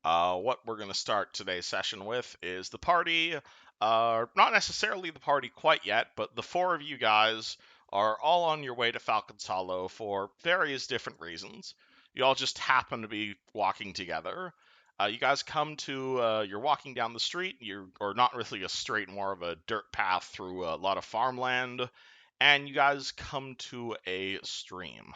What we're going to start today's session with is the party. Not necessarily the party quite yet, but the four of you guys are all on your way to Falcon's Hollow for various different reasons. You all just happen to be walking together. You guys come to, you're walking down the street, or not really a street, more of a dirt path through a lot of farmland, and you guys come to a stream.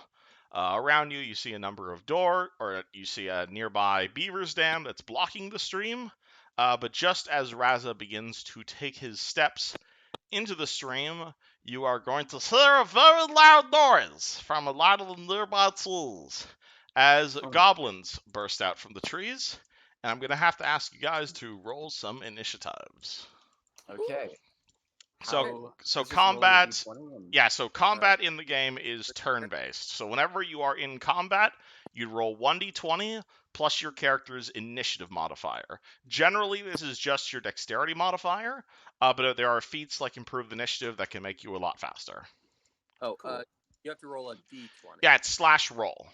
Around you, you see a number of or you see a nearby beaver's dam that's blocking the stream. But just as Raza begins to take his steps into the stream, you are going to hear a very loud noise from a lot of the nearby trees as goblins burst out from the trees. And I'm going to have to ask you guys to roll some initiatives. Okay. So Let's just roll a combat, D20 and- yeah, so combat in the game is turn-based. So whenever you are in combat, you roll 1d20 plus your character's initiative modifier. Generally, this is just your dexterity modifier, but there are feats like improved initiative that can make you a lot faster. Oh, Cool. you have to roll a d20. Yeah, it's slash roll.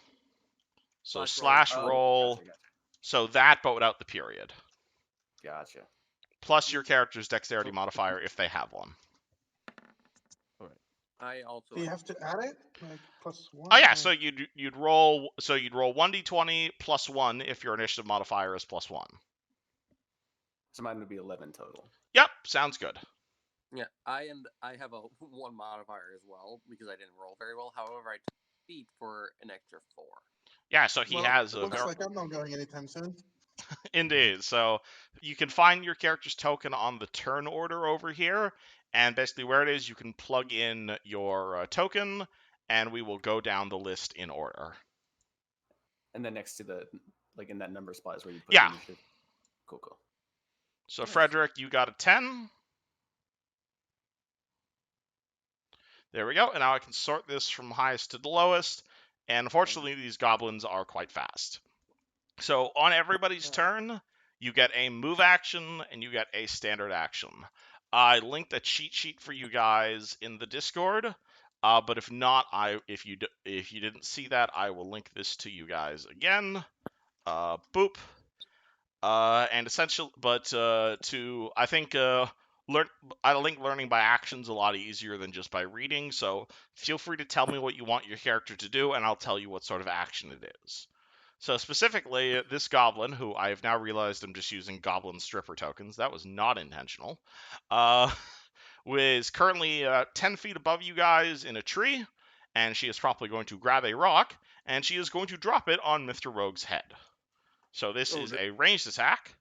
So slash roll, Gotcha. so that, but without the period. Gotcha. Plus your character's dexterity modifier if they have one. I also. Do you have to add it? Like plus one? Oh yeah, or- so you'd roll 1d20 plus 1 if your initiative modifier is plus 1. So mine would be 11 total. Yep, sounds good. Yeah, I have a 1 modifier as well because I didn't roll very well. However, I took feet for an extra 4. Yeah, so he Well, has it a looks like I'm not going anytime soon. Indeed. So you can find your character's token on the turn order over here, and basically where it is, you can plug in your token, and we will go down the list in order. And then next to the, like in that number spot is where you put Yeah. the initiative. Cool. So Nice. Frederick, you got a 10. There we go. And now I can sort this from highest to the lowest. And unfortunately, these goblins are quite fast. So on everybody's turn, you get a move action and you get a standard action. I linked a cheat sheet for you guys in the Discord. But if not, if you didn't see that, I will link this to you guys again. Boop. And essentially, but I think I think learning by action's a lot easier than just by reading. So feel free to tell me what you want your character to do, and I'll tell you what sort of action it is. So specifically, this goblin, who I have now realized I'm just using goblin stripper tokens. That was not intentional. Was currently 10 feet above you guys in a tree, and she is promptly going to grab a rock, and she is going to drop it on Mr. Rogue's head. So this is a ranged attack.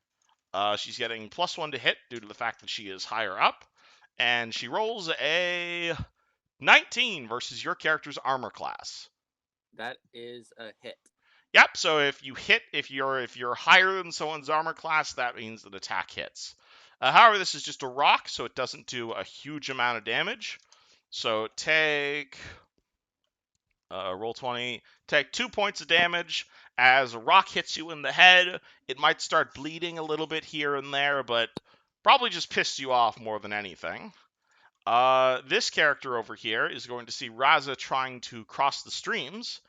She's getting +1 to hit due to the fact that she is higher up, and she rolls a 19 versus your character's armor class. That is a hit. Yep. So if you hit, if you're higher than someone's armor class, that means that attack hits. However, this is just a rock, so it doesn't do a huge amount of damage. So take roll 20. Take 2 points of damage. As a rock hits you in the head, it might start bleeding a little bit here and there, but probably just pissed you off more than anything. This character over here is going to see Raza trying to cross the streams,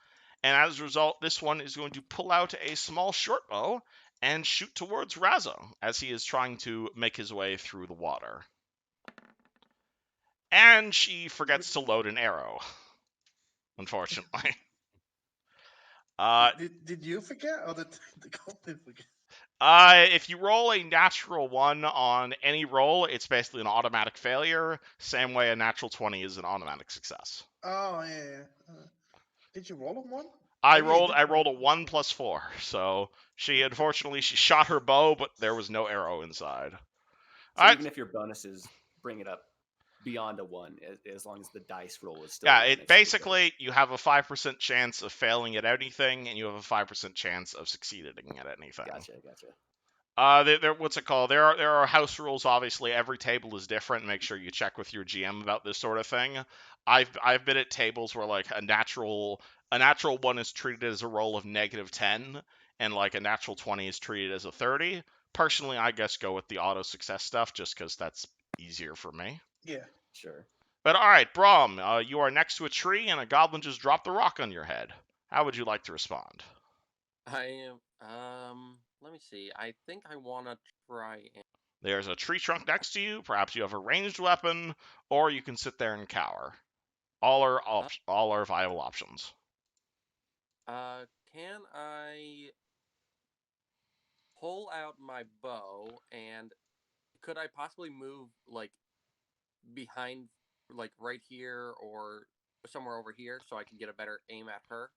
and as a result, this one is going to pull out a small short bow and shoot towards Raza as he is trying to make his way through the water. And she forgets to load an arrow, unfortunately. Did you forget, or did the goblin forget? If you roll a natural 1 on any roll, it's basically an automatic failure. Same way a natural 20 is an automatic success. Oh yeah. Did you roll a one? I Oh, yeah, rolled you I did. rolled a 1 + 4, so she shot her bow, but there was no arrow inside. So Alright. even if your bonuses bring it up beyond a 1, as long as the dice roll is still. Yeah, one, it basically you have a 5% chance of failing at anything, and you have a 5% chance of succeeding at anything. Gotcha. What's it called? There are house rules. Obviously, every table is different. Make sure you check with your GM about this sort of thing. I've been at tables where like a natural 1 is treated as a roll of -10, and like a natural 20 is treated as a 30. Personally, I guess go with the auto success stuff just because that's easier for me. Yeah. Sure. But all right, Brahm, you are next to a tree, and a goblin just dropped the rock on your head. How would you like to respond? I am. Let me me see. I think I want to try and... There's a tree trunk next to you. Perhaps you have a ranged weapon, or you can sit there and cower. All are viable options. Can I pull out my bow, and could I possibly move, like, behind, like, right here or somewhere over here so I can get a better aim at her?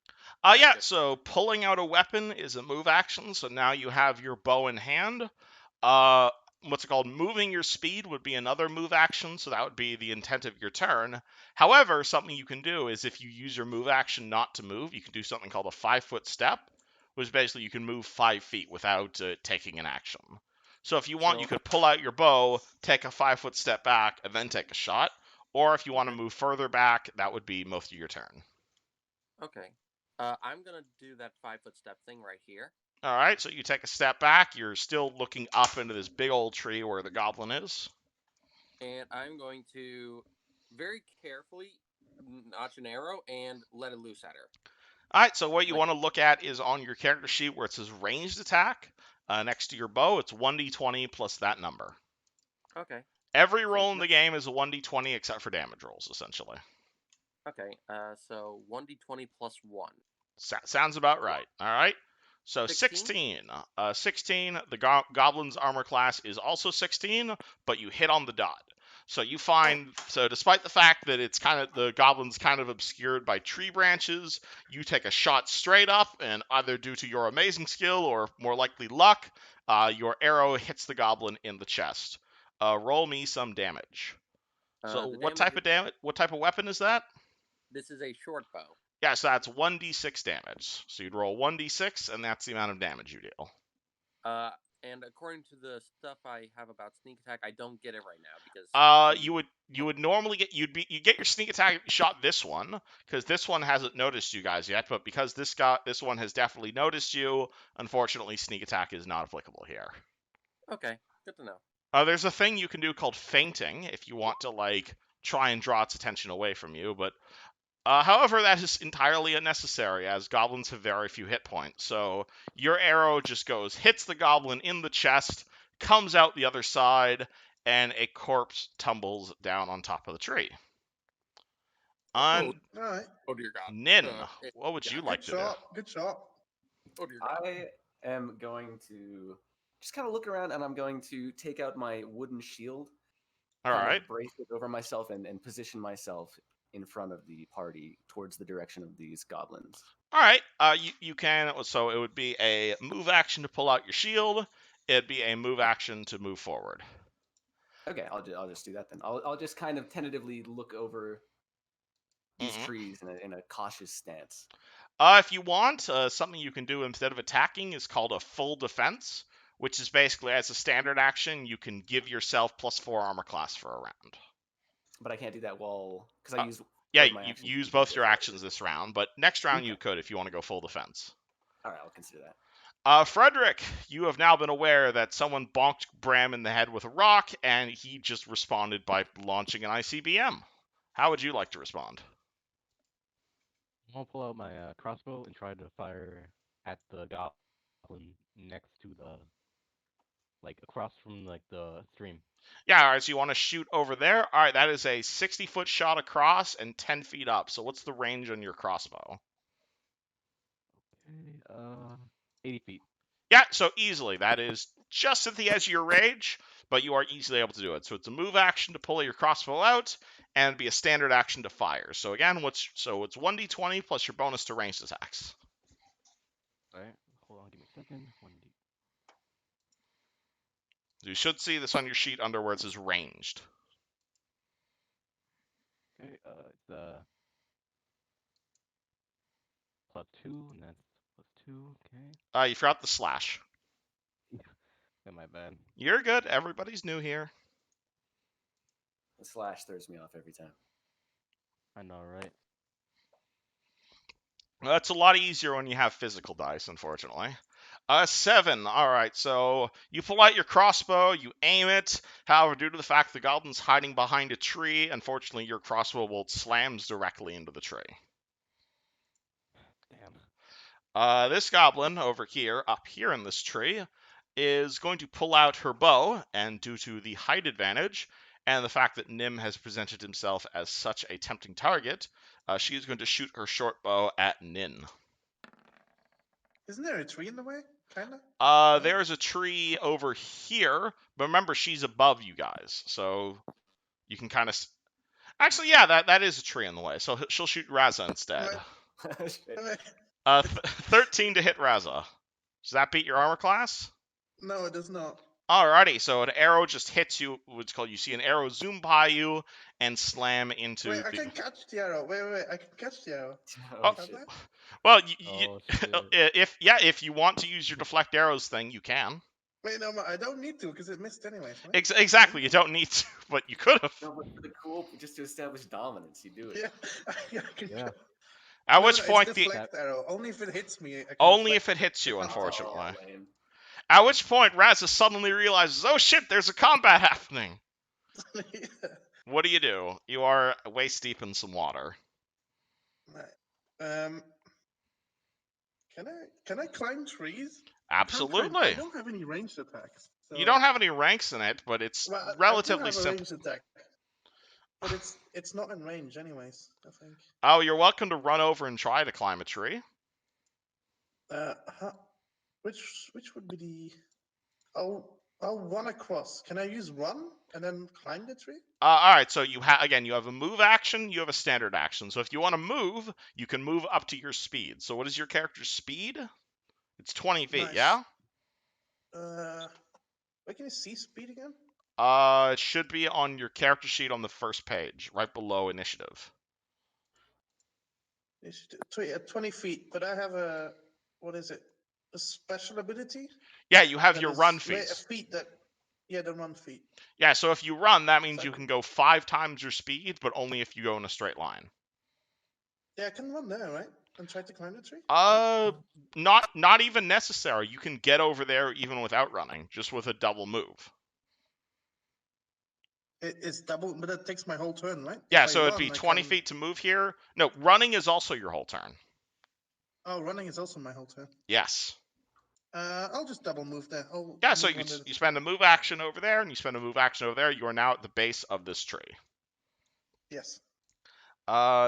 Yeah, so pulling out a weapon is a move action, so now you have your bow in hand. What's it called? Moving your speed would be another move action, so that would be the intent of your turn. However, something you can do is if you use your move action not to move, you can do something called a 5-foot step, which basically you can move 5 feet without taking an action. So if you want, you could pull out your bow, take a 5-foot step back, and then take a shot. Or if you want to move further back, that would be most of your turn. Okay. I'm going to do that 5-foot step thing right here. All right, so you take a step back. You're still looking up into this big old tree where the goblin is. And I'm going to very carefully notch an arrow and let it loose at her. All right, so what you want to look at is on your character sheet where it says ranged attack. Next to your bow, it's 1d20 plus that number. Okay. Every roll in the game is a 1d20 except for damage rolls, essentially. Okay, so 1d20 plus 1. Sounds about right. All right. So 16. 16, the goblin's armor class is also 16, but you hit on the dot. So you find, so despite the fact that it's kind of, the goblin's kind of obscured by tree branches, you take a shot straight up, and either due to your amazing skill or more likely luck, your arrow hits the goblin in the chest. Roll me some damage. So what type of weapon is that? This is a short bow. Yeah, so that's 1d6 damage. So you'd roll 1d6, and that's the amount of damage you deal. And according to the stuff I have about sneak attack, I don't get it right now because you would normally get you get your sneak attack shot this one because this one hasn't noticed you guys yet, but because this one has definitely noticed you, unfortunately sneak attack is not applicable here. Okay, good to know. There's a thing you can do called feinting if you want to like try and draw its attention away from you, but however, that is entirely unnecessary, as goblins have very few hit points. So your arrow just hits the goblin in the chest, comes out the other side, and a corpse tumbles down on top of the tree. All right. Oh dear God. Nin, what would you like to do? Good shot. Oh dear God. I am going to just kind of look around, and I'm going to take out my wooden shield. All right. Brace it over myself and position myself in front of the party towards the direction of these goblins. All right. You can. So it would be a move action to pull out your shield. It'd be a move action to move forward. Okay, I'll just do that then. I'll just kind of tentatively look over these trees in a cautious stance. If you want, something you can do instead of attacking is called a full defense, which is basically as a standard action, you can give yourself +4 armor class for a round. But I can't do that because I use. Yeah, you use both your actions this round, but next round you could if you want to go full defense. All right, I'll consider that. Frederick, you have now been aware that someone bonked Bram in the head with a rock, and he just responded by launching an ICBM. How would you like to respond? I'll pull out my crossbow and try to fire at the goblin next to across from the stream. Yeah, all right, so you want to shoot over there? All right, that is a 60-foot shot across and 10 feet up. So what's the range on your crossbow? Okay, 80 feet. Yeah, so easily. That is just at the edge of your range, but you are easily able to do it. So it's a move action to pull your crossbow out, and be a standard action to fire. So again, it's 1d20 plus your bonus to ranged attacks. All right, hold on, give me a second. 1d. You should see this on your sheet under where it says ranged. Okay, it's +2, and that's +2. Okay. You forgot the slash. Yeah, my bad. You're good. Everybody's new here. The slash throws me off every time. I know, right? Well, that's a lot easier when you have physical dice, unfortunately. 7. All right, so you pull out your crossbow, you aim it. However, due to the fact the goblin's hiding behind a tree, unfortunately, your crossbow bolt slams directly into the tree. This goblin over here, up here in this tree, is going to pull out her bow, and due to the height advantage and the fact that Nim has presented himself as such a tempting target, she is going to shoot her short bow at Nin. Isn't there a tree in the way? Kinda. There's a tree over here, but remember she's above you guys, so you can kind of. Actually, yeah, that is a tree in the way, so she'll shoot Raza instead. Shit. 13 to hit Raza. Does that beat your armor class? No, it does not. Alrighty, so an arrow just hits you. What's called? You see an arrow zoom by you and slam into Wait, I the. can catch the arrow. Wait, I can catch the arrow. Oh, shit. Can I? Well, Oh, shit. if you want to use your deflect arrows thing, you can. Wait, no, I don't need to because it missed anyways. Right? Exactly, you don't need to, but you could have. No, but for the cool, just to establish dominance, you do it. Yeah, I can Yeah. At which it's point the deflect arrow. Only if it hits me. I can only if deflect it hits you, Oh, unfortunately. Oh, lame. At which point Raza suddenly realizes, oh shit, there's a combat happening. Yeah. What do? You are waist deep in some water. Right. Can I climb trees? Absolutely. I don't have any ranged attacks. So... You don't have any ranks in it, but it's Well, relatively I do have a simple. ranged attack, but it's not in range anyways. I think. Oh, you're welcome to run over and try to climb a tree. Which would be the? I'll run across. Can I use run and then climb the tree? All right, so you have a move action, you have a standard action. So if you want to move, you can move up to your speed. So what is your character's speed? It's 20 feet, Nice. yeah? Where can you see speed again? It should be on your character sheet on the first page, right below initiative. 20 feet, but I have a what is it? A special ability? Yeah, you have That your is- run wait, feet. A feat that, yeah, the run feat. Yeah, so if you run, that means you Second. can go 5 times your speed, but only if you go in a straight line. Yeah, I can run there, right? And try to climb the tree. Not even necessary. You can get over there even without running, just with a double move. It's double, but that takes my whole turn, right? Yeah, If I so it'd run, be I 20 can- feet to move here. No, running is also your whole turn. Oh, running is also my whole turn. Yes. I'll just double move there. Yeah, so move you, under the- you spend a move action over there, and you spend a move action over there. You are now at the base of this tree. Yes.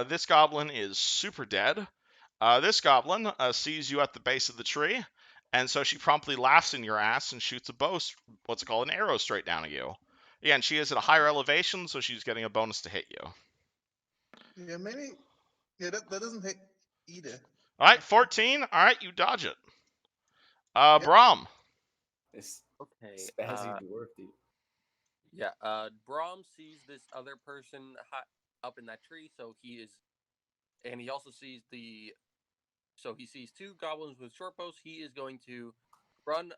This goblin is super dead. This goblin sees you at the base of the tree, and so she promptly laughs in your ass and shoots a bow, what's it called, an arrow straight down at you. Again, she is at a higher elevation, so she's getting a bonus to hit you. Yeah, maybe. Yeah, that doesn't hit either. All right, 14. All right, you dodge it. Yep. Brahm. This Okay. spazzy dwarf dude. Yeah. Brahm sees this other person up in that tree, so he is, and he also sees so he sees 2 goblins with short bows. He is going to run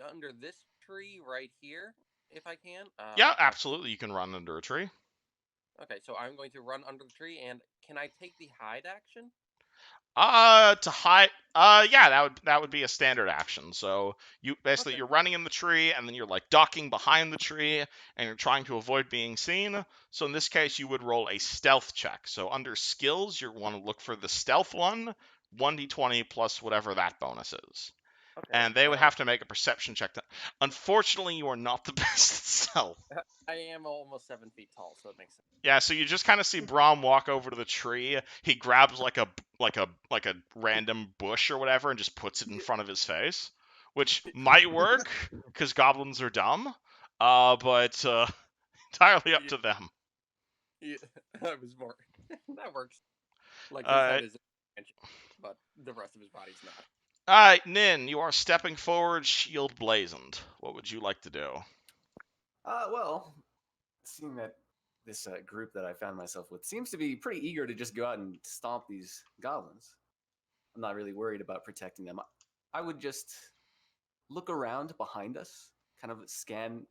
under this tree right here, if I can. Yeah, absolutely. You can run under a tree. Okay, so I'm going to run under the tree, and can I take the hide action? To hide. Yeah, that would be a standard action. So you basically Okay. you're running in the tree, and then you're like ducking behind the tree, and you're trying to avoid being seen. So in this case, you would roll a stealth check. So under skills, you want to look for the stealth one, 1d20 plus whatever that bonus is. Okay. And they would have to make a perception check. Unfortunately, you are not the best at stealth. I am almost 7 feet tall, so it makes sense. Yeah, so you just kind of see Brahm walk over to the tree. He grabs like a random bush or whatever and just puts it in front of his face, which might work because goblins are dumb, but entirely up to them. Yeah, that was more. That works. Like Alright. that is, but the rest of his body's not. All right, Nin, you are stepping forward, shield blazoned. What would you like to do? Well, seeing that this group that I found myself with seems to be pretty eager to just go out and stomp these goblins, I'm not really worried about protecting them. I would just look around behind us, kind of scan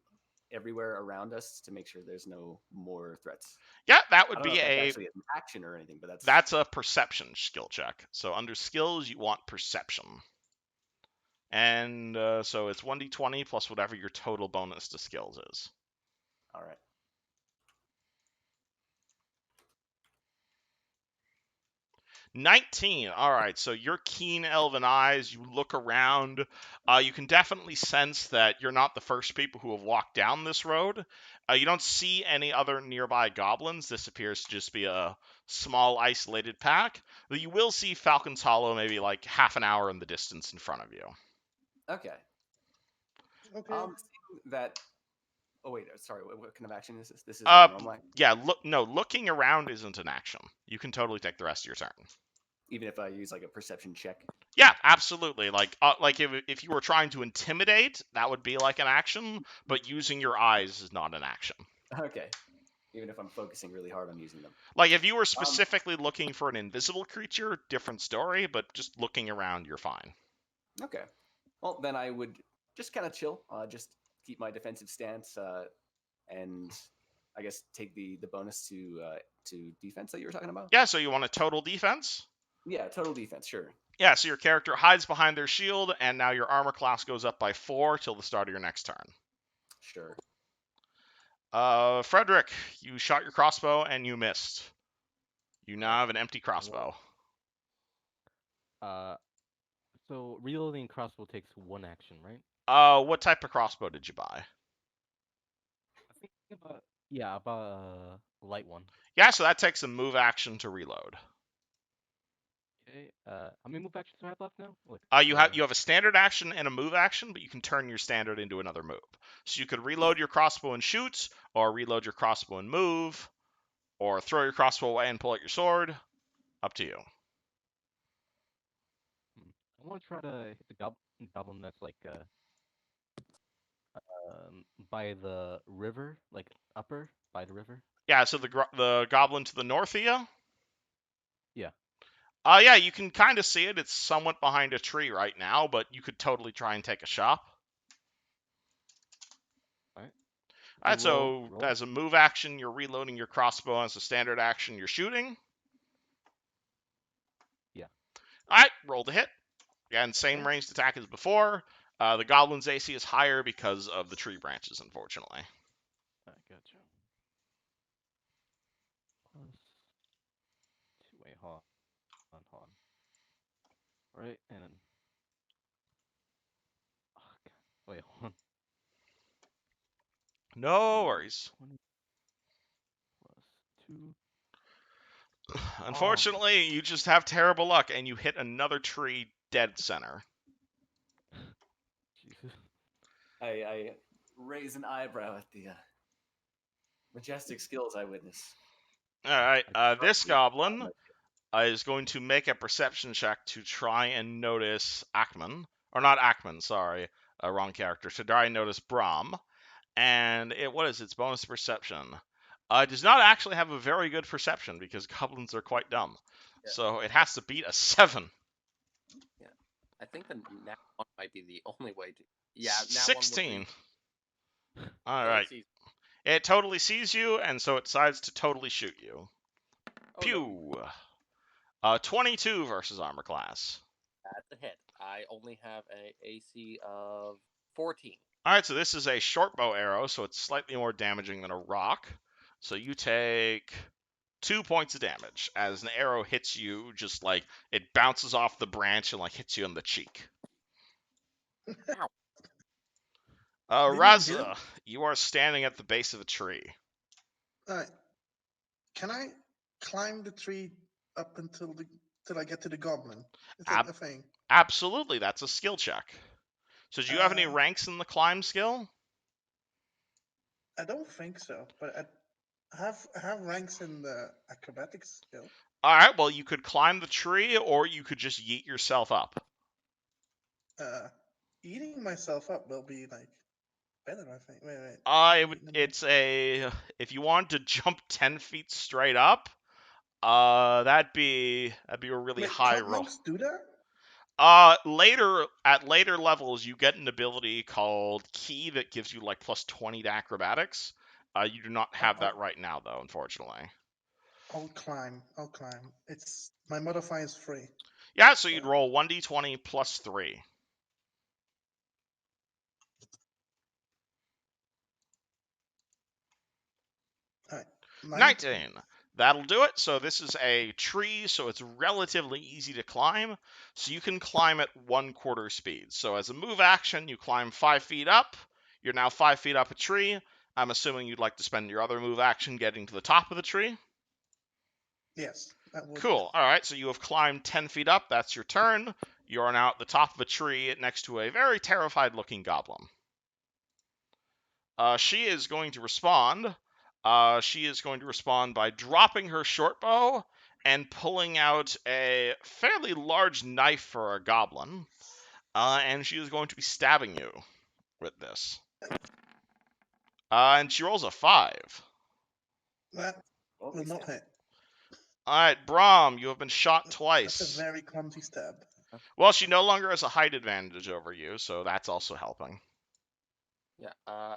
everywhere around us to make sure there's no more threats. Yeah, that I would don't know be if that's a actually an action or anything, but that's a perception skill check. So under skills, you want perception. And so it's 1d20 plus whatever your total bonus to skills is. all right. 19. All right, so your keen elven eyes, you look around. You can definitely sense that you're not the first people who have walked down this road. You don't see any other nearby goblins. This appears to just be a small, isolated pack. But you will see Falcon's Hollow maybe like half an hour in the distance in front of you. Okay. Okay. Seeing that. Oh wait, sorry. What kind of action is this? This is a normal action, Yeah, looking around isn't an action. You can totally take the rest of your turn. even if I use like a perception check. Yeah, absolutely. Like if you were trying to intimidate, that would be like an action, but using your eyes is not an action. Okay. Even if I'm focusing really hard on using them. Like if you were specifically looking for an invisible creature, different story, but just looking around, you're fine. Okay. Well, then I would just kind of chill, just keep my defensive stance, and I guess take the bonus to defense that you were talking about. Yeah, so you want a total defense? Yeah, total defense, sure. Yeah, so your character hides behind their shield, and now your armor class goes up by 4 till the start of your next turn. Sure. Frederick, you shot your crossbow and you missed. You now have an empty crossbow. So reloading crossbow takes 1 action, right? What type of crossbow did you buy? I think about a light one. Yeah, so that takes a move action to reload. Okay. How many move actions do I have left now? Like, You have a standard action and a move action, but you can turn your standard into another move. So you could reload your crossbow and shoot, or reload your crossbow and move, or throw your crossbow away and pull out your sword. Up to you. I want to try to hit the goblin that's like by the river, like upper by the river. Yeah, so the goblin to the north of you? Yeah. Yeah, you can kind of see it. It's somewhat behind a tree right now, but you could totally try and take a shot. Alright. Alright, roll. so as a move action, you're reloading your crossbow. As a standard action, you're shooting. Yeah. Alright, roll to hit. Again, same Okay. ranged attack as before. The goblin's AC is higher because of the tree branches, unfortunately. I gotcha. Plus 2. Wait, hold on. Right, and then. Oh, God. Wait, hold on. No worries. 20 plus 2. Unfortunately, you just have terrible luck, and you hit another tree dead center. Jesus. I raise an eyebrow at the majestic skills I witness. Alright, this goblin But is going to make a perception check to try and notice Ackman. Or not Ackman, sorry. Wrong character. To try and notice Brahm. And what is its bonus perception? It does not actually have a very good perception because goblins are quite dumb. Yeah. So it has to beat a 7. Yeah, I think the nat one might be the only way to. Yeah, nat 16. One All would right. be, It totally sees you, and so it decides to totally shoot you. oh, Pew. 22 versus armor class. That's a hit. I only have an AC of 14. All right, so this is a short bow arrow, so it's slightly more damaging than a rock. So you take 2 points of damage as an arrow hits you, just like it bounces off the branch and like hits you in the cheek. Raza, you are standing at the base of a tree. Alright. Can I climb the tree up until I get to the goblin? Is that a thing? Absolutely, that's a skill check. So do you have any Uh, ranks in the climb skill? I don't think so, but I have ranks in the acrobatics skill. All right, well, you could climb the tree, or you could just yeet yourself up. Eating myself up will be like better, I think. Wait. If you want to jump 10 feet straight up, that'd be a really high roll. Monks do that? At later levels, you get an ability called Key that gives you like plus 20 to acrobatics. You do not have that right now, though, unfortunately. I'll climb. It's my modifier is 3. Yeah, so you'd roll 1d20 plus 3. All right. 19. That'll do it. So this is a tree, so it's relatively easy to climb. So you can climb at 1/4 speed. So as a move action, you climb 5 feet up. You're now 5 feet up a tree. I'm assuming you'd like to spend your other move action getting to the top of the tree. Yes, that would. Cool. All right, so you have climbed 10 feet up. That's your turn. You are now at the top of a tree next to a very terrified looking goblin. She is going to respond. She is going to respond by dropping her short bow and pulling out a fairly large knife for a goblin. And she is going to be stabbing you with this. And she rolls a 5. That Well, will not hit. All right, Brahm, you have been shot That's a twice. very clumsy stab. Well, she no longer has a height advantage over you, so that's also helping. Yeah.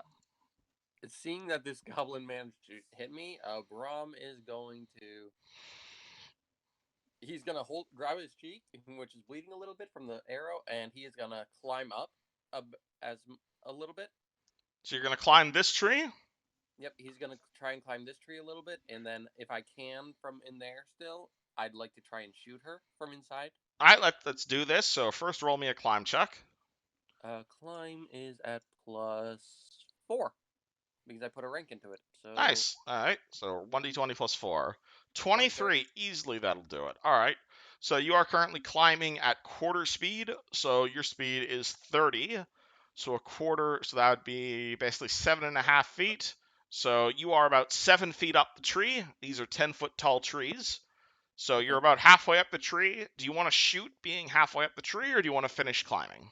Seeing that this goblin managed to hit me, Brahm is going to. He's gonna grab his cheek, which is bleeding a little bit from the arrow, and he is gonna climb up a little bit. So you're going to climb this tree? Yep, he's gonna try and climb this tree a little bit, and then if I can from in there still, I'd like to try and shoot her from inside. All right, let's do this. So first roll me a climb check. Climb is at +4 because I put a rank into it. So Nice. All right, so 1d20 plus 4. 23, easily that'll do it. All right, so you are currently climbing at 1/4 speed, so your speed is 30. So a quarter, so that would be basically 7.5 feet. So you are about 7 feet up the tree. These are 10-foot tall trees. So you're about halfway up the tree. Do you want to shoot being halfway up the tree, or do you want to finish climbing?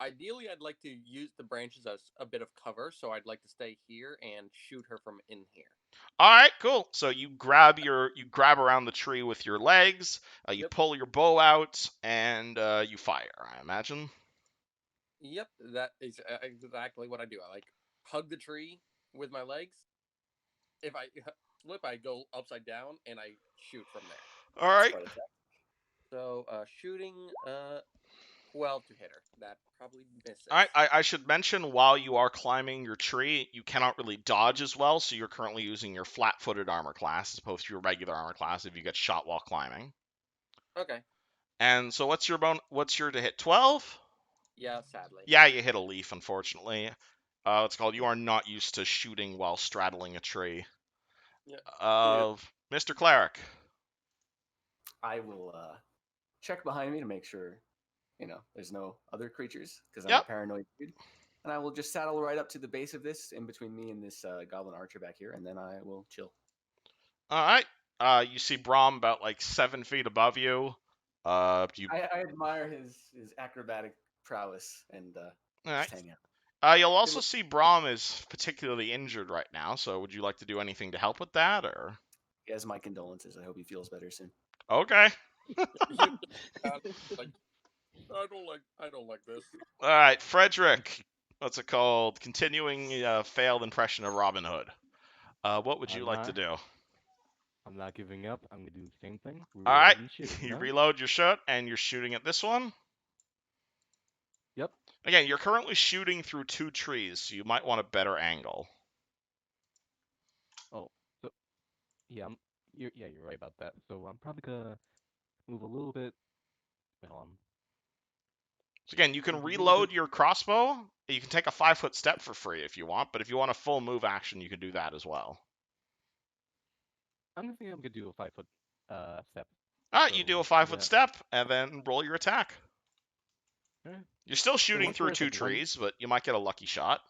Ideally, I'd like to use the branches as a bit of cover, so I'd like to stay here and shoot her from in here. All right, cool. So you grab around the tree with your legs. You Yep. pull your bow out and you fire. I imagine. Yep, that is exactly what I do. I hug the tree with my legs. If I flip, I go upside down and I shoot from there. All right. So shooting 12 to hit her. That probably misses. All right. I should mention while you are climbing your tree, you cannot really dodge as well. So you're currently using your flat-footed armor class as opposed to your regular armor class if you get shot while climbing. Okay. And so what's your to hit? 12? Yeah, sadly. Yeah, you hit a leaf, unfortunately. It's called you are not used to shooting while straddling a tree. Yeah. Mr. Cleric. I will check behind me to make sure, there's no other creatures because I'm Yep. a paranoid dude. And I will just saddle right up to the base of this, in between me and this goblin archer back here, and then I will chill. All right. You see Brahm about like 7 feet above you. I admire his acrobatic prowess and All right. just hang out. You'll also see Brahm is particularly injured right now. So would you like to do anything to help with that, or? He has my condolences. I hope he feels better soon. Okay. I don't like this. All right, Frederick. What's it called? Continuing failed impression of Robin Hood. What would you like to do? I'm not giving up. I'm gonna do the same thing. All right. Shoot, You reload your shot, and you're shooting at this one. Yep. Again, you're currently shooting through 2 trees, so you might want a better angle. Oh, so yeah, you're right about that. So I'm probably gonna move a little bit. So again, you can reload your crossbow. You can take a 5-foot step for free if you want, but if you want a full move action, you can do that as well. I'm thinking I'm gonna do a 5-foot step. All right, you do a 5-foot step, and then roll your attack. Okay. You're still shooting once through we're at, 2 like, trees, but you might get a lucky shot.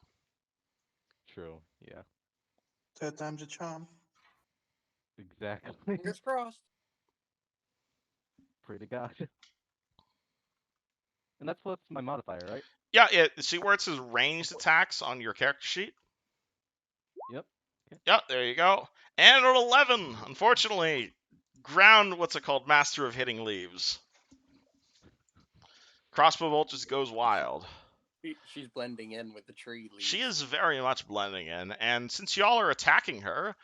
True. Yeah. Third time's a charm. Exactly. Fingers crossed. Pray to God. And that's what's my modifier, right? Yeah. See where it says ranged attacks on your character sheet? Yep. Okay. Yep, there you go. And an 11, unfortunately. What's it called? Master of hitting leaves. Crossbow bolt just goes wild. She's blending in with the tree leaves. She is very much blending in, and since y'all are attacking her,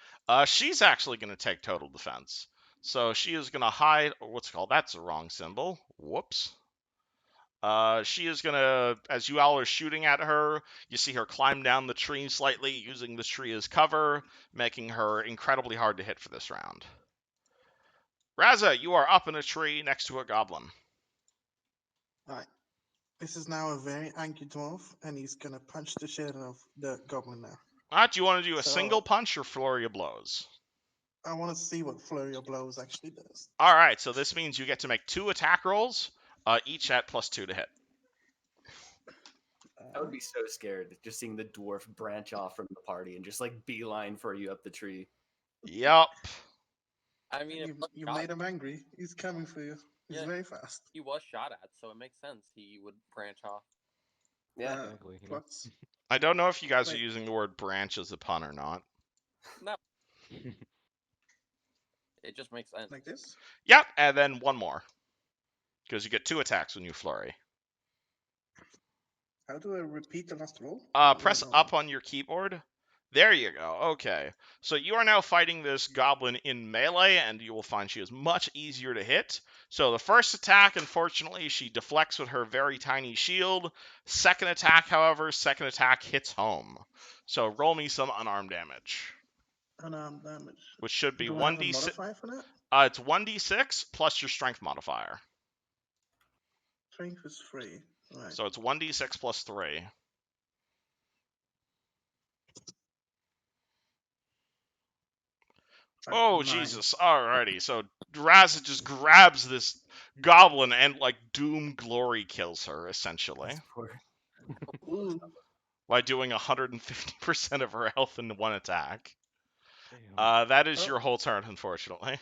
she's actually going to take total defense. So she is going to hide, or what's it called? That's the wrong symbol. Whoops. She is gonna, as you all are shooting at her, you see her climb down the tree slightly, using the tree as cover, making her incredibly hard to hit for this round. Raza, you are up in a tree next to a goblin. Alright. This is now a very angry dwarf, and he's gonna punch the shit out of the goblin now. Alright, do you want to do a So- single punch or flurry of blows? I want to see what Flurry of Blows actually does. Alright, so this means you get to make 2 attack rolls, each at +2 to hit. I would be so scared just seeing the dwarf branch off from the party and just like beeline for you up the tree. Yup. I mean, it You, was you shot- made him angry. He's coming for you. He's Yeah. very fast. he was shot at, so it makes sense he would branch off. Yeah. Exactly, you know. Plus, I don't know if you guys are Wait. using the word branch as a pun or not. It just makes sense. like this. Yep, and then one more. Because you get 2 attacks when you flurry. How do I repeat the last roll? Press No. up on your keyboard. There you go. Okay. So you are now fighting this goblin in melee, and you will find she is much easier to hit. So the first attack, unfortunately, she deflects with her very tiny shield. Second attack, however, hits home. So roll me some unarmed damage, Unarmed damage. which should be Do I have a 1d6. modifier for that? It's 1d6 plus your strength modifier. Strength is 3. Right. So it's 1d6 plus 3. Right, Oh, 9. Jesus. Alrighty. So Raz just grabs this goblin and, like, Doom Glory kills her, essentially, That's poor. Ooh. by doing 150% of her health in one attack. Damn. That is Oh. your whole turn, unfortunately.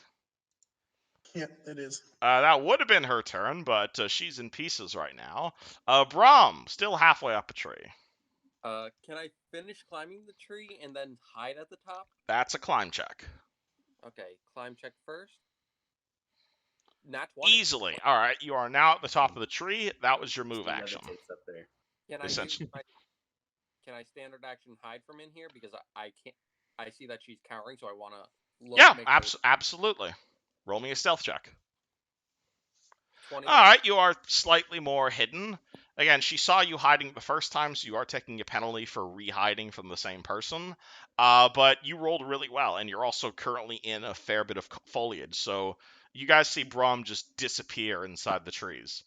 Yeah, it is. That would have been her turn, but she's in pieces right now. Brahm, still halfway up a tree. Can I finish climbing the tree and then hide at the top? That's a climb check. Okay, climb check first. Nat 20. Easily. Alright, you are now at the top of the tree. That was your move He action. levitates up there. Can I essentially. can I standard action hide from in here because I can't? I see that she's cowering, so I want to look. Yeah, make sure- absolutely. Roll me a stealth check. 20. Alright, you are slightly more hidden. Again, she saw you hiding the first time, so you are taking a penalty for re-hiding from the same person. But you rolled really well, and you're also currently in a fair bit of foliage, so you guys see Brahm just disappear inside the trees.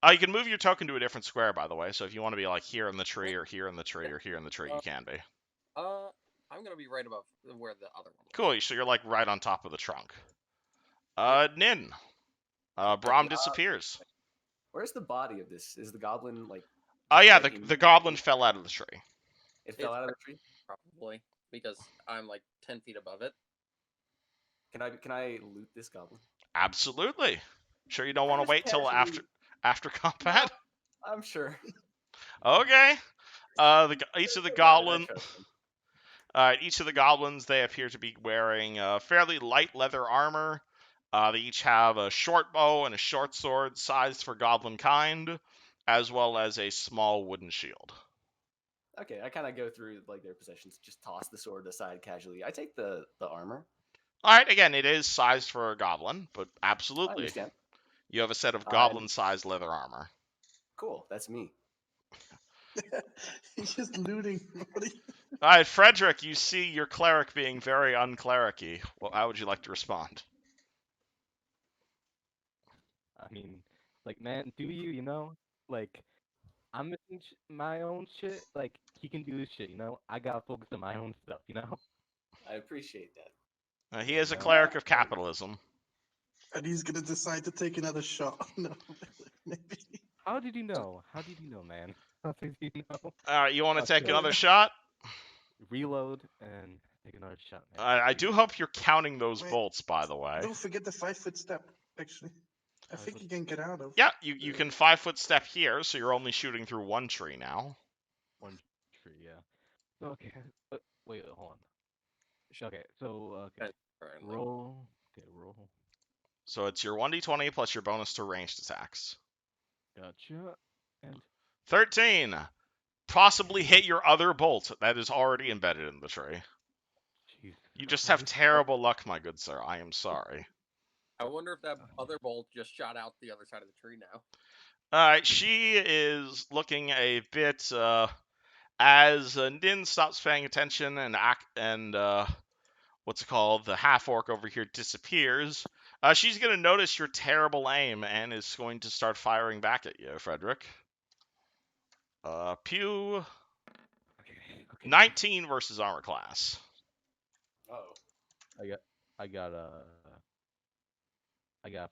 You can move your token to a different square, by the way, so if you want to be like here in the tree, or here in the tree, or here in the tree, you can be. I'm gonna be right above where the other one was. Cool, so you're like right on top of the trunk. Nin. Brahm disappears. Where's the body of this? Is the goblin like? Oh yeah, breaking- the goblin fell out of the tree. It fell out of the tree. Probably because I'm like 10 feet above it. Can I loot this goblin? Absolutely. Sure you don't I want to just wait till casually- after combat? I'm sure. Okay. Each of the goblin, I trust him. each of the goblins, they appear to be wearing fairly light leather armor. They each have a short bow and a short sword sized for goblin kind, as well as a small wooden shield. Okay, I kind of go through like their possessions, just toss the sword aside casually. I take the armor. All right, again, it is sized for a goblin, but I absolutely, understand. you have a set of I'm- goblin-sized leather armor. Cool, that's me. He's just looting. All right, Frederick, you see your cleric being very unclericy. Well, how would you like to respond? I mean, like, man, do you know? Like, I'm missing my own shit. Like, he can do his shit, you know? I gotta focus on my own stuff, you know? I appreciate that. He is a No. cleric of capitalism. And he's gonna decide to take another shot. No, maybe. How did you know? How did you know, man? How did you know? All right, you want to take Okay. another shot? Reload and take another shot, man. I do hope you're counting those Wait. bolts, by the way. Don't forget the 5-foot step. Actually, I think 5-foot you can get out of. Yeah, you can 5-foot step here, so you're only shooting through one tree now. One tree, yeah. Okay. Wait, hold on. Okay, so okay. Currently. Roll. Okay, roll. So it's your 1d20 plus your bonus to ranged attacks. Gotcha. And 13. Possibly hit your other bolt that is already embedded in the tree. jeez. You just have terrible luck, my good sir. I am sorry. I wonder if that other bolt just shot out the other side of the tree now. All right, she is looking a bit as Nin stops paying attention and what's it called? The half orc over here disappears. She's gonna notice your terrible aim and is going to start firing back at you, Frederick. Pew. Okay. 19 versus armor class. Oh. I got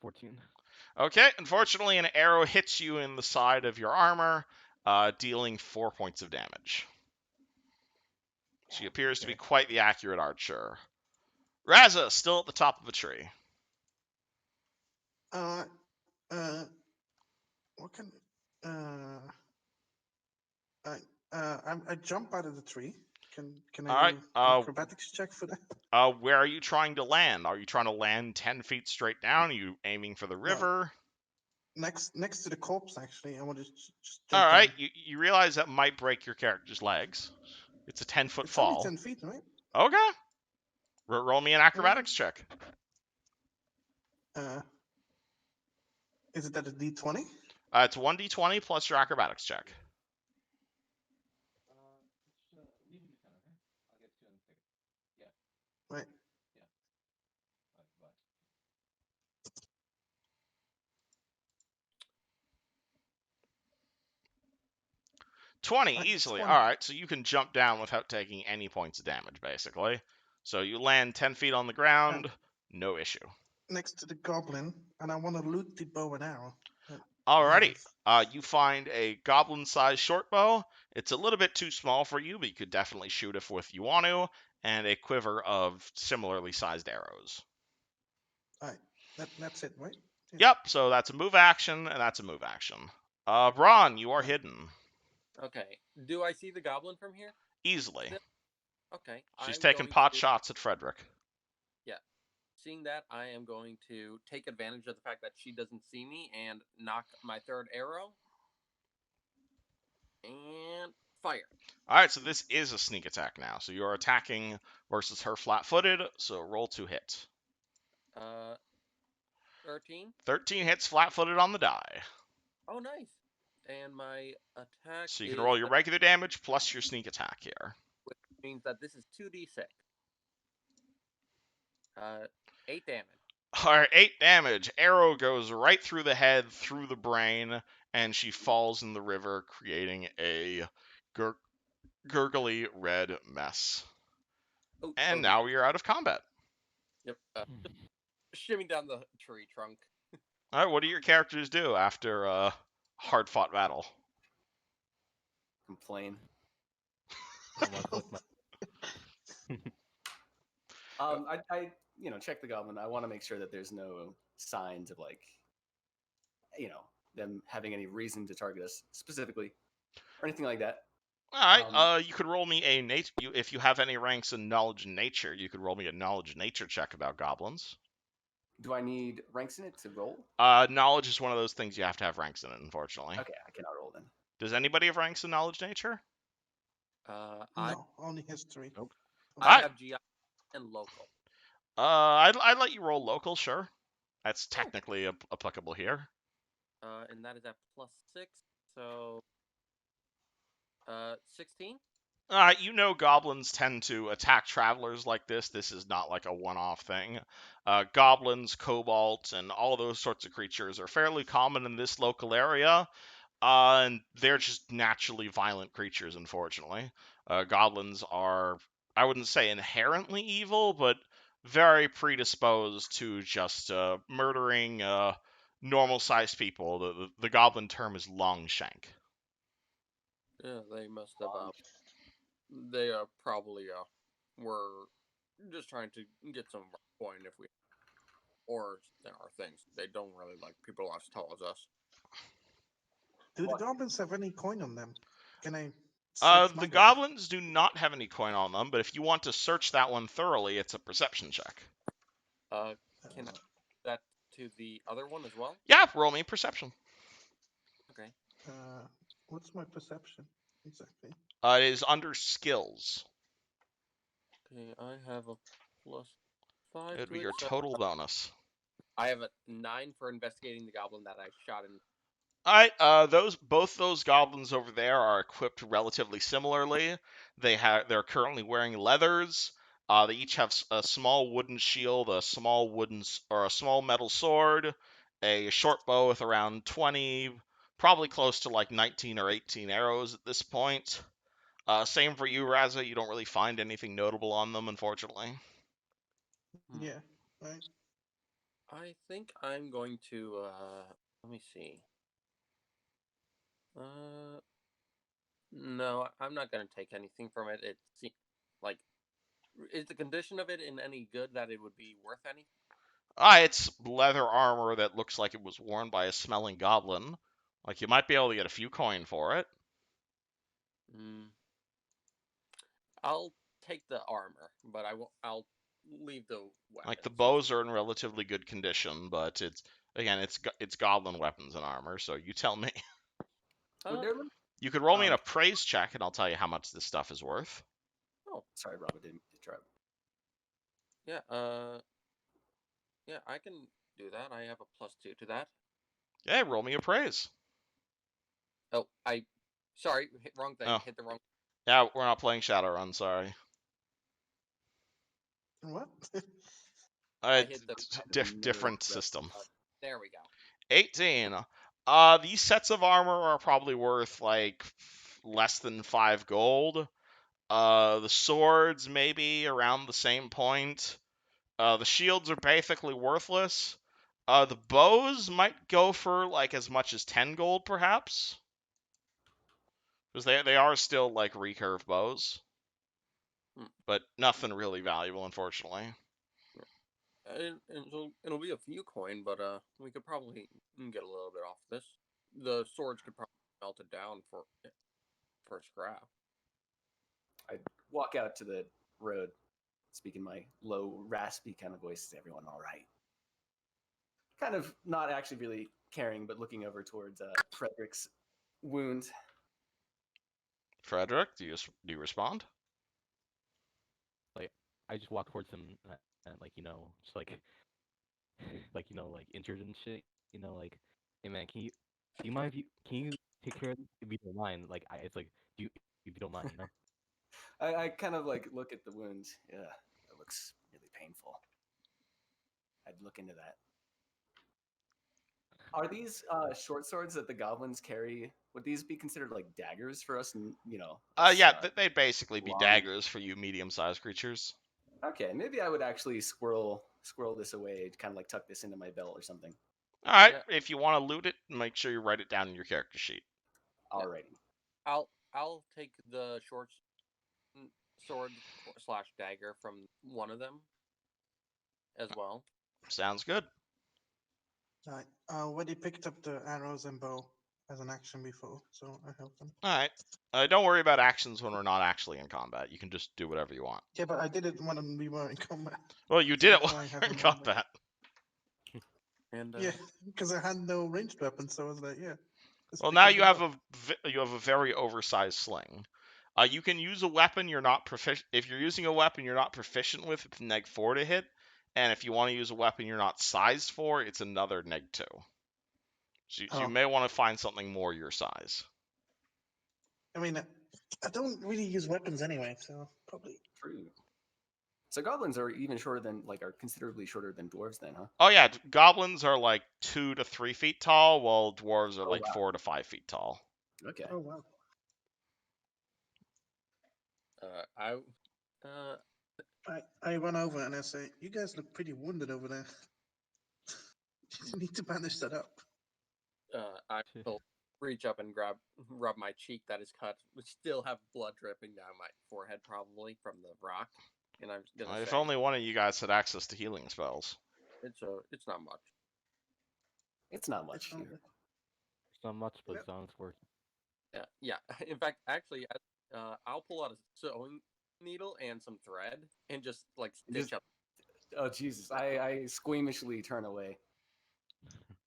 14. Okay, unfortunately, an arrow hits you in the side of your armor, dealing 4 points of damage. She appears to be Okay. quite the accurate archer. Raza, still at the top of a tree. Uh, uh, what can I jump out of the tree. Can I All right. do an acrobatics check for that? Where are you trying to land? Are you trying to land 10 feet straight down? Are you aiming for the No, river? next to the corpse. Actually, I want to just All jump right. down. You realize that might break your character's legs. It's a 10-foot It's only fall. 10 feet, right? Okay. Roll me an acrobatics check. Uh, is it at a D20? It's 1d20 plus your acrobatics check. Right. 20 Right, easily. 20. All right, so you can jump down without taking any points of damage, basically. So you land 10 feet on the ground, no issue. Next to the goblin, and I want to loot the bow and arrow. Alrighty. You find a goblin-sized short bow. It's a little bit too small for you, but you could definitely shoot if you want to, and a quiver of similarly sized arrows. All right, that's it, right? Yeah. Yep, so that's a move action, and that's a move action. Braun, you are hidden. Okay. Do I see the goblin from here? Easily. Still? Okay. She's I'm taking going pot to- shots at Frederick. Yeah. Seeing that, I am going to take advantage of the fact that she doesn't see me and knock my third arrow. And fire. Alright, so this is a sneak attack now. So you're attacking versus her flat-footed, so roll to hit. 13. 13 hits flat-footed on the die. Oh, nice. And my attack So you can roll your regular damage plus your sneak attack here. which means that this is 2d6. 8 damage. Alright, 8 damage. Arrow goes right through the head, through the brain, and she falls in the river, creating a gurgly red mess. Oh, And oh, now we are out of combat. Yep. Shimming down the tree trunk. Alright, what do your characters do after a hard-fought battle? Complain. I check the goblin. I want to make sure that there's no signs of them having any reason to target us specifically or anything like that. Alright, you could roll me a if you have any ranks in knowledge and nature, you could roll me a knowledge nature check about goblins. Do I need ranks in it to roll? Knowledge is one of those things you have to have ranks in it, unfortunately. Okay, I cannot roll then. Does anybody have ranks in knowledge nature? No, only history. Nope. I have GI and local. I'd let you roll local, sure. That's technically applicable here. And that is at +6, so 16. You know goblins tend to attack travelers like this. This is not like a one-off thing. Goblins, kobolds, and all those sorts of creatures are fairly common in this local area. And they're just naturally violent creatures, unfortunately. Goblins are, I wouldn't say inherently evil, but very predisposed to just murdering normal-sized people. The goblin term is Longshank. Yeah, they must have. They probably were just trying to get some coin if we, or there are things they don't really like people as tall as us. Do the goblins have any coin on them? Can I? The goblins do not have any coin on them, but if you want to search that one thoroughly, it's a perception check. Can I do that to the other one as well? Yeah, roll me perception. Okay. What's my perception exactly? It is under skills. Okay, I have a +5. It would be to your so total bonus. I have a 9 for investigating the goblin that I shot in. All right, both those goblins over there are equipped relatively similarly. They're currently wearing leathers. They each have a small wooden shield, a small or a small metal sword, a short bow with around 20, probably close to like 19 or 18 arrows at this point. Same for you, Raza. You don't really find anything notable on them, unfortunately. Yeah, right. I think I'm going to let me see. No, I'm not going to take anything from it. It seems like is the condition of it in any good that it would be worth any? It's leather armor that looks like it was worn by a smelling goblin. Like you might be able to get a few coin for it. Mm. I'll take the armor, but I'll leave the weapons. Like the bows are in relatively good condition, but it's goblin weapons and armor. So you tell me. Would there You could roll me an appraise check, and I'll tell you how much this stuff is worth. Oh, sorry, Robert didn't interrupt. Yeah, yeah, I can do that. I have a +2 to that. Yeah, roll me appraise. Oh, sorry, wrong thing. Oh. Hit the wrong. Yeah, we're not playing Shadowrun. Sorry. What? I hit the different system. There we go. 18. These sets of armor are probably worth like less than 5 gold. The swords maybe around the same point. The shields are basically worthless. The bows might go for like as much as 10 gold perhaps. Because they are still like recurve bows. But nothing really valuable, unfortunately. And it'll be a few coin, but we could probably get a little bit off this. The swords could probably melt it down for scrap. I'd walk out to the road, speaking my low, raspy kind of voice. Is everyone all right? Kind of not actually really caring, but looking over towards Frederick's wound. Frederick, do you respond? Like, I just walk towards him and like, just like, like injured and shit. Like, hey man, do you mind can you take care of this if you don't mind? Like, it's like, if you don't mind, I kind of like look at the wound. Yeah, it looks really painful. I'd look into that. Are these short swords that the goblins carry? Would these be considered like daggers for us? Yeah, they'd basically be long- daggers for you medium-sized creatures. Okay, maybe I would actually squirrel this away, kind of like tuck this into my belt or something. All right, if you want to loot it, make sure you write it down in your character sheet. Alrighty. I'll take the short sword / dagger from one of them as well. Sounds good. I already picked up the arrows and bow as an action before, so I help them. All right. Don't worry about actions when we're not actually in combat. You can just do whatever you want. Yeah, but I did it when we were in combat. Well, you did it while I you're have in them on me. combat. And Yeah, because I had no ranged weapons, so I was like, yeah. let's Well, pick now up you the have bow. a very oversized sling. You can use a weapon you're not proficient. If you're using a weapon you're not proficient with, it's -4 to hit, and if you want to use a weapon you're not sized for, it's another -2. So you may want to find something more your size. I mean, I don't really use weapons anyway, so probably. True. So goblins are even shorter than, are considerably shorter than dwarves then, huh? Oh yeah, goblins are like 2 to 3 feet tall, while dwarves are like 4 to 5 feet tall. Okay. Oh wow. I run over and I say, "You guys look pretty wounded over there. You need to bandage that up." I will reach up and rub my cheek that is cut, which still have blood dripping down my forehead, probably from the rock. And I'm gonna If say, only one of you guys had access to healing spells. it's not much. It's not much. It's not much, but it sounds worth it. Yeah. In fact, actually, I'll pull out a sewing needle and some thread and just like stitch up. Oh Jesus! I squeamishly turn away.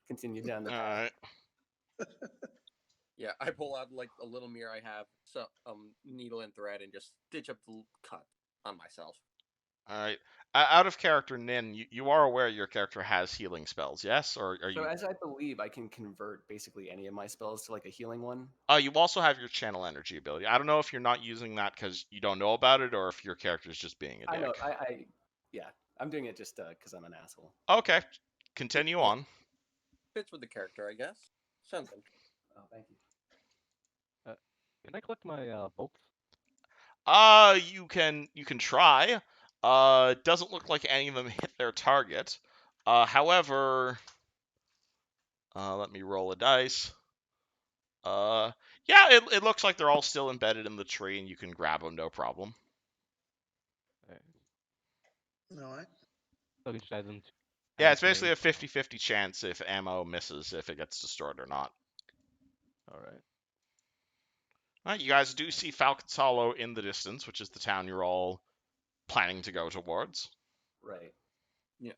Continue down the path. All right. Yeah, I pull out like a little mirror I have, so needle and thread, and just stitch up the cut on myself. All right. Out of character, Nin, you are aware your character has healing spells, yes? Or are So you? as I believe, I can convert basically any of my spells to like a healing one. You also have your channel energy ability. I don't know if you're not using that because you don't know about it, or if your character's just being a I know. dick. Yeah, I'm doing it just because I'm an asshole. Okay, continue Yeah. on. Fits with the character, I guess. Sounds interesting. Oh, thank you. Can I collect my bolts? You can try. It doesn't look like any of them hit their target. However, let me roll a dice. Yeah, it looks like they're all still embedded in the tree, and you can grab them, no problem. All right. So we just add them. Yeah, it's basically a 50-50 chance if ammo misses, if it gets destroyed or not. All right. All right, you guys do see Falcon's Hollow in the distance, which is the town you're all planning to go towards. Right. Yeah.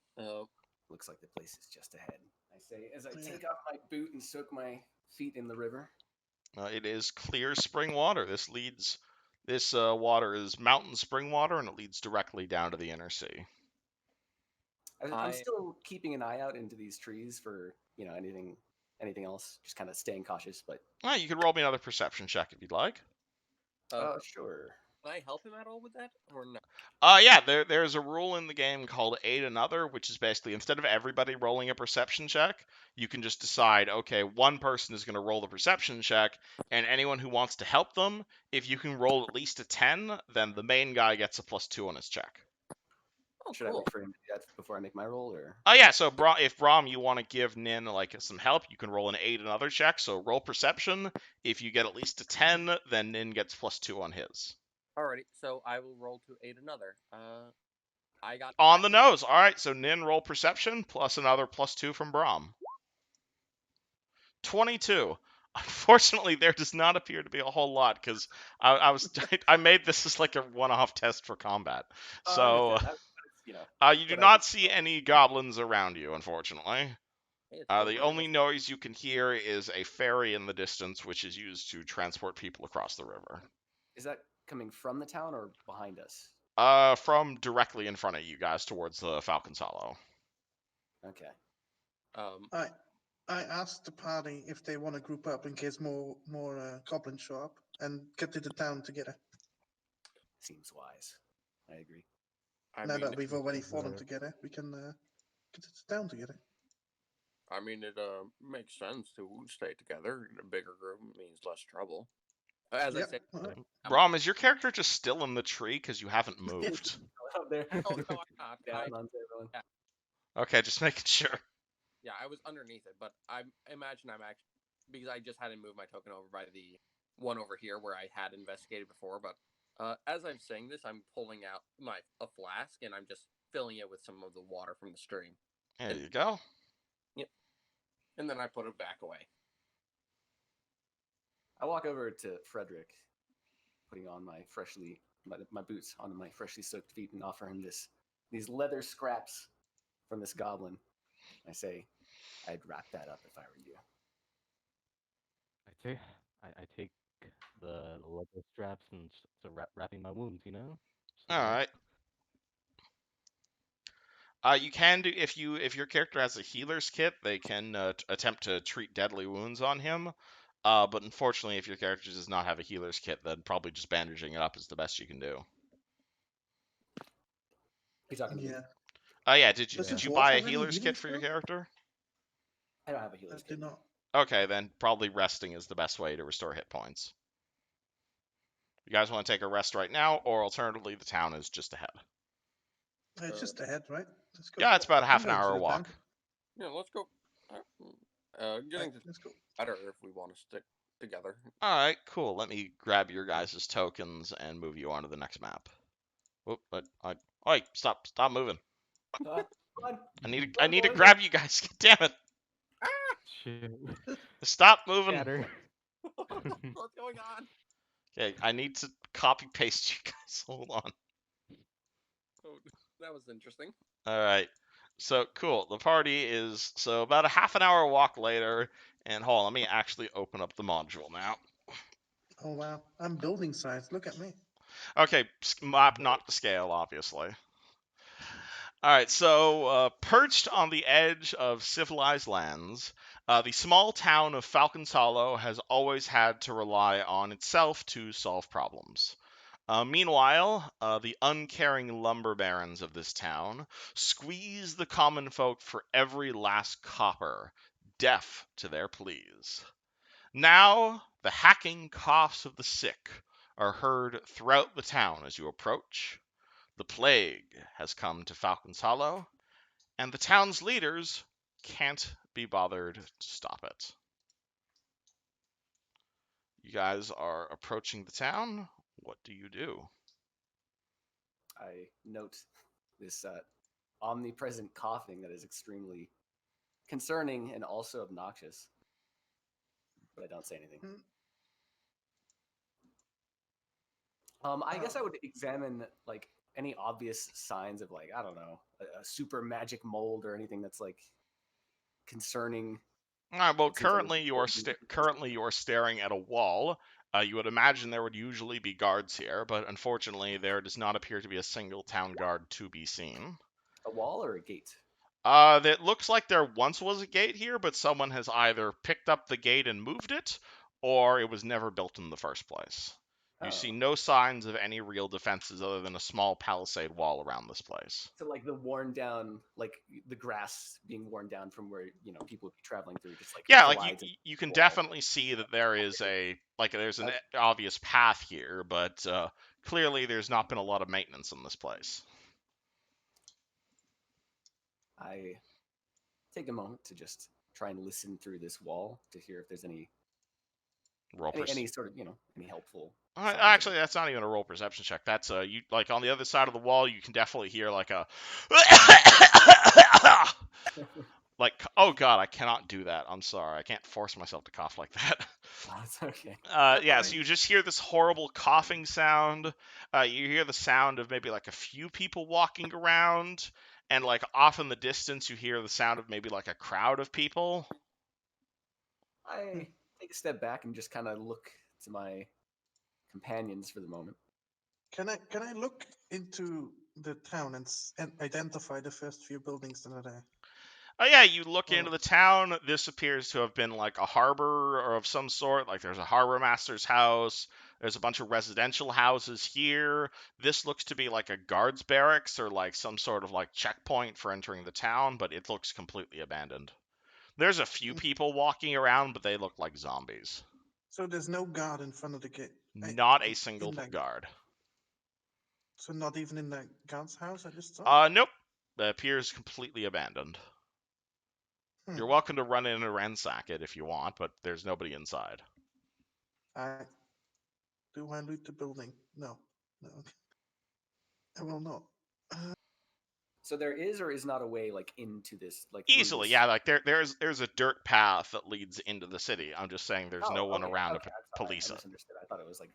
Looks like the place is just ahead. I say as I Yeah. take off my boot and soak my feet in the river. It is clear spring water. This water is mountain spring water, and it leads directly down to the inner sea. I'm still keeping an eye out into these trees for anything else. Just kind of staying cautious, but You can roll me another perception check if you'd like. sure. Can I help him at all with that, or no? Yeah, there's a rule in the game called Aid Another, which is basically instead of everybody rolling a perception check, you can just decide, okay, one person is going to roll the perception check, and anyone who wants to help them, if you can roll at least a 10, then the main guy gets a +2 on his check. Oh, Should I cool. wait for him to do that before I make my roll, or? Oh yeah, so if Brahm, you want to give Nin like some help, you can roll an Aid Another check. So roll perception. If you get at least a 10, then Nin gets +2 on his. Alrighty, so I will roll to aid another. I got On the nose. All right, so Nin roll perception plus another +2 from Brahm. 22. Unfortunately, there does not appear to be a whole lot because I made this as like a one-off test for combat. So you do not see any goblins around you, unfortunately. The only noise you can hear is a ferry in the distance, which is used to transport people across the river. Is that coming from the town or behind us? From directly in front of you guys towards the Falcon's Hollow. Okay. I asked the party if they want to group up in case more goblins show up and get to the town together. Seems wise. I agree. Now that we've already fought them together, we can get to the town together. I mean, it makes sense to stay together. A bigger group means less trouble. As I said, Brahm, is your character just still in the tree because you haven't moved? Out there. Oh no, I'm not. Okay, just making sure. Yeah, I was underneath it, but I imagine I'm actually because I just hadn't moved my token over by the one over here where I had investigated before. But as I'm saying this, I'm pulling out a flask and I'm just filling it with some of the water from the stream. There you go. Yep. And then I put it back away. I walk over to Frederick, putting on my boots on my freshly soaked feet, and offer him these leather scraps from this goblin. I say, I'd wrap that up if I were you. I take the leather straps and start wrapping my wounds. So, All right. You can do if your character has a healer's kit, they can attempt to treat deadly wounds on him. But unfortunately, if your character does not have a healer's kit, then probably just bandaging it up is the best you can do. You're talking to me? Yeah. Did you buy a healer's kit for your character? I don't have a healer's kit. I did not. Okay, then probably resting is the best way to restore hit points. You guys want to take a rest right now, or alternatively, the town is just ahead. It's just ahead, right? Let's go. Yeah, it's about a half I'm an going to hour the walk. town. Yeah, let's go. Getting Let's go. better if we want to stick together. All right, cool. Let me grab your guys' tokens and move you on to the next map. Whoop! Oi! Stop moving! I need to grab you guys. Damn it! Shit. Stop moving. Scatter. What's going on? Okay, I need to copy paste you guys. Hold on. Oh, that was interesting. All right. So cool. The party is about a half an hour walk later, and hold on, let me actually open up the module now. Oh wow, I'm building size. Look at me. Okay, map not to scale, obviously. All right, so perched on the edge of civilized lands, the small town of Falcon's Hollow has always had to rely on itself to solve problems. Meanwhile, the uncaring lumber barons of this town squeeze the common folk for every last copper, deaf to their pleas. Now, the hacking coughs of the sick are heard throughout the town as you approach. The plague has come to Falcon's Hollow, and the town's leaders can't be bothered to stop it. You guys are approaching the town. What do you do? I note this omnipresent coughing that is extremely concerning and also obnoxious, but I don't say anything. I guess I would examine like any obvious signs of like I don't know a super magic mold or anything that's like concerning. All right. Well, It seems like currently you are staring at a wall. You would imagine there would usually be guards here, but unfortunately, there does not appear to be a single town guard to be seen. A wall or a gate? That looks like there once was a gate here, but someone has either picked up the gate and moved it, or it was never built in the first place. You Oh. see no signs of any real defenses other than a small palisade wall around this place. So like the worn down, like the grass being worn down from where people would be traveling through, just like Yeah, like glides you can wall. definitely see that there is there's an obvious path here, but clearly there's not been a lot of maintenance in this place. I take a moment to just try and listen through this wall to hear if there's any sort of any helpful. Actually, that's not even a roll perception check. That's you like on the other side of the wall. You can definitely hear like a like. Oh God, I cannot do that. I'm sorry. I can't force myself to cough like that. That's okay. Yeah. So you just hear this horrible coughing sound. You hear the sound of maybe like a few people walking around, and like off in the distance, you hear the sound of maybe like a crowd of people. I take a step back and just kind of look to my companions for the moment. Can I look into the town and identify the first few buildings that are there? Oh yeah, you look into the town. This appears to have been like a harbor or of some sort. Like there's a harbor master's house. There's a bunch of residential houses here. This looks to be like a guards barracks or like some sort of like checkpoint for entering the town, but it looks completely abandoned. There's a few people walking around, but they look like zombies. So there's no guard in front of the gate. Not a single guard. So not even in the guard's house I just saw? Nope. It appears completely abandoned. You're welcome to run in and ransack it if you want, but there's nobody inside. Do I loot the building? No. I will not. So there is or is not a way like into this like easily, yeah. Like there's a dirt path that leads into the city. I'm just saying there's no one around to police it. I misunderstood. I thought it was like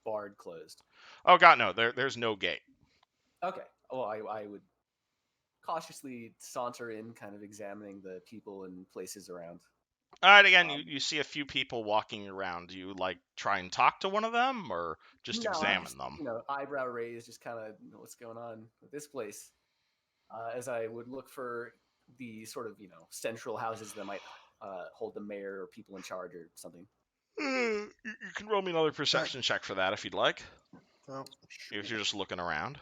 barred closed. Oh God, no. There's no gate. Okay. Well, I would cautiously saunter in, kind of examining the people and places around. All right, again, you see a few people walking around. Do you like try and talk to one of them, or just examine them? Eyebrow raised, just kind of what's going on with this place. As I would look for the sort of central houses that might hold the mayor or people in charge or something. You can roll me another perception check for that if you'd like. Well, if you're just looking around.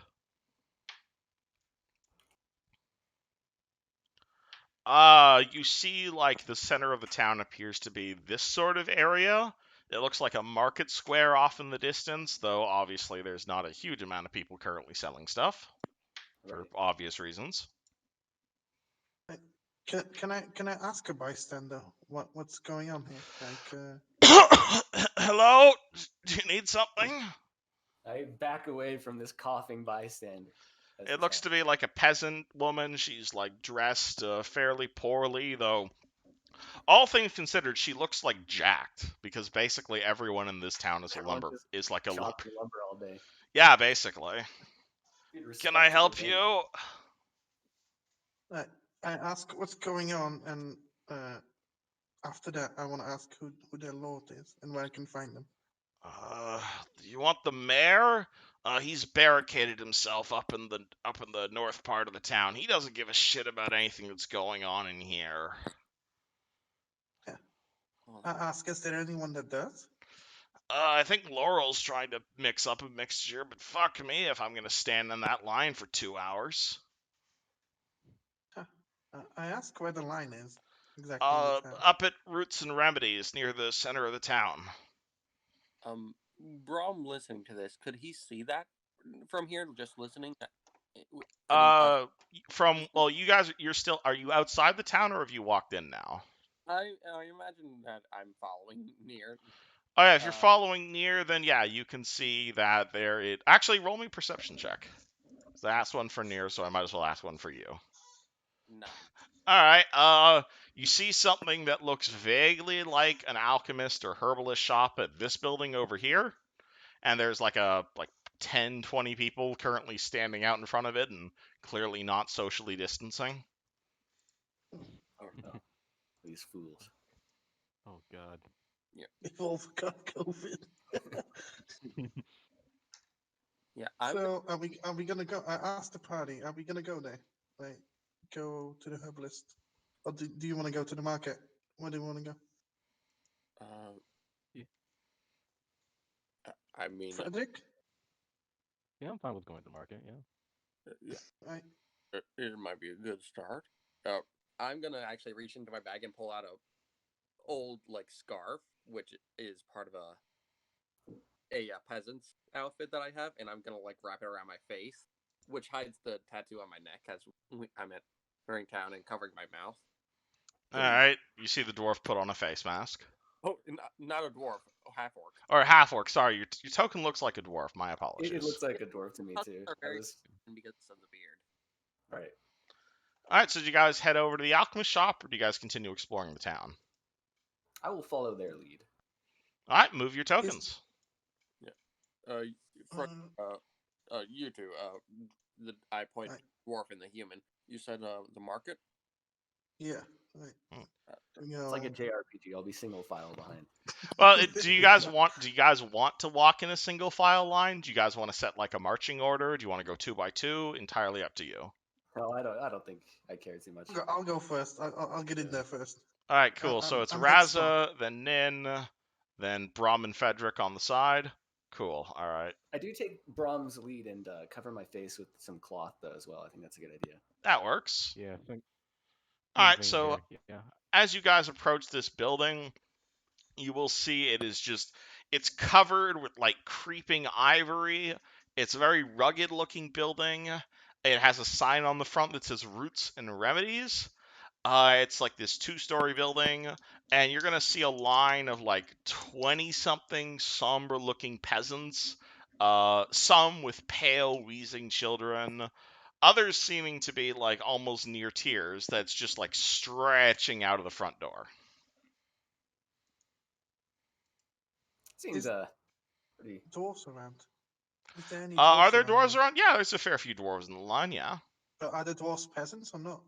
You see like the center of the town appears to be this sort of area. It looks like a market square off in the distance, though obviously there's not a huge amount of people currently selling stuff for obvious reasons. Can I ask a bystander what's going on here? Hello? Do you need something? I back away from this coughing bystander. It looks to be like a peasant woman. She's like dressed fairly poorly, though. All things considered, she looks like jacked because basically everyone in this town is like a lumber all day. Yeah, basically. Can I help you? I ask what's going on, and after that, I want to ask who their lord is and where I can find them. You want the mayor? He's barricaded himself up in the north part of the town. He doesn't give a shit about anything that's going on in here. I ask, is there anyone that does? I think Laurel's trying to mix up a mixture, but fuck me if I'm gonna stand in that line for 2 hours. I ask where the line is exactly in the town. Up at Roots and Remedies near the center of the town. Brom listening to this, could he see that from here? Just listening. Well, you guys, are you outside the town or have you walked in now? I imagine that I'm following near. Oh yeah, if you're following near, then yeah, you can see that there. Actually, roll me a perception check. So I asked one for near, so I might as well ask one for you. 9. All right. You see something that looks vaguely like an alchemist or herbalist shop at this building over here, and there's like 10, 20 people currently standing out in front of it and clearly not socially distancing. Oh no, these fools. Oh God. We've all got COVID. Yeah. So are we gonna go? I asked the party. Are we gonna go there? Like, go to the herbalist, or do you want to go to the market? Where do you want to go? I mean, Frederick? Yeah, I'm fine with going to the market. Yeah. yeah, Right. it might be a good start. I'm gonna actually reach into my bag and pull out a old scarf, which is part of a peasant's outfit that I have, and I'm gonna wrap it around my face, which hides the tattoo on my neck as I'm entering town and covering my mouth. All right. You see the dwarf put on a face mask. Oh, not a dwarf, half orc. Or a half orc. Sorry, your token looks like a dwarf. My apologies. It looks like a dwarf to me too. Because of the beard. Right. All right. So do you guys head over to the alchemist shop, or do you guys continue exploring the town? I will follow their lead. All right. Move your tokens. You two. I point Right. dwarf and the human. You said the market. Yeah. Right. It's like a JRPG. I'll be single file behind. Well, do you guys want to walk in a single file line? Do you guys want to set like a marching order? Do you want to go 2 by 2? Entirely up to you. No, I don't think I care too much. I'll go first. I'll get in there first. All right, cool. So it's I'm head start. Raza, then Nin, then Brom and Fedric on the side. Cool. All right. I do take Brom's lead and cover my face with some cloth though as well. I think that's a good idea. That works. Yeah. All right. thing So here, yeah. as you guys approach this building, you will see it's covered with like creeping ivory. It's a very rugged looking building. It has a sign on the front that says Roots and Remedies. It's like this 2-story building, and you're gonna see a line of like 20-something somber-looking peasants. Some with pale, wheezing children. Others seeming to be like almost near tears. That's just like stretching out of the front door. Seems pretty. Dwarves around. Is there any? Are dwarves there around dwarves here? around? Yeah, there's a fair few dwarves in the line. Yeah. But are the dwarves peasants or not?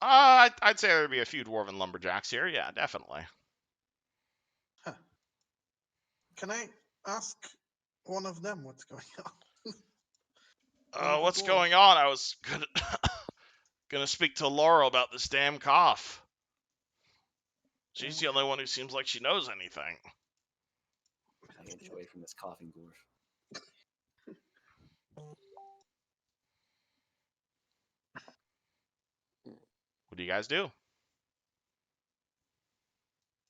I'd say there'd be a few dwarven lumberjacks here. Yeah, definitely. Huh. Can I ask one of them what's going on? One of the What's dwarves. going on? I was gonna speak to Laurel about this damn cough. She's the only one who seems like she knows anything. I inch away from this coughing dwarf. What do you guys do?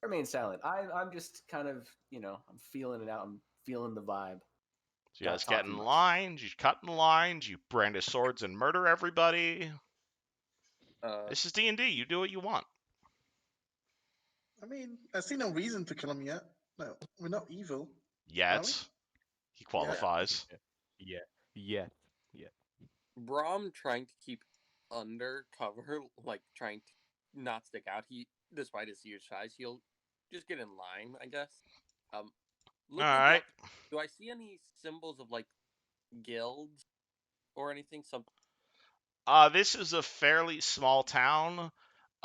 Remain silent. I'm just kind of I'm feeling it out. I'm feeling the vibe. So you Not guys get talking in much. lines, you cut in lines, you brandish swords and murder everybody. This is D&D. You do what you want. I mean, I see no reason to kill him yet. No, we're not evil. Yet. He qualifies. Yeah. Brom trying to keep undercover, trying to not stick out. Despite his huge size, he'll just get in line, I guess. Looking Alright. do I see any symbols of guilds or anything? This is a fairly small town.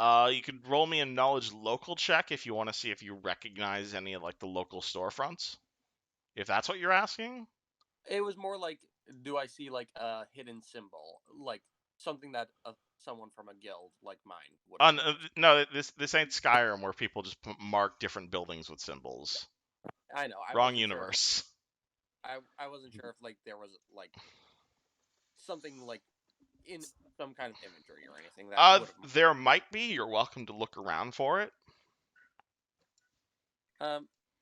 You could roll me a knowledge local check if you want to see if you recognize any of the local storefronts. If that's what you're asking. It was more like, do I see like a hidden symbol, like something that someone from a guild like mine would have noticed? No, this ain't Skyrim where people just mark different buildings with symbols. I know. I Wrong wasn't sure. universe. I wasn't sure if like there was like something like in some kind of imagery or anything that would have. There might be. You're welcome to look around for it.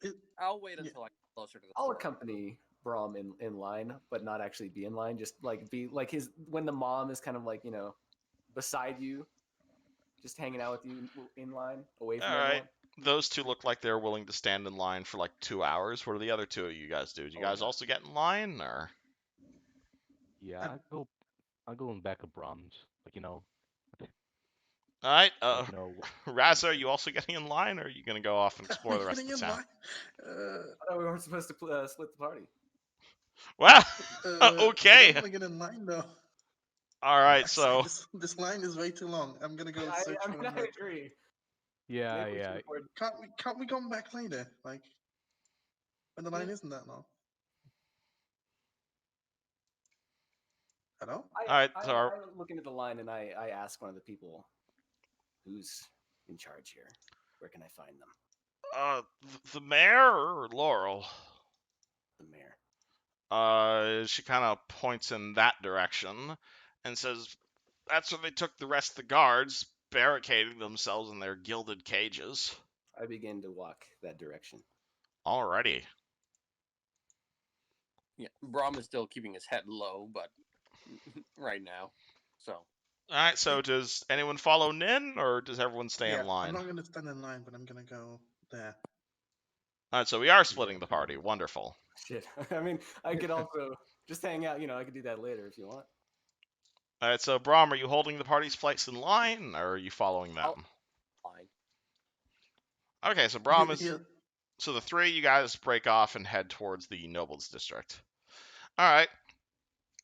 It, I'll wait yeah. until I get closer to the I'll store. accompany Brom in line, but not actually be in line. Just like be like his when the mom is kind of like beside you, just hanging out with you in line, away from All right. everyone. Those two look like they're willing to stand in line for like 2 hours. What do the other two of you guys do? Do you Oh, guys yeah. also get in line, or? Yeah, I'll go in back of Brahms. Like, you know, All right. like, you know, Raza, are you also getting in line, or are you gonna go off and Are explore we the rest of getting the in town? line? I thought we weren't supposed to split the party. Well, I okay. don't want to get in line though. All right. I say So, this line is way too long. I'm gonna go search I for mean, I another. agree. yeah, Maybe we yeah. should afford- Can't we come back later? Like when the line isn't that long. Hello? all right. I, So, I look into the line and I ask one of the people, who's in charge here? Where can I find them? the mayor or Laurel? The mayor. She kind of points in that direction and says, "That's where they took the rest of the guards, barricading themselves in their gilded cages." I begin to walk that direction. Alrighty. Yeah, Brahm is still keeping his head low, but right now, so. All right. So, does anyone follow Nin, or does everyone stay Yeah, in line? I'm not gonna stand in line, but I'm gonna go there. All right. So we are splitting the party. Wonderful. Shit. I mean, I could also just hang out. I could do that later if you want. All right. So, Brahm, are you holding the party's place in line, or are you following them? Fine. Okay. So Brahm is. Yeah, So the three of you guys break off and head towards the nobles district. All right.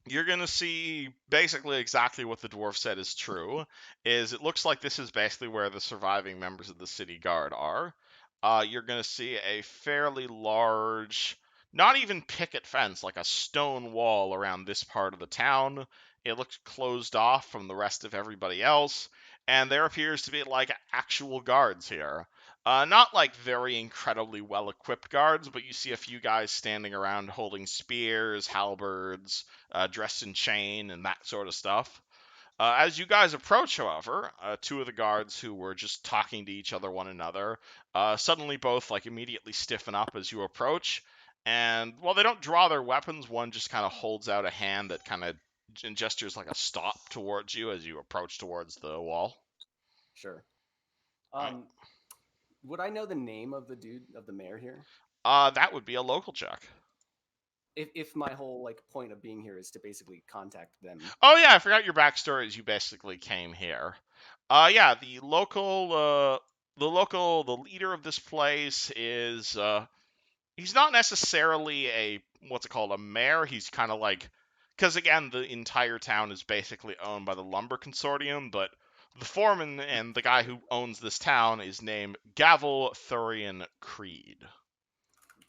You're going to see basically exactly what the dwarf said is true, is it looks like this is basically where the surviving members of the city guard are. You're going to see a fairly large, not even picket fence, like a stone wall around this part of the town. It looks closed off from the rest of everybody else, and there appears to be like actual guards here. Not like very incredibly well-equipped guards, but you see a few guys standing around holding spears, halberds, dressed in chain and that sort of stuff. As you guys approach, however, two of the guards who were just talking to one another, suddenly both like immediately stiffen up as you approach. And while they don't draw their weapons, one just kind of holds out a hand that kind of gestures like a stop towards you as you approach towards the wall. Sure. Right. Would I know the name of the mayor here? That would be a local check. If my whole point of being here is to basically contact them. Oh yeah, I forgot your backstory. Is you basically came here. Yeah, the leader of this place is he's not necessarily a a mayor. He's kind of like, because again, the entire town is basically owned by the lumber consortium, but the foreman and the guy who owns this town is named Gavel Thurian Creed.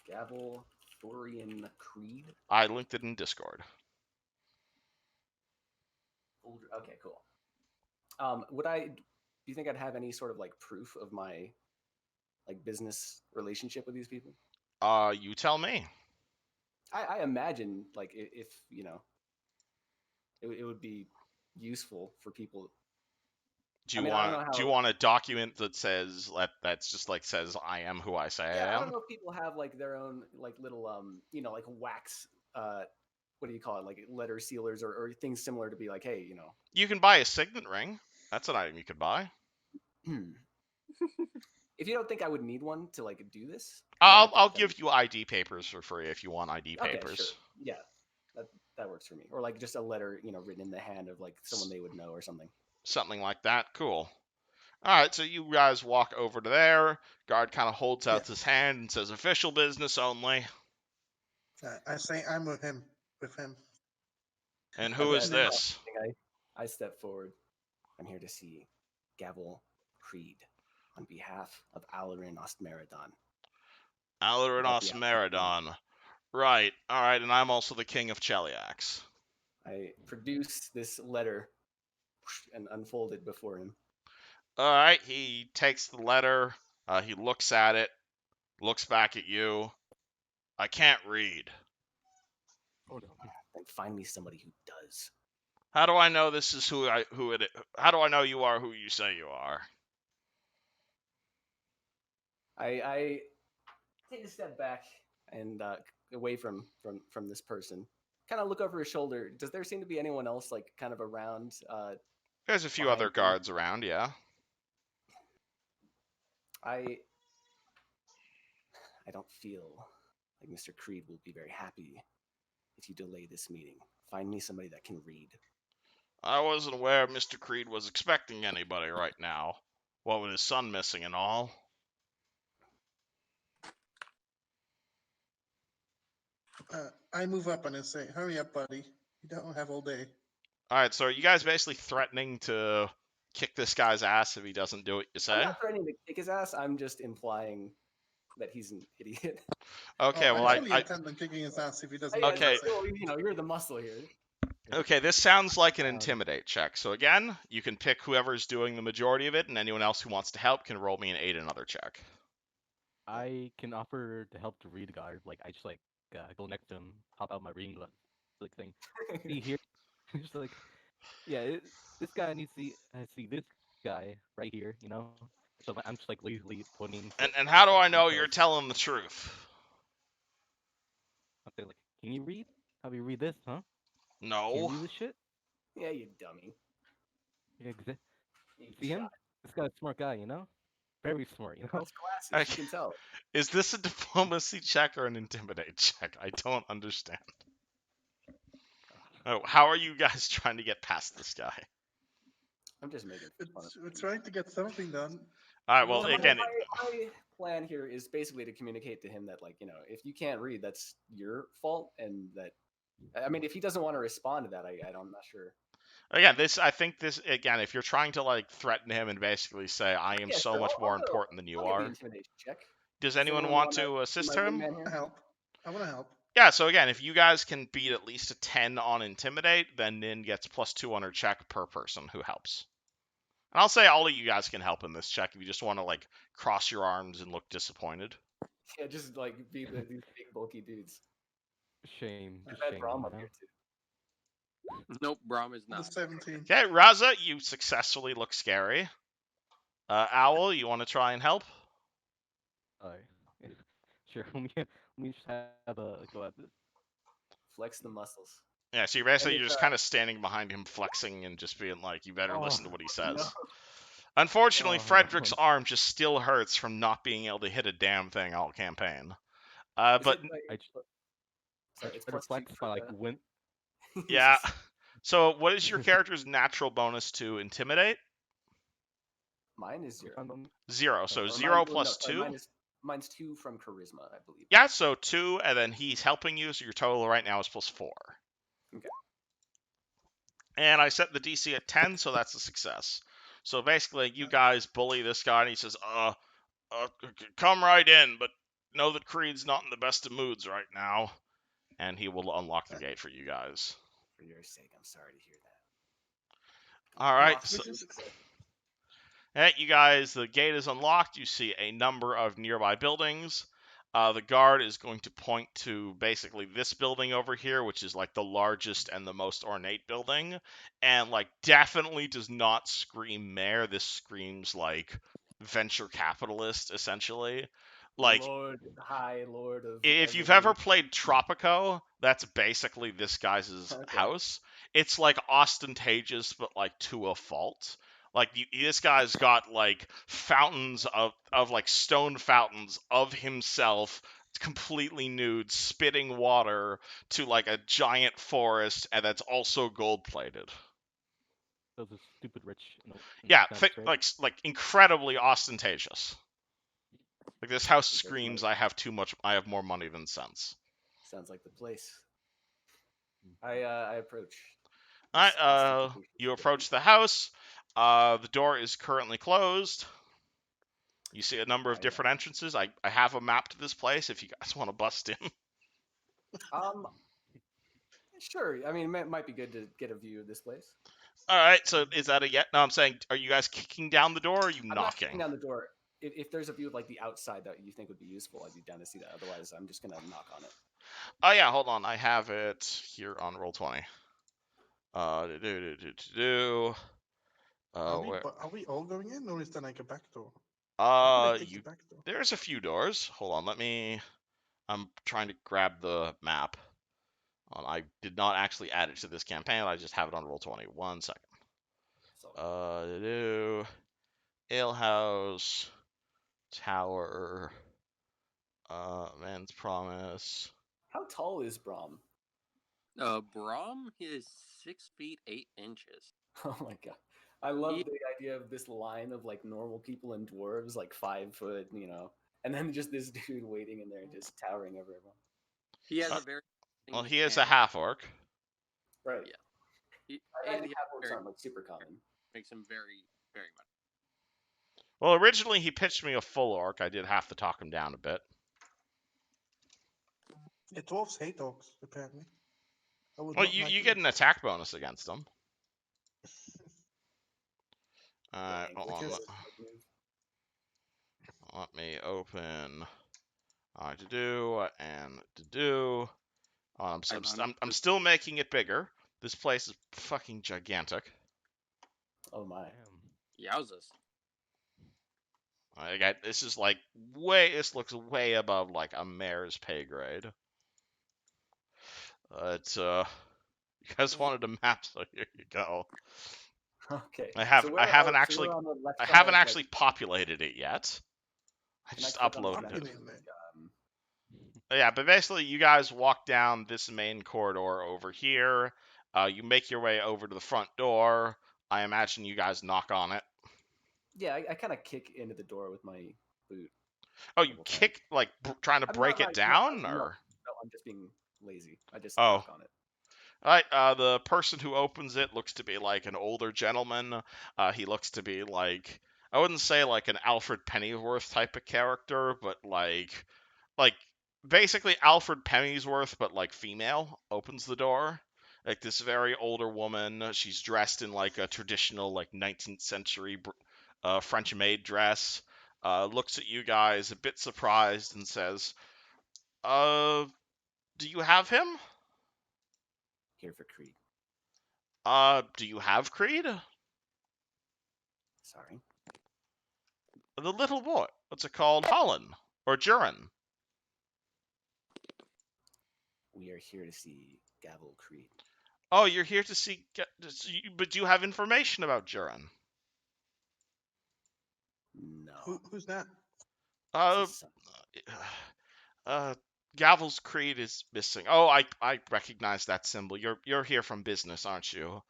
Gavel Thurian Creed. I linked it in Discord. Okay, cool. Do you think I'd have any sort of proof of my business relationship with these people? You tell me. I imagine if it would be useful for people. Do you I mean, I don't know want do you how- want a document that says that's just says I am who I say Yeah, I I don't am? know if people have their own little wax what do you call it, letter sealers or things similar to be hey, You can buy a signet ring. That's an item you could buy. If you don't think I would need one to do this, I'll give you ID papers for free if you want ID okay, papers. sure. Yeah, that works for me. Or just a letter, written in the hand of someone they would know or something. Something like that. Cool. All right, so you guys walk over to there. Guard kind of holds out his hand and says, "Official business only." I say I'm with him. And who is this? I step forward. I'm here to see Gavel Creed on behalf of Alarin Ostmeridon. Alarin Ostmeridon. Right. All right, and I'm also the king of Cheliax. I produce this letter and unfold it before him. All right, he takes the letter. He looks at it, looks back at you. I can't read. Oh no. Then find me somebody who does. How do I know this is how do I know you are who you say you are? I take a step back and away from this person. Kind of look over his shoulder. Does there seem to be anyone else like kind of around? There's a few Behind other him. guards around, yeah. I don't feel like Mr. Creed will be very happy if you delay this meeting. Find me somebody that can read. I wasn't aware Mr. Creed was expecting anybody right now. What with his son missing and all. I move up and I say, "Hurry up, buddy. You don't have all day." All right, so are you guys basically threatening to kick this guy's ass if he doesn't do what you I'm say? not threatening to kick his ass. I'm just implying that he's an idiot. Okay, Oh, well, I fully intend on kicking his ass if he doesn't. Yeah, do Okay. what I say. well, you're the muscle here. Okay, this sounds like an Um, intimidate check. So again, you can pick whoever's doing the majority of it, and anyone else who wants to help can roll me an 8 another check. I can offer to help to read the guard. Like I just go next to him, pop out my reading glass, like thing. See here, just like yeah, this guy needs to see this guy right here, you know. So I'm just like lazily pointing. And how do I know myself. you're telling the truth? I'm saying like, can you read? How do you read this, huh? Can you No. read this shit? yeah, you dummy. Yeah, You see him? shot. This guy's a smart guy, you know. Very smart, you know. Those glasses, Okay. you can tell. Is this a diplomacy check or an intimidate check? I don't understand. Oh, how are you guys trying to get past this guy? I'm just making fun of We're trying to get something done. All right, well, So again, my plan here is basically to communicate to him that, like, if you can't read, that's your fault, and that, I mean, if he doesn't want to respond to that, I'm not sure. again, I think this, again, if you're trying to, like, threaten him and basically say, I am Yeah, so sure, much more I'll go. important than you I'll give the are, intimidation check. does Does anyone anyone want wanna to be assist my him? wingman here? Help. I want to help. Yeah, so again, if you guys can beat at least a 10 on intimidate, then Nin gets +2 on her check per person who helps. And I'll say all of you guys can help in this check if you just want to, like, cross your arms and look disappointed. Yeah, just like be these big bulky dudes. Shame, I just bet shame. Brahm You up know? here too. Nope, Brahm is The not. 17. Okay, Raza, you successfully look scary. Owl, you want to try and help? Alright. Sure. Let me just have a go at this. Flex the muscles. Yeah, so you're it's, just kind of standing behind him, flexing and just being like, you better listen to what he says. No. Unfortunately, Oh, Frederick's no. arm just still hurts from not being able to hit a damn thing all campaign. Is But it, like, I just sorry, it's try to +2 flex for by like the- win. yeah. So what is your character's natural bonus to intimidate? Mine is 0. 0. So Or 0 mine, plus 2. Mine's 2 from charisma, I believe. Yeah, so 2, and then he's helping you, so your total right now is +4. Okay. And I set the DC at 10, so that's a success. So basically, you guys bully this guy, and he says, come right in, but know that Creed's not in the best of moods right now. And he will unlock the gate for you guys. For your sake, I'm sorry to hear that. All right, Mark, so, which is hey, you guys, the gate is unlocked. You see a number of nearby buildings. The guard is going to point to basically this building over here, which is like the largest and the most ornate building, and like definitely does not scream mayor. This screams like venture capitalist, essentially. Like, Lord of. if you've everything. ever played Tropico, that's basically this guy's Okay. house. It's like ostentatious, but like to a fault. Like this guy's got like fountains of like stone fountains of himself, completely nude, spitting water to like a giant forest, and that's also gold plated. Those are stupid rich. Yeah, sense, right? like incredibly ostentatious. Like this house Sounds like screams, money. I have more money than sense. Sounds like the place. I approach. All this right, ostentatious you building. approach the house. The door is currently closed. You see a number of different entrances. I have a map to this place if you guys want to bust in. Um, sure. I mean, it might be good to get a view of this place. All right, so is that a yet? No, I'm saying, are you guys kicking down the door or are you I'm not kicking knocking? down the door. If there's a view of like the outside that you think would be useful, I'd be down to see that. Otherwise, I'm just gonna knock on it. Oh yeah, hold on. I have it here on Roll20. Where? Are we all going in, or is there like a back door? How could I take the back door? There's a few doors. Hold on, I'm trying to grab the map. I did not actually add it to this campaign. I just have it on Roll20. 1 second. So Alehouse, Tower, Man's Promise. how tall is Brahm? Brahm is 6 feet 8 inches. Oh my god. I love He- the idea of this line of like normal people and dwarves, like 5 foot, and then just this dude waiting in there, just towering over everyone. He has Uh, a very Well, distinguished he is a hand. half orc. Right. Yeah. He, I and think he half orcs very- aren't like super common. makes him very, very much. Well, originally he pitched me a full orc. I did have to talk him down a bit. Yeah, dwarves hate orcs, apparently. I would Well, not like you them. get an attack bonus against them. Yeah, Hold on. because- Let me open to do and to do. I'm still making it bigger. This place is fucking gigantic. Oh my. Damn. Yowzas. This is like this looks way above like a mayor's pay grade. You guys wanted a map, so here you go. Okay. I haven't actually we're on the left I side, haven't like, actually populated it yet. I can I just click on the uploaded map? it. Populate it. Yeah, but basically, you guys walk down this main corridor over here. You make your way over to the front door. I imagine you guys knock on it. Yeah, I kind of kick into the door with my boot. Oh, you Couple times. kick like trying to I'm break not, it like, down, no, or No, I'm just being lazy. I just Oh. knock on it. all right. The person who opens it looks to be like an older gentleman. He looks to be like, I wouldn't say like an Alfred Pennyworth type of character, but like basically Alfred Pennyworth, but like female, opens the door. Like this very older woman. She's dressed in like a traditional like 19th century French maid dress. Looks at you guys a bit surprised and says, do you have him? Here for Creed. Do you have Creed? Sorry. The little boy. What's it called? Holland or Jurin? We are here to see Gavel Creed. Oh, you're here to see. But do you have information about Jurin? No. Who's that? Uh, It's his son. Gavel's Creed is missing. Oh, I recognize that symbol. You're here from business, aren't you?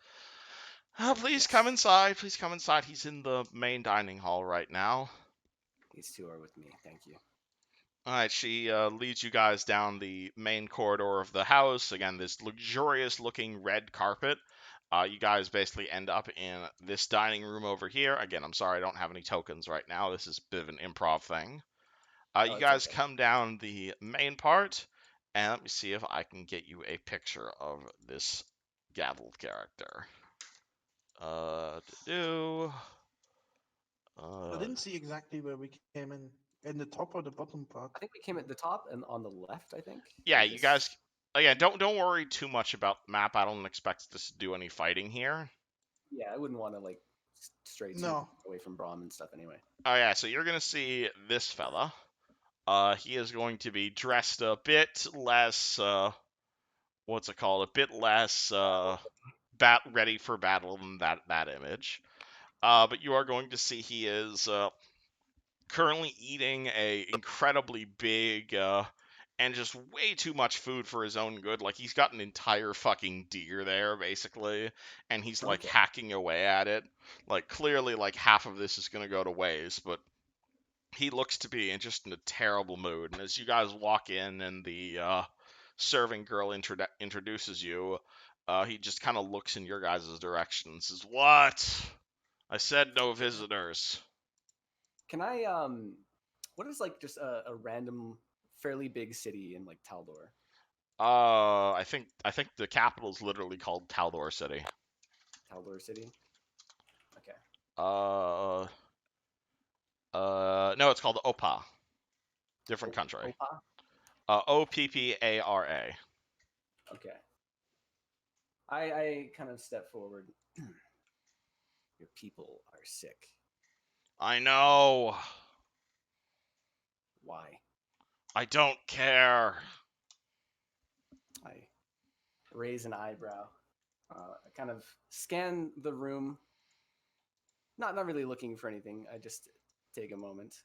Please Yes. come inside. Please come inside. He's in the main dining hall right now. These two are with me. Thank you. All right, she leads you guys down the main corridor of the house. Again, this luxurious-looking red carpet. You guys basically end up in this dining room over here. Again, I'm sorry I don't have any tokens right now. This is a bit of an improv thing. You it's guys okay. come down the main part, and let me see if I can get you a picture of this gaveled character. I didn't see exactly where we came in the top or the bottom part. I think we came at the top and on the left, I think. Yeah, Like you this- guys. Again, don't worry too much about the map. I don't expect this to do any fighting here. Yeah, I wouldn't want to like stray too No. away from Brahm and stuff anyway. Oh yeah, so you're gonna see this fella. He is going to be dressed a bit less. What's it called? A bit less ready for battle than that image. But you are going to see he is currently eating a incredibly big and just way too much food for his own good. Like he's got an entire fucking deer there basically, and he's like Okay. hacking away at it. Like clearly, like half of this is gonna go to waste, but he looks to be just in a terrible mood. And as you guys walk in and the serving girl introduces you, he just kind of looks in your guys' direction and says, "What? I said no visitors." Can I what is like just a random fairly big city in like Taldor? I think the capital is literally called Taldor City. Taldor City. Okay. No, it's called Opa. Different country. Opa. Oppara. Okay. I kind of step forward. Your people are sick. I know. Why? I don't care. I raise an eyebrow. I kind of scan the room. Not really looking for anything. I just take a moment.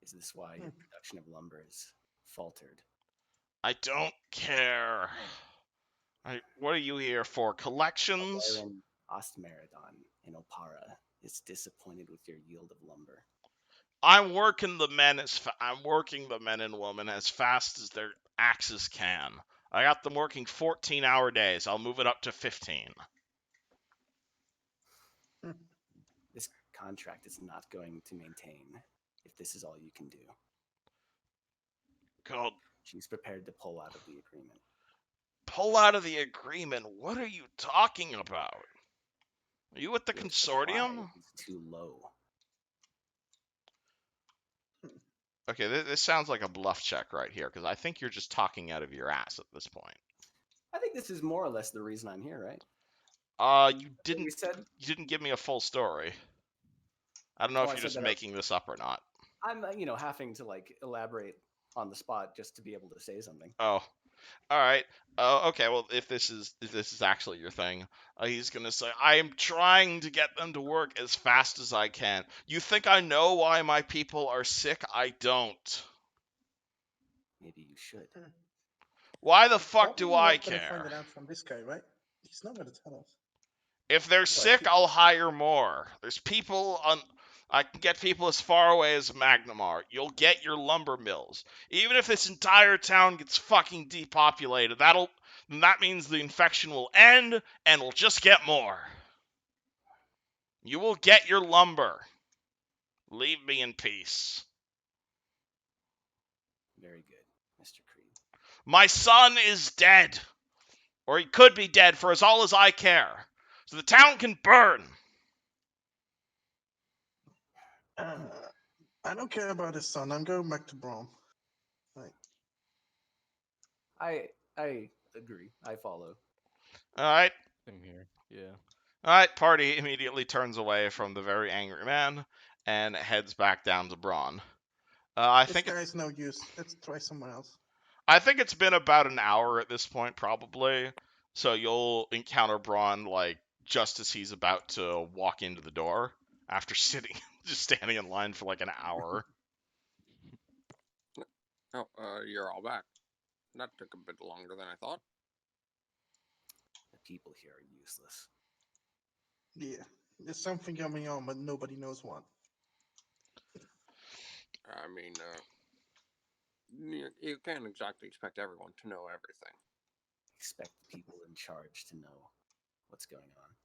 Is this why your production of lumber is faltered? I don't care. What are you here for? Collections? Baron Ostmeridon in Opara is disappointed with your yield of lumber. I'm working the men and women as fast as their axes can. I got them working 14-hour days. I'll move it up to 15. This contract is not going to maintain if this is all you can do. God, She's prepared to pull out of the agreement. pull out of the agreement? What are you talking about? Are you with the Your consortium? supply is too low. Okay, this sounds like a bluff check right here, because I think you're just talking out of your ass at this point. I think this is more or less the reason I'm here, right? You You said didn't give me a full story. I don't know if I you're said just that making this up or not. I'm, having to like elaborate on the spot just to be able to say something. Oh, all right. Okay. Well, if this is actually your thing, he's gonna say, "I am trying to get them to work as fast as I can." You think I know why my people are sick? I don't. Maybe you should. Why the fuck Probably do I not gonna find care? it out from this guy, right? He's not gonna tell us. If they're sick, I'll hire more. There's people on. I can get people as far away as Magnamar. You'll get your lumber mills. Even if this entire town gets fucking depopulated, that means the infection will end and we'll just get more. You will get your lumber. Leave me in peace. Very good, Mr. Creed. My son is dead. Or he could be dead for as all as I care. So the town can burn. I don't care about his son. I'm going back to Brom. Right. I agree. I follow. Alright. Same here. Yeah. Alright, party immediately turns away from the very angry man and heads back down to Braun. This guy's no use. Let's try someone else. I think it's been about an hour at this point, probably. So you'll encounter Braun like just as he's about to walk into the door after just standing in line for like an hour. Oh, you're all back. That took a bit longer than I thought. The people here are useless. Yeah, there's something going on, but nobody knows what. I mean, you can't exactly expect everyone to know everything. Expect the people in charge to know what's going on.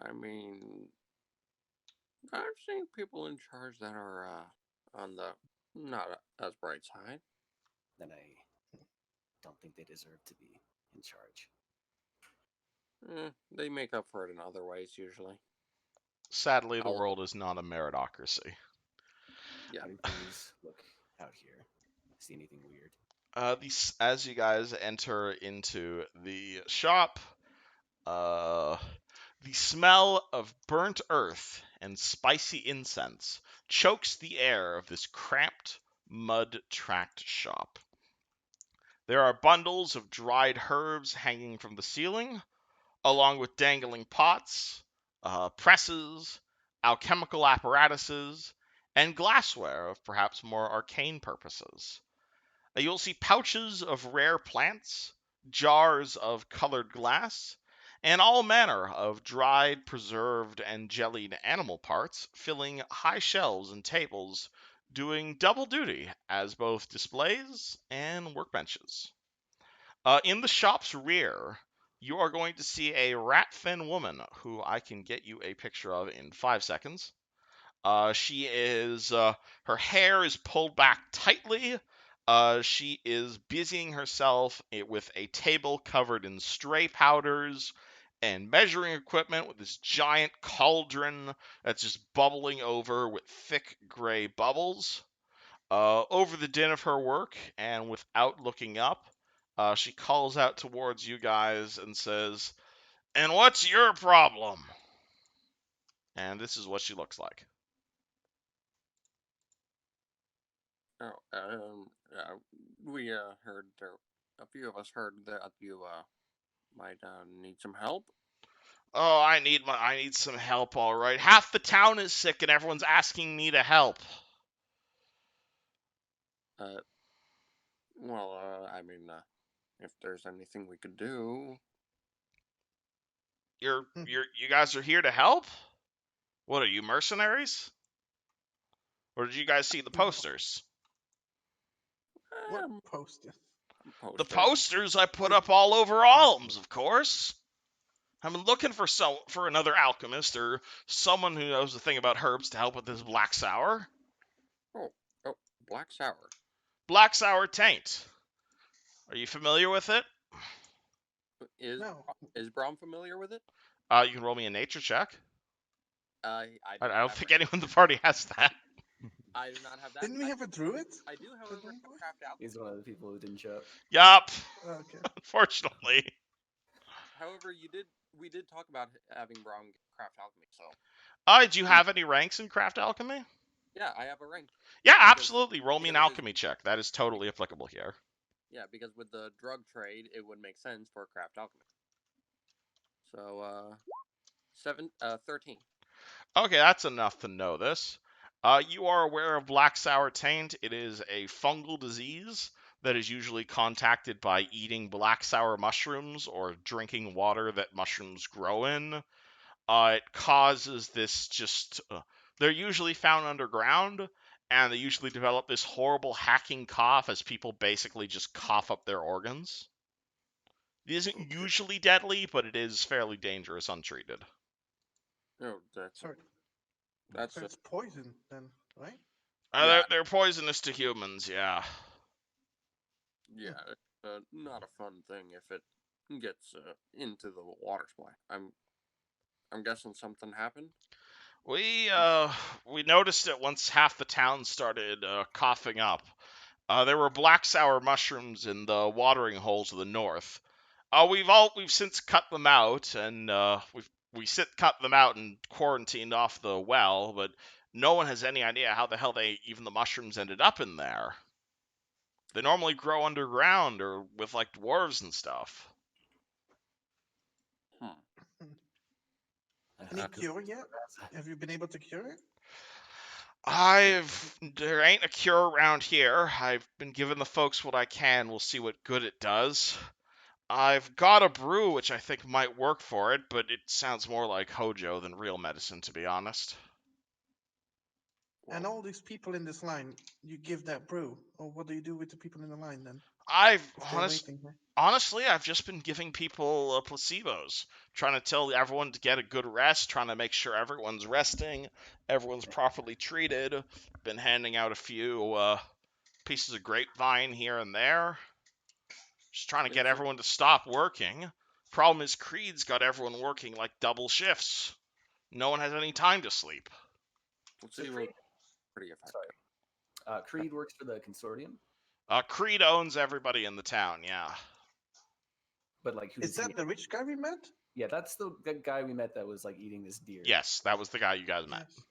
I mean, I've seen people in charge that are on the not as bright side. Then I don't think they deserve to be in charge. They make up for it in other ways, usually. Sadly, the world is not a meritocracy. Yeah. How do things look out here? See anything weird? As you guys enter into the shop, the smell of burnt earth and spicy incense chokes the air of this cramped, mud-tracked shop. There are bundles of dried herbs hanging from the ceiling, along with dangling pots, presses, alchemical apparatuses, and glassware of perhaps more arcane purposes. You'll see pouches of rare plants, jars of colored glass, and all manner of dried, preserved, and jellied animal parts filling high shelves and tables, doing double duty as both displays and workbenches. In the shop's rear, you are going to see a rat-thin woman who I can get you a picture of in 5 seconds. Her hair is pulled back tightly, She is busying herself with a table covered in stray powders and measuring equipment with this giant cauldron that's just bubbling over with thick gray bubbles. Over the din of her work, and without looking up, she calls out towards you guys and says, "And what's your problem?" And this is what she looks like. Oh, we heard there. A few of us heard that you might need some help. Oh, I need some help, all right. Half the town is sick, and everyone's asking me to help. Well, I mean, if there's anything we could do, You guys are here to help? What are you, mercenaries? Or did you guys see the posters? What um, poster? The posters. posters I put up all over Alms, of course. I've been looking for another alchemist or someone who knows a thing about herbs to help with this black sour. Oh, black sour. Black sour taint. Are you familiar with it? No. Is Brom familiar with it? You can roll me a nature check. I I do don't not think have anyone in the party has that. I do not have that. Didn't we have a druid? I do, however, one point? craft alchemy. He's one of the people who didn't show up. Yup. Okay. Unfortunately. However, we did talk about having Brom craft alchemy. So Do you have any ranks in craft alchemy? yeah, I have a rank. Yeah, Because- absolutely. Roll me an because of his- alchemy check. That is totally applicable here. Yeah, because with the drug trade, it would make sense for craft alchemy. So 13. Okay, that's enough to know this. You are aware of black sour taint. It is a fungal disease that is usually contacted by eating black sour mushrooms or drinking water that mushrooms grow in. It causes this they're usually found underground, and they usually develop this horrible hacking cough as people basically just cough up their organs. It isn't usually deadly, but it is fairly dangerous untreated. Oh, that's Sorry. that's So it's poison then, right? Yeah. They're poisonous to humans, yeah. yeah, not a fun thing if it gets into the water supply. I'm guessing something happened. We noticed it once half the town started coughing up. There were black sour mushrooms in the watering holes to the north. We've since cut them out, and cut them out and quarantined off the well, but no one has any idea how the hell even the mushrooms ended up in there. They normally grow underground or with like dwarves and stuff. Any cure yet? Have you been able to cure it? There ain't a cure around here. I've been giving the folks what I can. We'll see what good it does. I've got a brew which I think might work for it, but it sounds more like Hojo than real medicine, to be honest. And all these people in this line, you give that brew, or what do you do with the people in the line then? If they're waiting here? Honestly, I've just been giving people placebos, trying to tell everyone to get a good rest, trying to make sure everyone's resting, everyone's properly treated. Been handing out a few pieces of grapevine here and there. Just trying to get everyone to stop working. Problem is, Creed's got everyone working like double shifts. No one has any time to sleep. Let's see what pretty effective. Sorry. Creed works for the consortium, Creed owns everybody in the town, yeah. but like, who's Is that the rich guy we met? Yeah, that's the guy we met that was like eating this deer. Yes, that was the guy you guys met. Yes.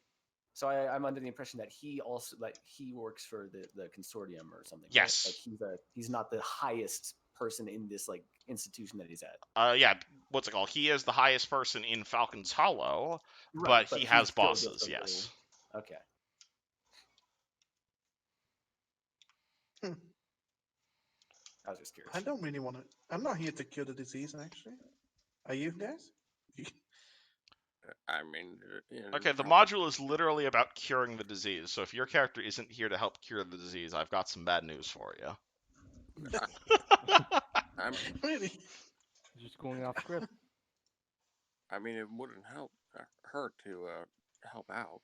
So I'm under the impression that he also he works for the consortium or something. right? Yes. Like he's not the highest person in this like institution that he's at. Yeah, what's it called? He is the highest person in Falcon's Hollow, Right, but he he's has still bosses, just a yes. little- Okay. I was just curious. I don't really want to. I'm not here to cure the disease, actually. Are you guys? I mean, Okay, the module is literally about curing the disease, so if your character isn't here to help cure the disease, I've got some bad news for you. I'm, Really? Just going off script. I mean, it wouldn't hurt to help out.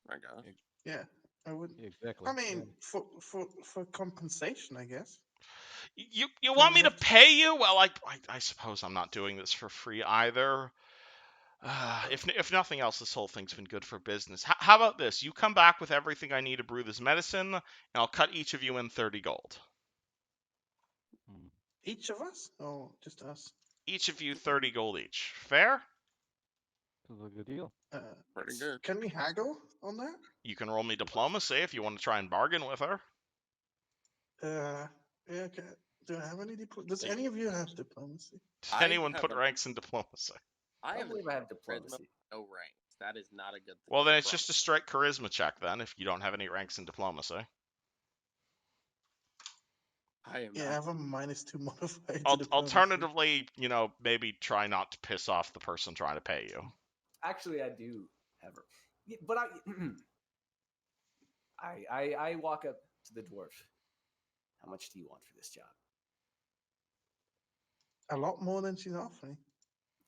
I guess. Yeah. I wouldn't. Exactly. I mean, for compensation, I guess. You I want would me to have to. pay you? Well, I suppose I'm not doing this for free either. If nothing else, this whole thing's been good for business. How about this? You come back with everything I need to brew this medicine, and I'll cut each of you in 30 gold. Mm. Each of us, or just us? Each of you 30 gold each. Fair? This is a good deal. Pretty good. Can we haggle on that? You can roll me diplomacy if you want to try and bargain with her. Yeah. Okay. Do I have any Does any of you have diplomacy? Did I anyone have put a- ranks in diplomacy? I I have believe I have charisma, diplomacy. no ranks. That is not a good thing. Well, then for it's just a Brom. straight charisma check then, if you don't have any ranks in diplomacy. I am Yeah, I not. have a -2 modifier to diplomacy. Alternatively, maybe try not to piss off the person trying to pay you. Actually, I do have her, but I walk up to the dwarf. How much do you want for this job? A lot more than she's offering.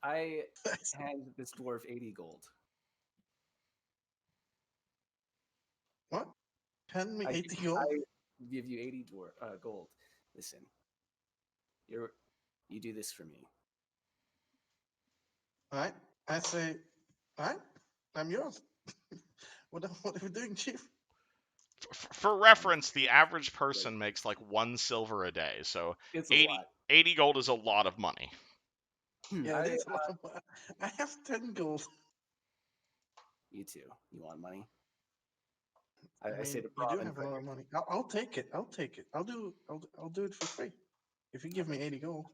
I hand this dwarf 80 gold. What? Hand me I 80 gold? I give you 80 gold. Listen, you do this for me. All right. I say, all right, I'm yours. what are we doing, Chief? For reference, the average person makes like 1 silver a day, so It's a 80, lot. 80 gold is a lot of money. Yeah, it is a lot of money. I have 10 gold. You too. You want money? I I mean, say to you do Rob and have a lot of Frederick, money. I'll take it. I'll take it. I'll do it for free. If you give me 80 gold.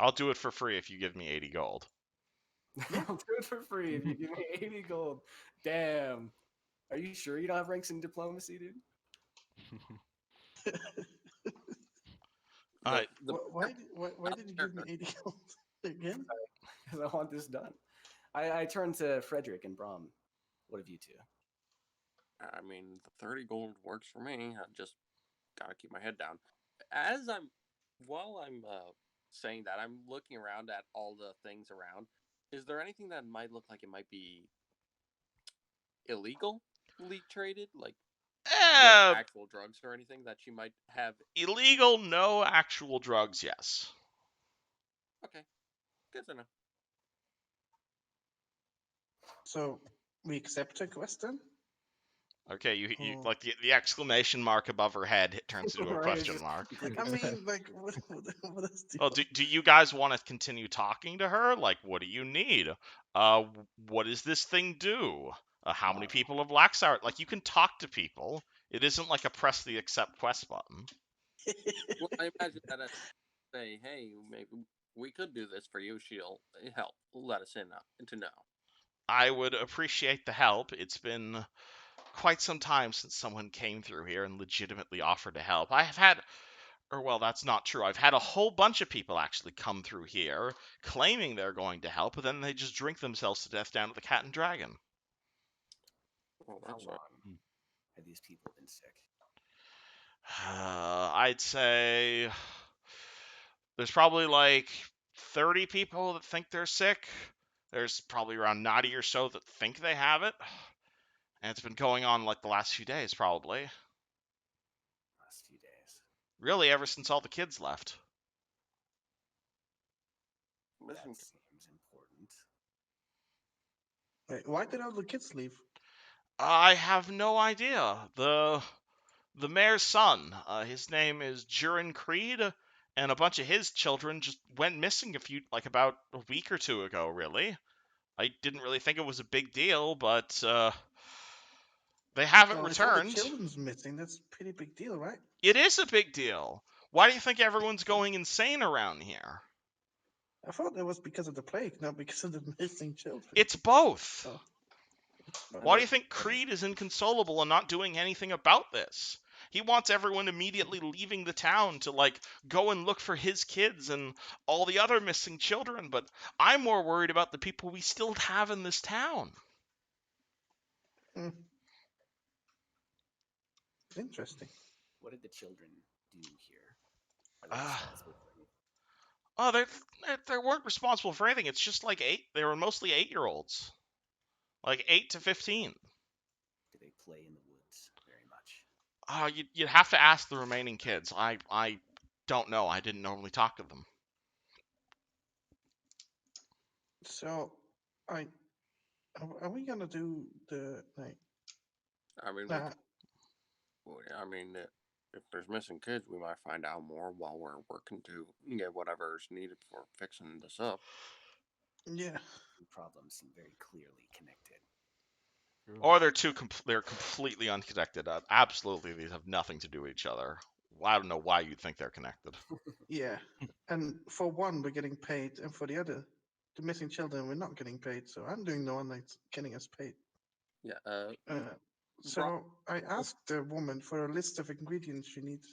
I'll do it for free if you give me 80 gold. I'll do it for free if you give me 80 gold. Damn. Are you sure you don't have ranks in diplomacy, dude? Alright, Why did you give me 80 gold again? Because I want this done. I turn to Frederick and Brom. What have you two? I mean, the 30 gold works for me. I just gotta keep my head down. While I'm saying that, I'm looking around at all the things around. Is there anything that might look like it might be illegally traded, like actual drugs or anything that you might have? Illegal, no. Actual drugs, yes. Okay, good to know. So we accept her quest then? Okay, you Oh. like the exclamation mark above her head it turns into a Right, question just- mark. I mean, like, what else do you Well, do you guys want to continue talking to her? Like, what do you need? What does this thing do? How many people have Laxart? Like, you can talk to people. It isn't like a press the accept quest button. Well, I imagine that I say, hey, maybe we could do this for you. She'll help. Let us in to know. I would appreciate the help. It's been quite some time since someone came through here and legitimately offered to help. I have had, or well, that's not true. I've had a whole bunch of people actually come through here claiming they're going to help, but then they just drink themselves to death down at the Cat and Dragon. Well, How that's long Hmm. have these people been sick? I'd say there's probably like 30 people that think they're sick. There's probably around 90 or so that think they have it. And it's been going on like the last few days, probably. Last few days. Really, ever since all the kids left. That seems important. Wait, why did all the kids leave? I have no idea. The mayor's son, his name is Jurin Creed, and a bunch of his children just went missing about a week or two ago, really. I didn't really think it was a big deal, but they haven't Well, if all the returned. children's missing, that's a pretty big deal, right? It is a big deal. Why do you think everyone's going insane around here? I thought that was because of the plague, not because of the missing children. It's both. Oh. Why do you think Creed is inconsolable and not doing anything about this? He wants everyone immediately leaving the town to, like, go and look for his kids and all the other missing children, but I'm more worried about the people we still have in this town. Interesting. What did the children do here? Are they Ah. responsible for anything? Oh, they weren't responsible for anything. It's just like they were mostly 8-year-olds. Like 8 to 15. Do they play in the You'd have to ask the remaining kids. I don't know. I didn't normally talk to them. So, I are we gonna do the like? I mean, Nah, if there's missing kids, we might find out more while we're working to get whatever's needed for fixing this up. yeah. The problems seem very clearly connected. Or they're completely unconnected. Absolutely, these have nothing to do with each other. I don't know why you'd think they're connected. Yeah, and for one, we're getting paid, and for the other, the missing children, we're not getting paid. So I'm doing the one that's getting us paid. Yeah. Uh, Brom, so I asked the woman for a list of ingredients she needs.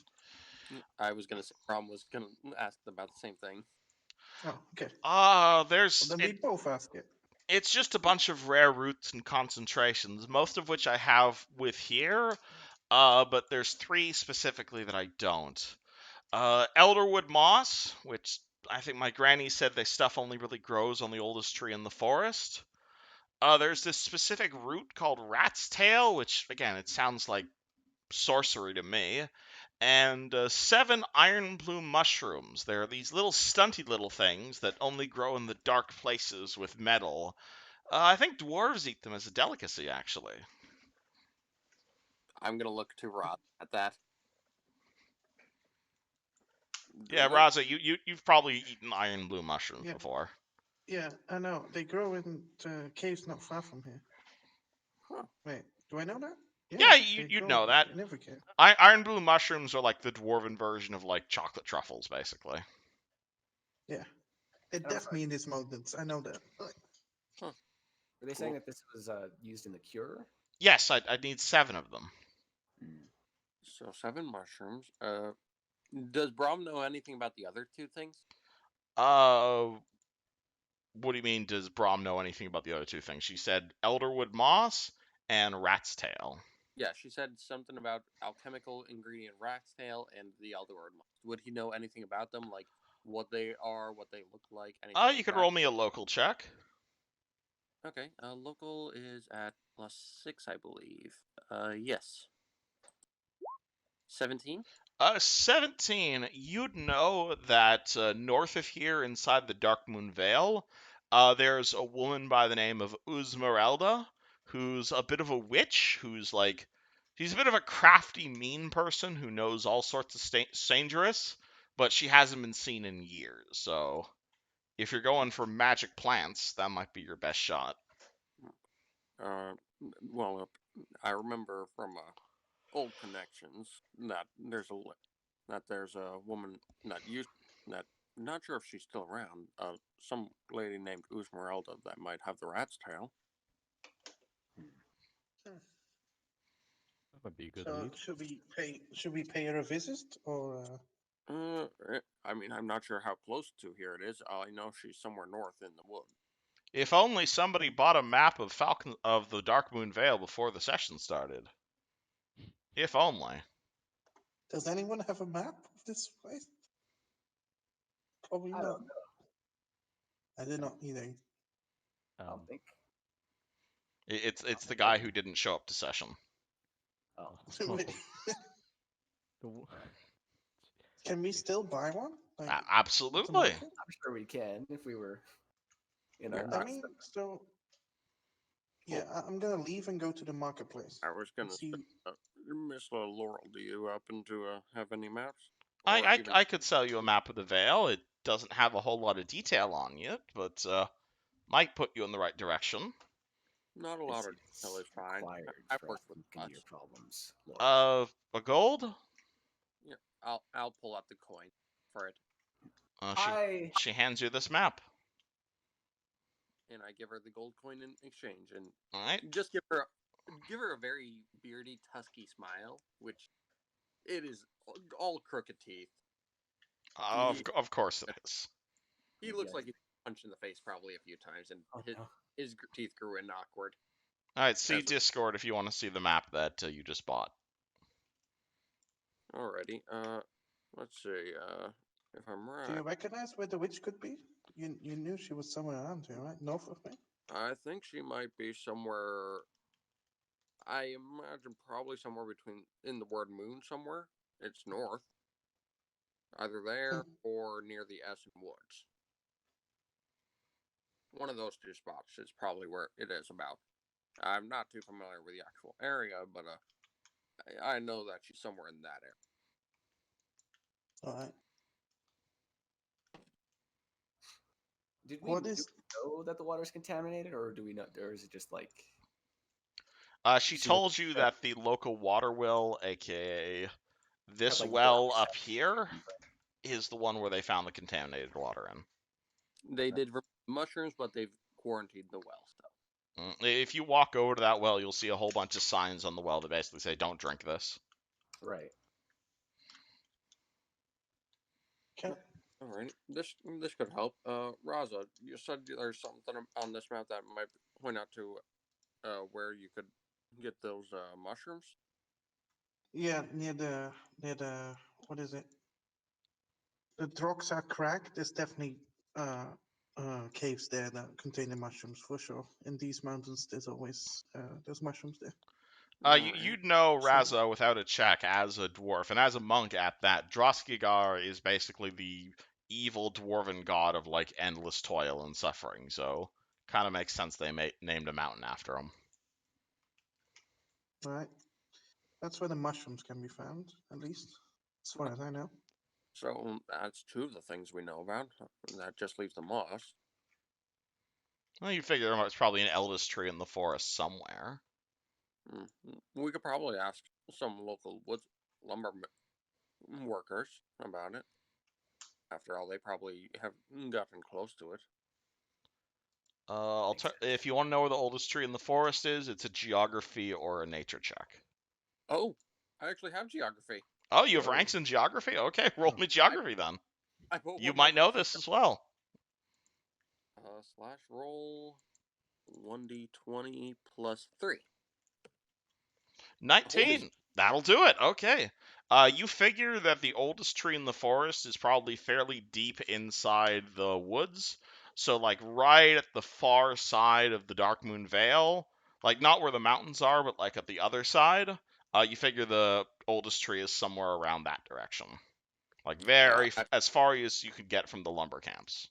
I was gonna say Brom was gonna ask about the same thing. Oh, okay. Well, There's then we both ask it. it's just a bunch of rare roots and concentrations, most of which I have with here. But there's 3 specifically that I don't. Elderwood moss, which I think my granny said this stuff only really grows on the oldest tree in the forest. There's this specific root called rat's tail, which again it sounds like sorcery to me. And 7 iron bloom mushrooms. They're these little stunty little things that only grow in the dark places with metal. I think dwarves eat them as a delicacy, actually. I'm gonna look to Rod at that. Yeah, What? Raza, you've probably eaten iron bloom mushrooms Yeah. before. Yeah, I know. They grow in caves not far from here. Huh. Wait, do I know that? Yeah, they you'd grow know that. in every cave. Iron bloom mushrooms are like the dwarven version of like chocolate truffles, basically. Yeah, it Oh, definitely in these mountains. I know that. Huh. Were they saying that this was used in the cure? Yes, I'd need 7 of them. So 7 mushrooms. Does Brom know anything about the other 2 things? What do you mean? Does Brom know anything about the other 2 things? She said elderwood moss and rat's tail. Yeah, she said something about alchemical ingredient rat's tail and the elderwood moss. Would he know anything about them, like what they are, what they look like? Anything You like could that? roll me a local check. Okay, local is at +6, I believe. Yes. 17? 17. You'd know that north of here, inside the Dark Moon Vale, there's a woman by the name of Uzmerelda, who's a bit of a witch, she's a bit of a crafty, mean person who knows all sorts of dangerous, but she hasn't been seen in years. So, if you're going for magic plants, that might be your best shot. Well, I remember from old connections that there's a woman not sure if she's still around. Some lady named Uzmerelda that might have the rat's tail. That might be a good So lead. should we pay her a visit or? I mean, I'm not sure how close to here it is. I know she's somewhere north in the wood. If only somebody bought a map of Falcon of the Dark Moon Vale before the session started. If only. Does anyone have a map of this place? Probably I not. don't know. I did not either. I don't think. It's the guy who didn't show up to session. Oh, Can we still buy one? Like, at the Absolutely. market? I'm sure we can if we were in our Yeah, I nuts. mean, so yeah, I'm gonna leave and go to the marketplace. I was gonna See, say, Miss Laurel, do you happen to have any maps? I could sell you a map of the Vale. It doesn't have a whole lot of detail on it, but might put you in the right direction. Not a lot of detail is fine. Required I've for worked us with to lots. your problems. Lord. A gold? Yeah, I'll pull out the coin for it, She hands you this map. and I give her the gold coin in exchange, and All right. just give her a very beardy, tusky smile, which it is all crooked teeth. Of course it is. He looks like he punched in the face probably a few times, and his teeth grew in awkward. All right. See Discord if you want to see the map that you just bought. Alrighty. Let's see. If I'm right, do you recognize where the witch could be? You knew she was somewhere around here, right? North of me. I think she might be somewhere. I imagine probably somewhere between in the word moon somewhere. It's north, either there or near the Essen Woods. One of those two spots is probably where it is about. I'm not too familiar with the actual area, but I know that she's somewhere in that area. All right. Did What we is? know that the water's contaminated, or do we know, or is it just like She she was told you that the local water well, aka had, this like well worms up here, is the one where they found the contaminated water in. They did mushrooms, but they've quarantined the well still. If you walk over to that well, you'll see a whole bunch of signs on the well that basically say, "Don't drink this." right? Okay. All right, this could help. Raza, you said there's something on this map that might point out to where you could get those mushrooms. Yeah, near the what is it? The rocks are cracked. There's definitely caves there that contain the mushrooms for sure. In these mountains, there's always there's mushrooms there. You'd know So- Raza without a check as a dwarf, and as a monk at that. Droskigar is basically the evil dwarven god of like endless toil and suffering, so kind of makes sense they named a mountain after him. Right. That's where the mushrooms can be found, at least, as far as I know. So that's two of the things we know about. That just leaves the moss. Well, you figure it's probably an Elvis tree in the forest somewhere. We could probably ask some local wood lumber workers about it. After all, they probably have gotten close to it. If you want to know where the oldest tree in the forest is, it's a geography or a nature check. Oh, I actually have geography. Oh, you have ranks in geography? Okay, roll me geography then. You might know this as well. Slash roll 1d20 plus 3. 19. That'll do it. Okay. You figure that the oldest tree in the forest is probably fairly deep inside the woods. So, like, right at the far side of the Darkmoon Vale, like, not where the mountains are, but, like, at the other side, you figure the oldest tree is somewhere around that direction. Like, as far as you could get from the lumber camps.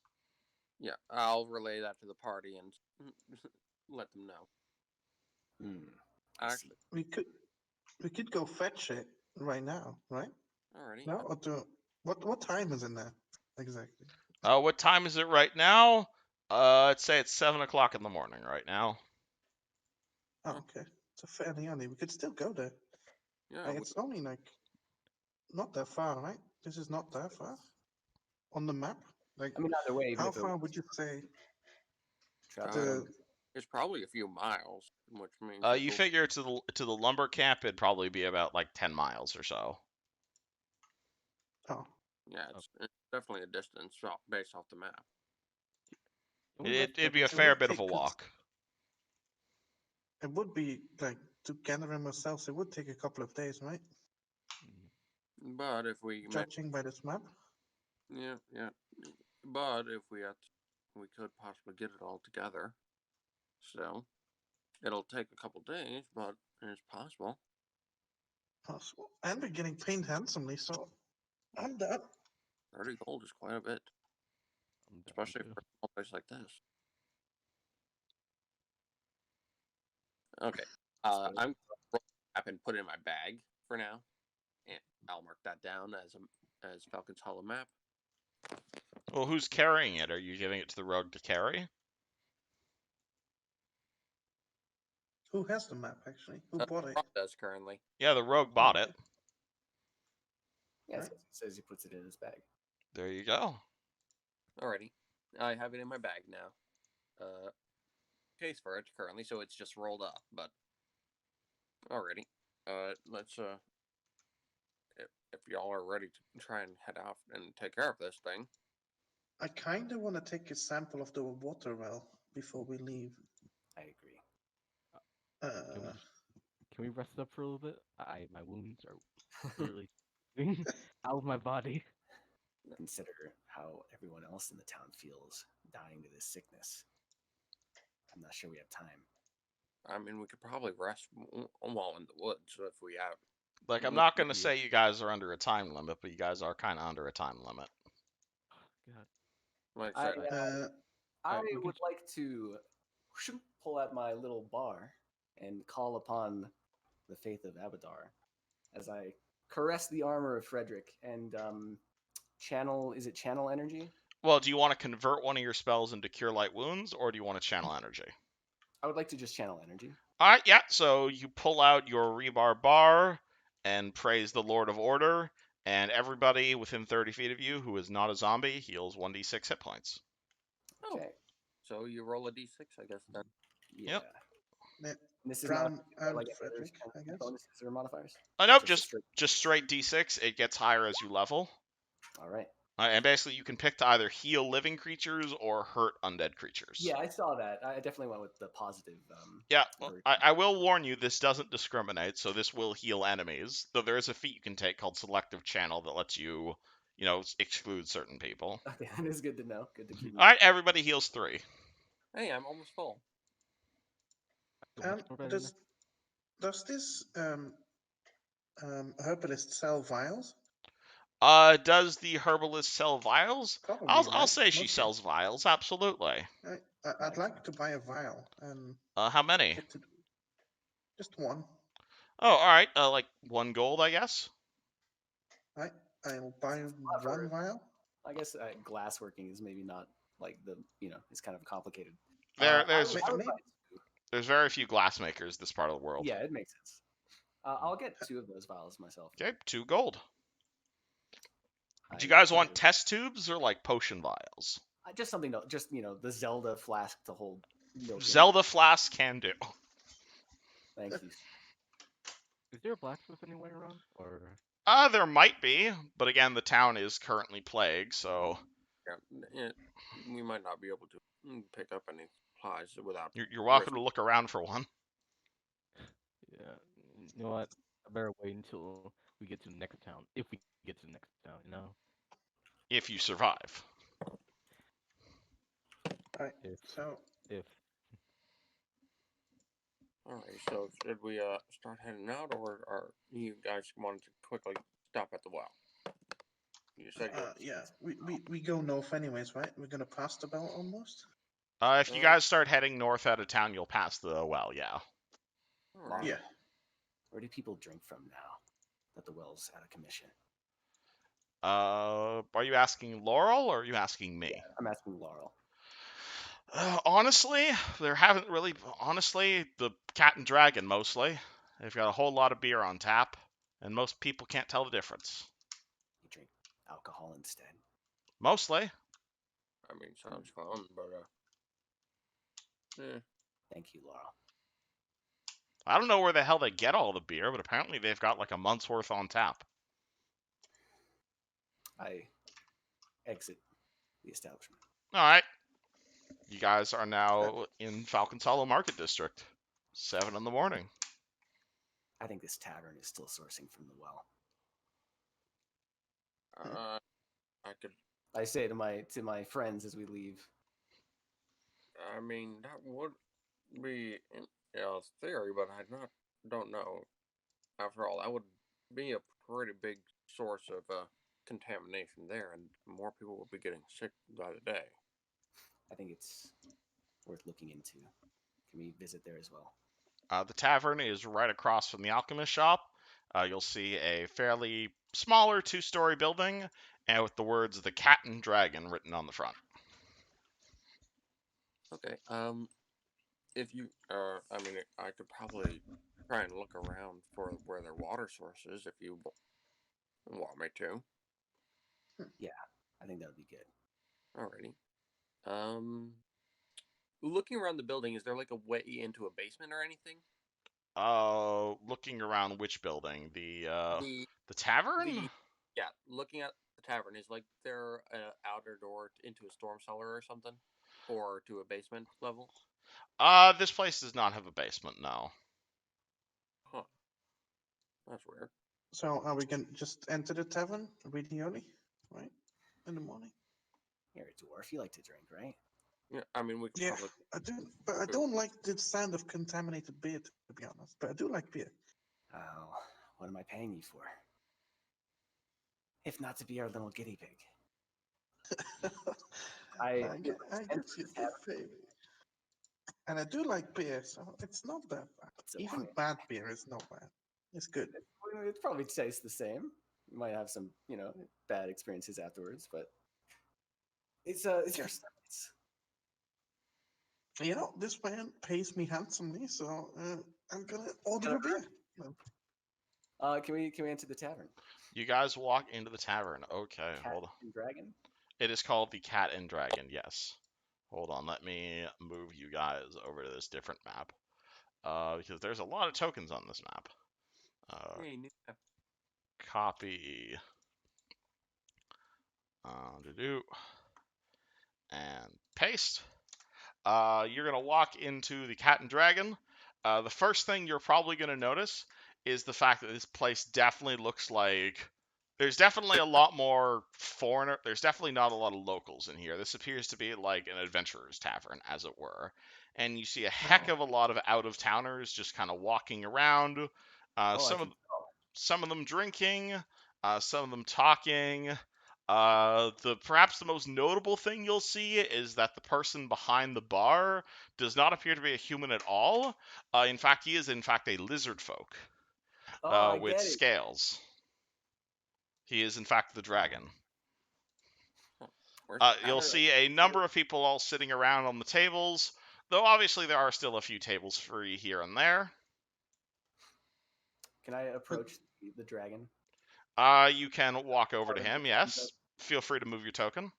Yeah, I'll relay that to the party and let them know. Actually, we could go fetch it right now, right? Alrighty. No, or what time is it now exactly? What time is it right now? I'd say it's 7 o'clock in the morning right now. Oh, okay. So fairly early. We could still go there. Yeah, It's only like not that far, right? This is not that far on the map. Like, I mean, either way, even how if it far was would you say? traveling, it's probably a few miles, which means You figure to the lumber camp, it'd probably be about like 10 miles or so. Oh, yeah, it's definitely a distance based off the map. It'd be a fair bit of a walk. It would be like to gather them ourselves. It would take a couple of days, right? But if we Judging by this map. yeah. But if we could possibly get it all together. So it'll take a couple days, but it's possible. Possible. And we're getting paid handsomely, so I'm down. 30 gold is quite a bit, especially for a small place like this. Okay, I'm going to up and put it in my bag for now, and I'll mark that down as Falcon's Hollow map. Well, who's carrying it? Are you giving it to the rogue to carry? Who has the map actually? Who bought it? Rob does currently. Yeah, the rogue bought it. yeah, it says he puts it in his bag. There you go. Alrighty, I have it in my bag now. Case for it currently, so it's just rolled up. But alrighty, let's if y'all are ready to try and head off and take care of this thing. I kind of want to take a sample of the water well before we leave. I agree. Can we rest up for a little bit? My wounds are literally out of my body. Consider how everyone else in the town feels dying to this sickness. I'm not sure we have time. I mean, we could probably rest while in the woods if we have. Like, I'm Would not going to be- say you guys are under a time limit, but you guys are kind of under a time limit. God. Like I I said, I we can would like to pull out my little bar and call upon the faith of Abadar as I caress the armor of Frederick and channel. Is it channel energy? Well, do you want to convert one of your spells into Cure Light Wounds, or do you want to channel energy? I would like to just channel energy. All right, yeah. So you pull out your rebar bar and praise the Lord of Order, and everybody within 30 feet of you who is not a zombie heals 1d6 hit points. oh, Okay. so you roll a d6, I guess then. Yeah. Yep. Yeah, This is Drown not out like any other Frederick, kind I of guess. bonuses or modifiers. Nope, a just straight- straight d6. It gets higher as you level. All right. And basically, you can pick to either heal living creatures or hurt undead creatures. Yeah, I saw that. I definitely went with the positive. Yeah, well, version. I will warn you, this doesn't discriminate, so this will heal enemies. Though there is a feat you can take called Selective Channel that lets you, exclude certain people. Okay, that is good to know. Good to keep. All right, everybody heals 3. Hey, I'm almost full. Does this herbalist sell vials? Does the herbalist sell vials? Probably, I'll right? say she Mostly. sells vials, absolutely. I'd like to buy a vial and How many? get to just one. Oh, all right. Like 1 gold, I guess. Right? I'll buy clever. one vial. I guess glassworking is maybe not like it's kind of complicated. There's I would buy there's very few glassmakers this part of the world. Yeah, it makes sense. I'll get 2 of those vials myself. Okay, 2 gold. Do you I guys want probably- test tubes or like potion vials? just something to the Zelda flask to hold milk in. Zelda flask can do. Thank you. Is there a blacksmith anywhere around? Or There might be, but again, the town is currently plagued, so Yeah, we might not be able to pick up any supplies without. you're welcome to look around for one. yeah, you know what? I better wait until we get to the next town. If we get to the next town, you know. If you survive. Alright. If So if Alright, so should we start heading out, or you guys wanted to quickly stop at the well? You said yeah, we go north anyways, right? We're gonna pass the bell almost. If you guys start heading north out of town, you'll pass the well, yeah. Alright. Yeah. Where do people drink from now that the well's out of commission? Are you asking Laurel or are you asking me? Yeah, I'm asking Laurel. Honestly, there haven't really. Honestly, the Cat and Dragon mostly. They've got a whole lot of beer on tap, and most people can't tell the difference. You drink alcohol instead. Mostly. I mean, sounds fun, but Thank you, Laurel. I don't know where the hell they get all the beer, but apparently they've got like a month's worth on tap. I exit the establishment. All right. You guys are now in Falcon's Hollow Market District. 7 in the morning. I think this tavern is still sourcing from the well. I could. I say to my friends as we leave. I mean, that would be in theory, but don't know. After all, that would be a pretty big source of contamination there, and more people would be getting sick by the day. I think it's worth looking into. Can we visit there as well? The tavern is right across from the alchemist shop. You'll see a fairly smaller 2-story building, and with the words "The Cat and Dragon" written on the front. Okay. If you, I mean, I could probably try and look around for where their water source is if you want me to. I think that would be good. Alrighty. Looking around the building, is there like a way into a basement or anything? Looking around which building? The The tavern? yeah, looking at the tavern, is like there an outer door into a storm cellar or something, or to a basement level? This place does not have a basement, no. Huh. That's weird. So are we gonna just enter the tavern really early, right? In the morning. You're a dwarf. You like to drink, right? Yeah, I mean, we could Yeah, probably. I do, but I don't like the sound of contaminated beer, to be honest. But I do like beer. Oh, what am I paying you for? If not to be our little guinea pig. I I guess you did pay me. And I do like beer, so it's not that bad. So, Even bad beer is not bad. It's good. it probably tastes the same. You might have some, bad experiences afterwards, but it's your service. You know, this man pays me handsomely, so I'm gonna order a beer. Can we enter the tavern? You guys walk into the tavern. Okay, Cat hold on. and dragon. It is called the Cat and Dragon. Yes. Hold on. Let me move you guys over to this different map. Because there's a lot of tokens on this map. Hey, yeah. Copy. Do and paste. You're gonna walk into the Cat and Dragon. The first thing you're probably gonna notice is the fact that this place definitely looks like there's definitely a lot more foreigner. There's definitely not a lot of locals in here. This appears to be like an adventurer's tavern, as it were. And you see a heck of a lot of out of towners just kind of walking around. Some of them drinking, some of them talking. Perhaps the most notable thing you'll see is that the person behind the bar does not appear to be a human at all. In fact, he is in fact a lizard folk I with get it. scales. He is in fact the dragon. Where's You'll see a number of people all sitting around on the tables, though obviously there are still a few tables free here and there. Can I approach the dragon? You can walk over to him, yes. Feel free to move your token.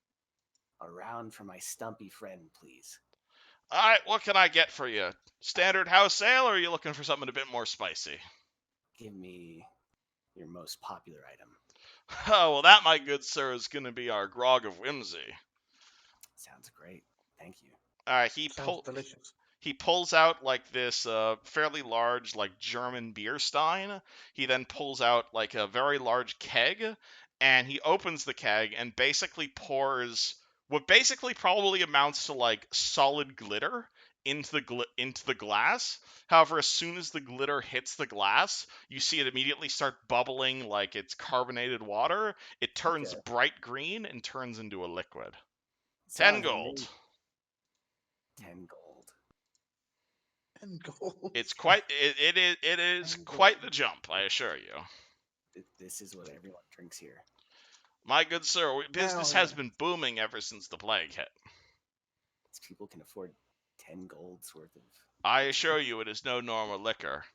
Around for my stumpy friend, please. Alright, what can I get for you? Standard house ale, or are you looking for something a bit more spicy? Give me your most popular item. Oh, well, that, my good sir, is going to be our grog of whimsy. Sounds great. Thank you. Sounds delicious. He pulls out like this fairly large like German beer stein. He then pulls out like a very large keg, and he opens the keg and basically pours what basically probably amounts to like solid glitter into the glass. However, as soon as the glitter hits the glass, you see it immediately start bubbling like it's carbonated water. It turns bright green and turns into a liquid. 10 gold. Amazing. 10 gold. And gold. It's quite it is quite the jump, I assure you. This is what everyone drinks here. My good sir, business has been booming ever since the plague hit. These people can afford 10 gold's worth of. I assure you, it is no normal liquor.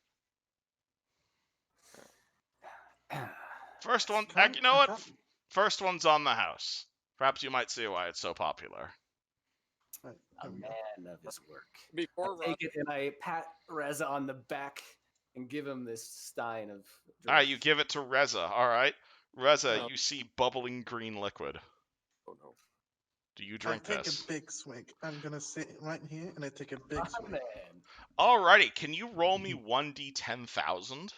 First one, heck, you know what? First one's on the house. Perhaps you might see why it's so popular. A man of his work. Before I take it and I pat Reza on the back and give him this stein of. All right, you give it to Reza. All right, Reza, you see bubbling green liquid. Oh no. Do you drink I take this? a big swig. I'm gonna sit right here and I take a big swig. Man. Alrighty, can you roll me 1d10,000?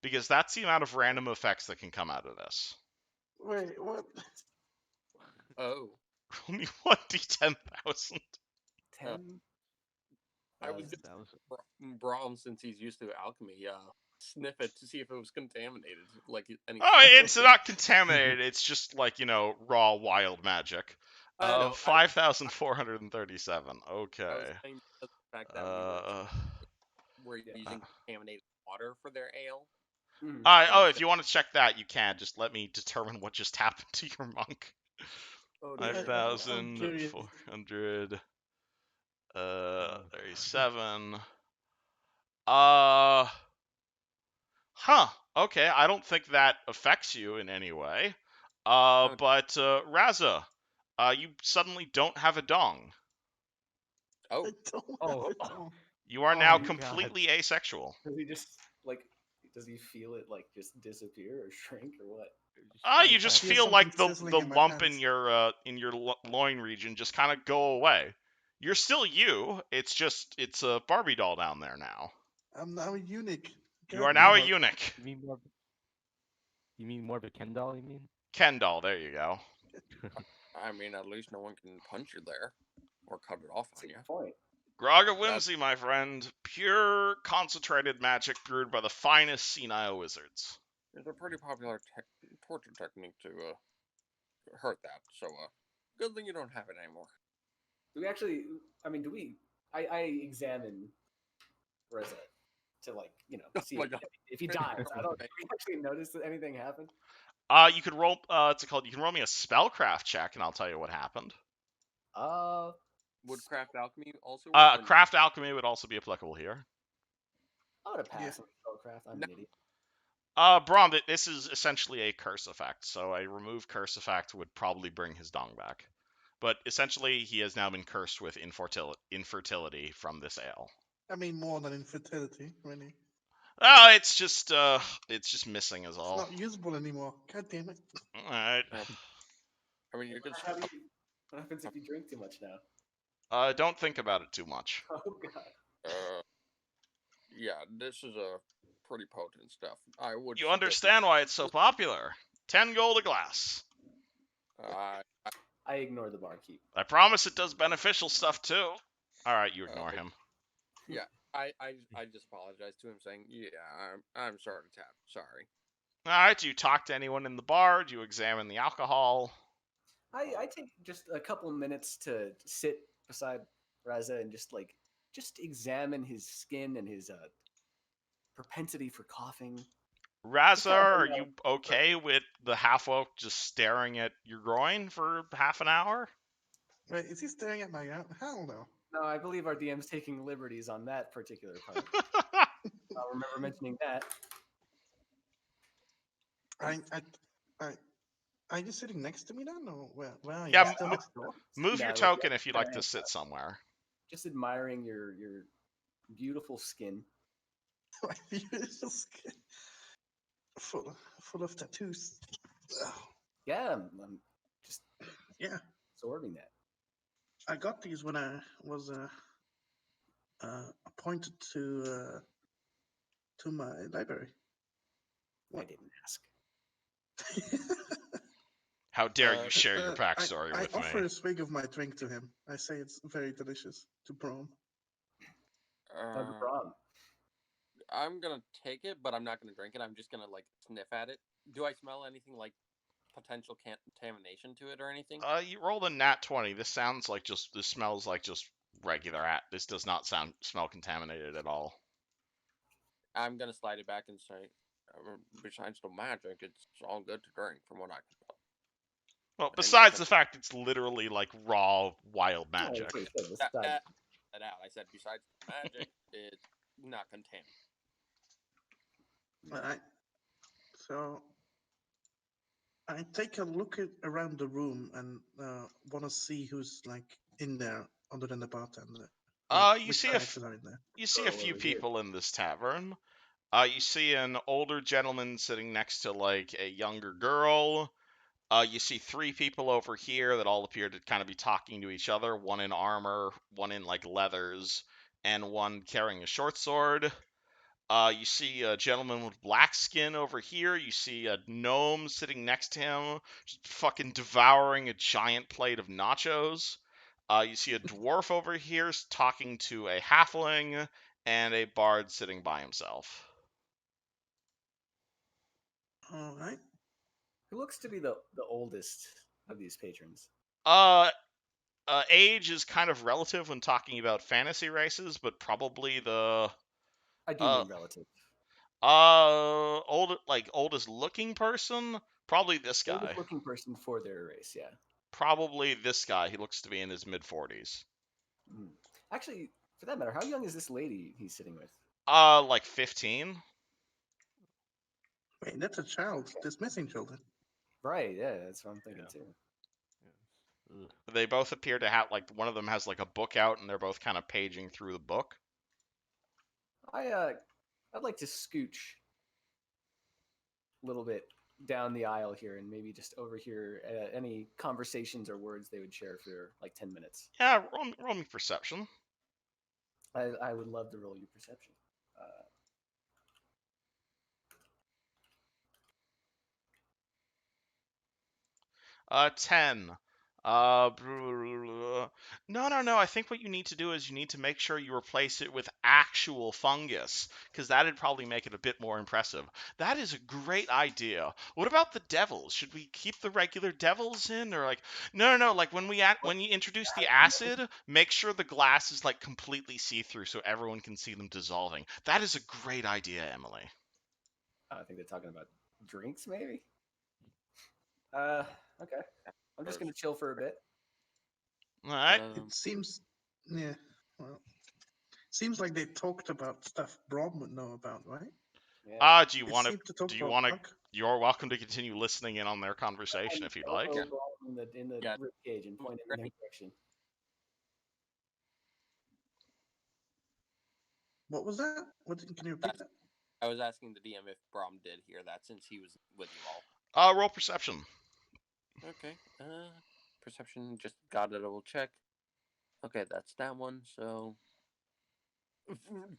Because that's the amount of random effects that can come out of this. Wait, what? Oh. Roll me 1d10,000. 10. I was just Braum, since he's used to alchemy, sniff it to see if it was contaminated. Like any. Oh, it's not contaminated. It's just like, raw wild magic. 5,437. Okay. I was saying the fact that we're using contaminated water for their ale. If you want to check that, you can. Just let me determine what just happened to your monk. 5,400. 37. Okay, I don't think that affects you in any way. But Raza, you suddenly don't have a dong. Oh. You are now completely asexual. Does he just does he feel it just disappear or shrink or what? You just feel like the lump in your loin region just kind of go away. You're still you. It's a Barbie doll down there now. I'm now a eunuch. You are now a eunuch. You mean more of a Ken doll, you mean? Ken doll, there you go. I mean, at least no one can punch you there. or cut it off That's on a you. good point. Grog of Whimsy, my friend. Pure, concentrated magic brewed by the finest senile wizards. It's a pretty popular torture technique to hurt that. So, good thing you don't have it anymore. Do we actually? I mean, do we? I examine Reza to see my God. if he dies. I don't. Do we actually notice that anything happened? You could roll. What's it called? You can roll me a spellcraft check, and I'll tell you what happened. Would craft alchemy also work? Craft alchemy would also be applicable here. I would have passed Yeah. on spellcraft. I'm an idiot. Brom, this is essentially a curse effect, so a remove curse effect would probably bring his dong back. But essentially, he has now been cursed with infertility from this ale. I mean, more than infertility, really. Oh, it's just missing is It's all. not usable anymore. God damn it. All right. I mean, you could. What happens if you drink too much now? Don't think about it too much. Oh god. Yeah, this is a pretty potent stuff. I would. You understand why it's so popular. 10 gold a glass. I ignore the barkeep. I promise it does beneficial stuff too. All right, you ignore him. Yeah, I just apologize to him, saying, "Yeah, I'm sorry to tap. Sorry." All right, do you talk to anyone in the bar? Do you examine the alcohol? I take just a couple minutes to sit beside Raza and just examine his skin and his propensity for coughing. Raza, are you okay with the half-orc just staring at your groin for half an hour? Wait, is he staring at my hell no? No, I believe our DM's taking liberties on that particular part. I'll remember mentioning that. Are you sitting next to me then, or where are you? Yeah, Still next door? Move No, your it's token not if you'd like to bad. sit somewhere. Just admiring your beautiful skin. My beautiful skin. Full of tattoos. Ugh. Yeah, I'm just Yeah, absorbing that. I got these when I was appointed to my library. I didn't ask. How dare you share your I backstory with offer me? a swig of my drink to him. I say it's very delicious to Brom. How's the problem? I'm gonna take it, but I'm not gonna drink it. I'm just gonna sniff at it. Do I smell anything like potential contamination to it or anything? You rolled a nat 20. This smells like just regular. This does not smell contaminated at all. I'm gonna slide it back and say, besides the magic, it's all good to drink from what I can tell. Well, besides the fact it's literally like raw wild magic. Oh, That out. I said, besides the magic, it's not contaminated. Alright. So I take a look around the room and want to see who's in there other than the bartender. You see a few people in this tavern. You see an older gentleman sitting next to a younger girl. You see 3 people over here that all appear to kind of be talking to each other. One in armor, one in leathers, and one carrying a short sword. You see a gentleman with black skin over here. You see a gnome sitting next to him, just fucking devouring a giant plate of nachos. You see a dwarf over here talking to a halfling, and a bard sitting by himself. All right. Who looks to be the oldest of these patrons? Age is kind of relative when talking about fantasy races, but probably the I do mean relative. oldest looking person, probably this guy. Oldest looking person for their race, yeah. Probably this guy. He looks to be in his mid-40s. Actually, for that matter, how young is this lady he's sitting with? Like 15. Wait, that's a child. There's missing children. Right, yeah, that's what I'm thinking too. They both appear to have one of them has a book out, and they're both kind of paging through the book. I'd like to scooch a little bit down the aisle here and maybe just overhear any conversations or words they would share for 10 minutes. Yeah, roll me perception. I would love to roll your perception. 10. No. I think what you need to do is you need to make sure you replace it with actual fungus, because that'd probably make it a bit more impressive. That is a great idea. What about the devils? Should we keep the regular devils in, or like, no. Like when you introduce the acid, make sure the glass is like completely see-through so everyone can see them dissolving. That is a great idea, Emily. I think they're talking about drinks, maybe. Okay. I'm just gonna chill for a bit. All right. It seems, yeah. Well, seems like they talked about stuff Brom would know about, right? Yeah. Do you They want to? seem to talk Do you about want to? Puck. You're welcome to continue listening in on their conversation And if you'd like. elbow Braum in the Yeah. rib cage and point in their direction. What was that? Can you repeat that? I was asking the DM if Brom did hear that since he was with you all. Roll perception. Okay. Perception. Just gotta double check. Okay, that's that one. So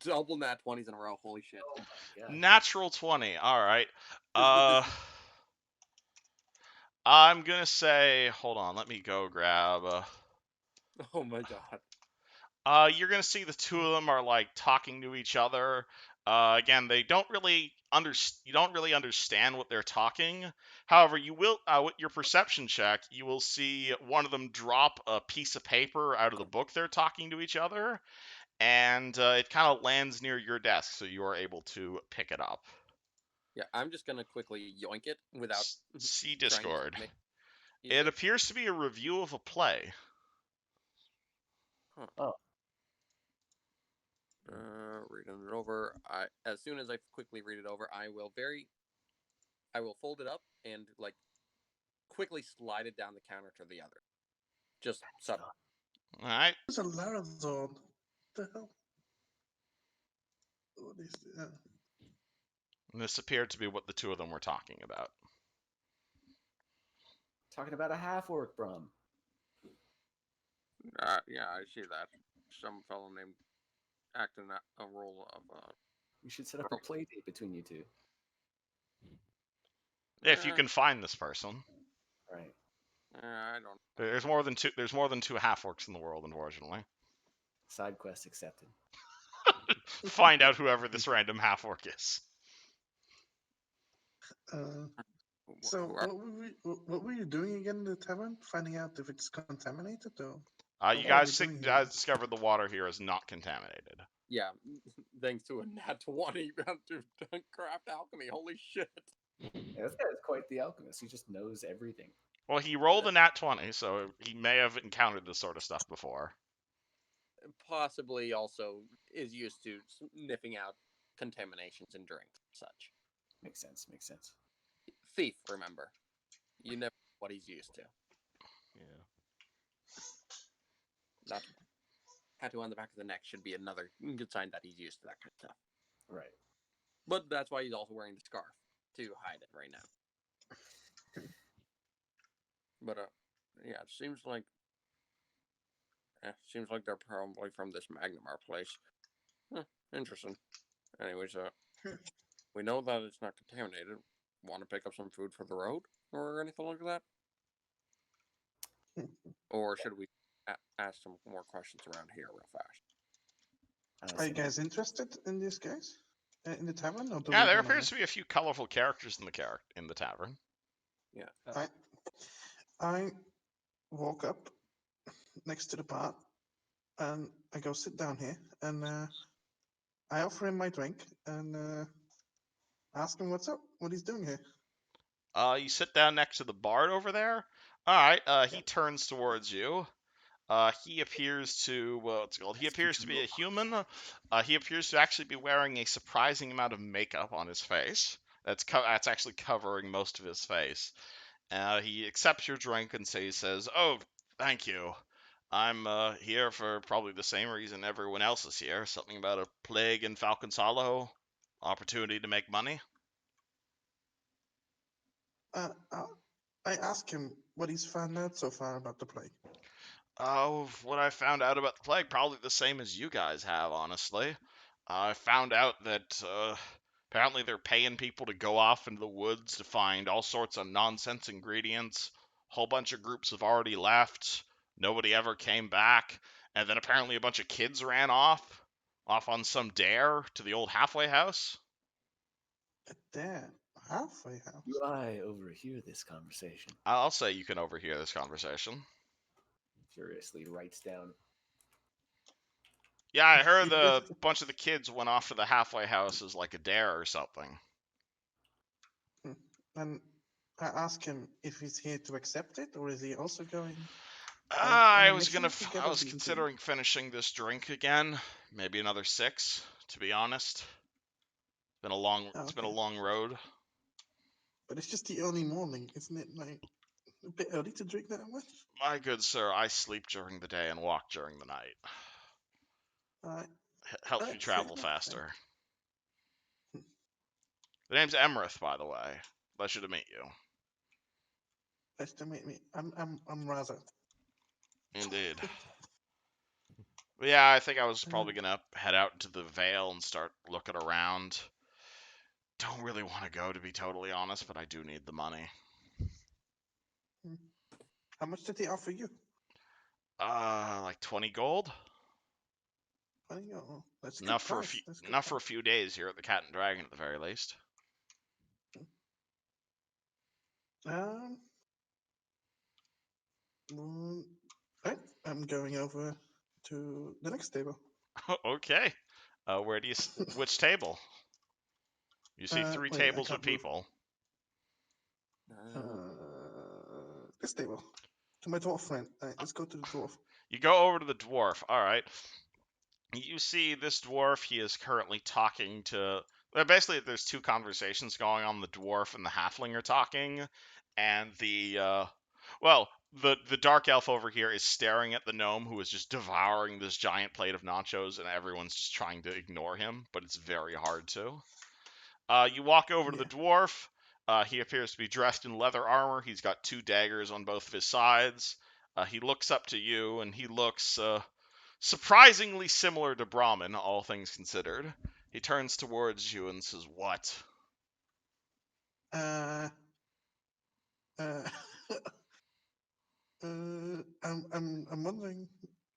double nat 20s in a row. Holy shit. Oh my god. Natural 20. All right. This- I'm gonna say, hold on, let me go grab. Oh my god. You're gonna see the two of them are like talking to each other. Again, they don't really you don't really understand what they're talking. However, you will, with your perception check, you will see one of them drop a piece of paper out of the book they're talking to each other, and it kind of lands near your desk, so you are able to pick it up. Yeah, I'm just gonna quickly yoink it without See trying to Discord. make- It appears to be a review of a play. Huh. Oh. Reading it over. As soon as I quickly read it over, I will fold it up and like quickly slide it down the counter to the other. Just subtle. All right. It's a Larazord. What the hell? What is that? And this appeared to be what the two of them were talking about. Talking about a half orc, Brum. Yeah, I see that. Some fellow named acting a role of You should set up a play date between you two. If you can find this person. Right. I don't. There's more than two. There's more than two half orcs in the world, unfortunately. Side quest accepted. Find out whoever this random half orc is. So what were you doing again in the tavern? Finding out if it's contaminated or? You guys discovered the water here is not contaminated. Yeah, thanks to a nat 20 to craft alchemy. Holy shit! Yeah, this guy is quite the alchemist. He just knows everything. Well, he rolled a nat 20, so he may have encountered this sort of stuff before. Possibly also is used to sniffing out contaminations in drinks and such. Makes sense. Makes sense. Thief, remember. You never know what he's used to. Yeah. That tattoo on the back of the neck should be another good sign that he's used to that kind of stuff. Right. But that's why he's also wearing the scarf to hide it right now. But yeah, it seems like they're probably from this Magnamar place. Interesting. Anyways, we know that it's not contaminated. Want to pick up some food for the road or anything like that? Or should we ask some more questions around here real fast? Are you guys interested in these guys in the tavern? Or Yeah, there appears to be a few colorful characters in the tavern. Yeah. I walk up next to the bar and I go sit down here and I offer him my drink and ask him what's up, what he's doing here. You sit down next to the bard over there. All right. He turns towards you. He appears to what's it called? He appears to be a human. He appears to actually be wearing a surprising amount of makeup on his face. That's actually covering most of his face. He accepts your drink and says, "Oh, thank you. I'm here for probably the same reason everyone else is here. Something about a plague in Falcon's Hollow. Opportunity to make money." I ask him what he's found out so far about the plague. Oh, what I found out about the plague, probably the same as you guys have, honestly. I found out that apparently they're paying people to go off into the woods to find all sorts of nonsense ingredients, whole bunch of groups have already left. Nobody ever came back. And then apparently a bunch of kids ran off on some dare to the old halfway house. Damn, halfway house. Do I overhear this conversation? I'll say you can overhear this conversation. Furiously writes down. Yeah, I heard It a is- bunch of the kids went off to the halfway house as like a dare or something. And I ask him if he's here to accept it, or is he also going on I a was mission to get I us was into? considering finishing this drink again, maybe another 6, to be honest. It's been a Okay. long road. But it's just the early morning, isn't it? Like a bit early to drink that much. My good sir, I sleep during the day and walk during the night. Alright. Helps you Fair travel enough, faster. The name's Emrith, by the way. Pleasure to meet you. Nice to meet me. I'm Raza. Indeed. But yeah, I think I was probably gonna head out into the Vale and start looking around. Don't really want to go, to be totally honest, but I do need the money. How much did they offer you? Like 20 gold. 20? Oh, that's a good Enough for a price. few, That's a good enough for a price. few days here at the Cat and Dragon, at the very least. Um, right. I'm going over to the next table. Okay. Where do you? Which table? You see 3 Wait, I tables with can't move. people. This table. To my dwarf friend. Let's go to the dwarf. You go over to the dwarf. All right. You see this dwarf. He is currently talking to. Basically, there's 2 conversations going on. The dwarf and the halfling are talking, and the dark elf over here is staring at the gnome who is just devouring this giant plate of nachos, and everyone's just trying to ignore him, but it's very hard to. You walk over to the dwarf. He appears to be dressed in leather armor. He's got 2 daggers on both of his sides. He looks up to you, and he looks surprisingly similar to Brahmin, all things considered. He turns towards you and says, "What?" Uh, uh, I'm wondering.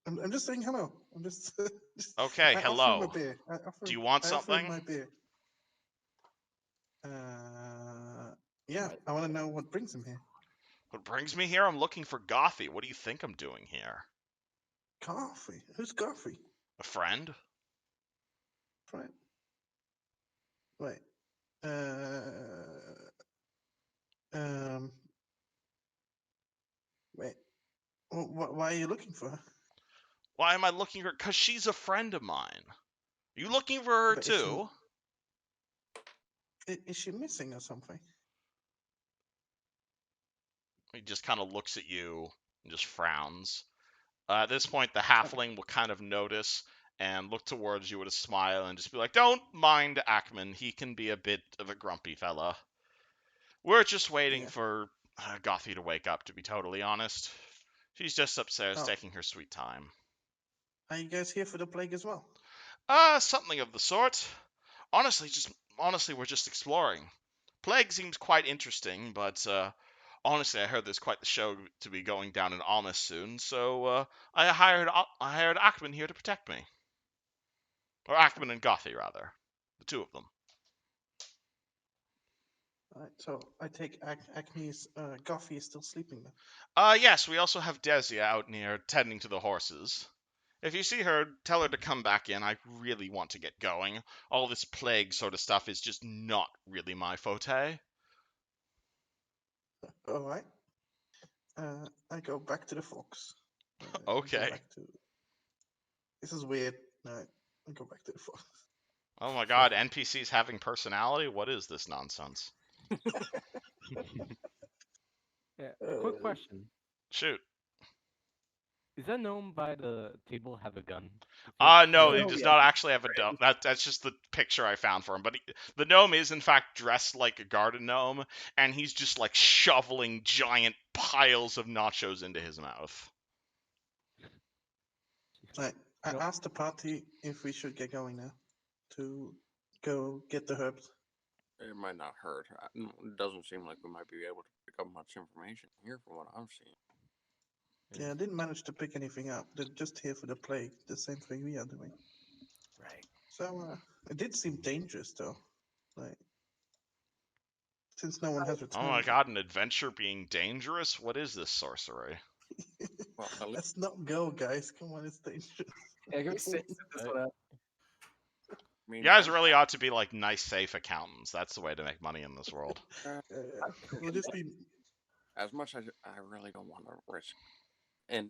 I'm just saying hello. I'm just. Okay, I offer him a hello. beer. Do you want I offer him something? my beer. Yeah. Right. I want to know what brings him here. What brings me here? I'm looking for Gothy. What do you think I'm doing here? Coffee. Who's coffee? A friend? Right. Wait. Um. Wait. Why are you looking for her? Why am I looking for her? Because she's a friend of mine. Are you looking for her But too? is she missing or something? He just kind of looks at you and just frowns. At this point, the halfling will kind of notice and look towards you with a smile and just be like, "Don't mind Ackman. He can be a bit of a grumpy fella. We're just waiting Yeah. for Gothy to wake up, to be totally honest. She's just upstairs Oh. taking her sweet time." Are you guys here for the plague as well? Something of the sort. Honestly, we're just exploring. Plague seems quite interesting, but honestly, I heard there's quite the show to be going down in Almas soon, so I hired Ackman here to protect me, or Ackman and Gothy rather, the 2 of them. Alright, so I take Acme's Goffy is still sleeping then. Yes, we also have Desia out near tending to the horses. If you see her, tell her to come back in. I really want to get going. All this plague sort of stuff is just not really my forte. Alright. I go back to the fox. Okay. This is weird. Alright, I go back to the fox. Oh my god, NPCs having personality? What is this nonsense? Yeah. Quick question: Shoot. Is that gnome by the table have a gun? No, he No, does yeah, not he's actually have a dome. That's just the picture I found for him. But the gnome is in fact dressed like a garden gnome, and he's just like shoveling giant piles of nachos into his mouth. Right. I No. asked the party if we should get going now to go get the herbs. It might not hurt. It doesn't seem like we might be able to pick up much information here from what I'm seeing. Yeah, I didn't manage to pick anything up. They're just here for the plague, the same thing we are doing. Right. So it did seem dangerous, though. Like, since no one has Oh my returned. god, an adventure being dangerous? What is this sorcery? Well, at least Let's not go, guys. Come on, it's dangerous. Yeah, can we sit this one out? I mean, You guys really ought to be like nice, safe accountants. That's the way to make money in this world. We'll just be. as much as I really don't want to risk. And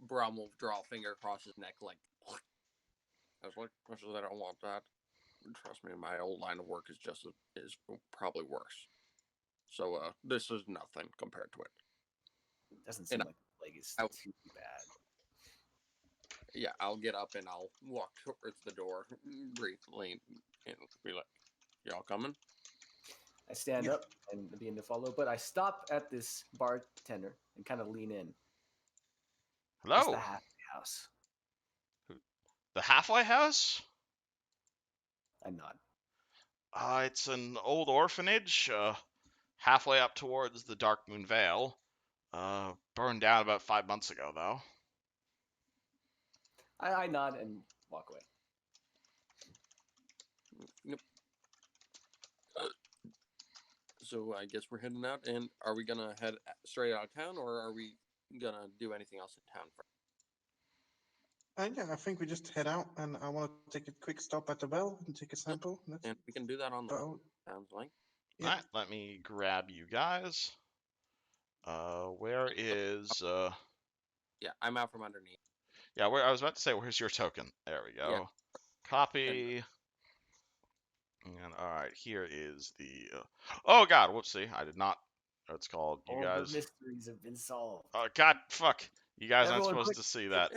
Brom will draw a finger across his neck like, as much as I don't want that. Trust me, my old line of work is probably worse. So this is nothing compared to it. Doesn't seem And like the plague is I- too bad. Yeah, I'll get up and I'll walk towards the door briefly and be like, "Y'all coming?" I stand Yeah. up and begin to follow, but I stop at this bartender and kind of lean in. It's Hello? the halfway house. The halfway house? I nod. It's an old orphanage, halfway up towards the Dark Moon Vale. Burned down about 5 months ago, though. I nod and walk away. Yep. So I guess we're heading out, and are we gonna head straight out of town, or are we gonna do anything else in town first? Yeah, I think we just head out, and I want to take a quick stop at the well and take a sample. That's And we can do that on the road, about. sounds like. Yeah. Alright, let me grab you guys. Where is, Yeah, I'm out from underneath. yeah, I was about to say, where's your token? There we go. Yeah. Copy. And alright, here is the, oh god, whoopsie, I did not, what's called, you All guys, the mysteries have been solved. oh god, fuck, you guys aren't Everyone supposed quick- to see that.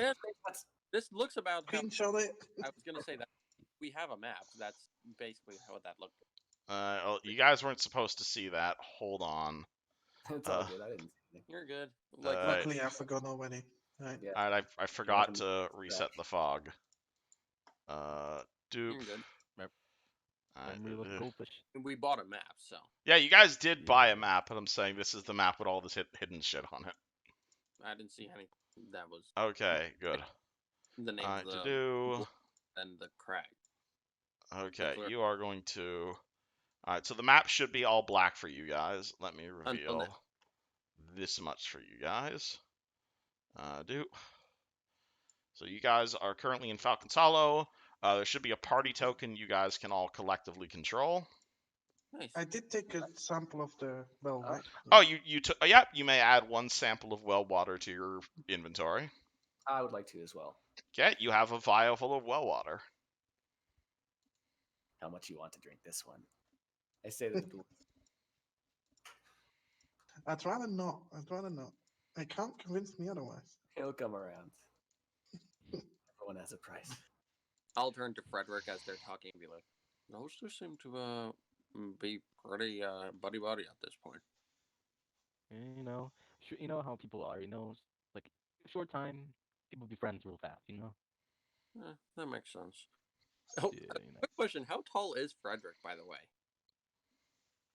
This looks about how Screenshot it. I was gonna say that we have a map. That's basically how that looked. Well, you guys weren't supposed to see that, hold on. It's all good. I didn't see anything. You're good. Luckily, I forgot already. Right. Yeah. Alright, I forgot can to reset the fog. Dupe. You're good. Memory of a goldfish. We bought a map, so Yeah, you guys did buy a map, but I'm saying this is the map with all this hidden shit on it. I didn't see any. That was Okay, good. the name of To the do. and the crag. Okay, clear. you are going to. Alright, so the map should be all black for you guys. Let me Until reveal this much for you guys. Do. So you guys are currently in Falcon's Hollow. There should be a party token you guys can all collectively control. Nice. I did take a sample of the well, right? Oh, you took. Yeah, you may add one sample of well water to your inventory. I would like to as well. Okay, you have a vial full of well water. How much you want to drink this one? I say to the dwarf. I'd rather not. I'd rather not. I can't convince me otherwise. He'll come around. Everyone has a price. I'll turn to Frederick as they're talking and be like, "Those two seem to be pretty buddy at this point." You know, you know how people are. You know, like short time, people be friends real fast. You know. That makes sense. Oh, Yeah, you know. quick question: how tall is Frederick, by the way?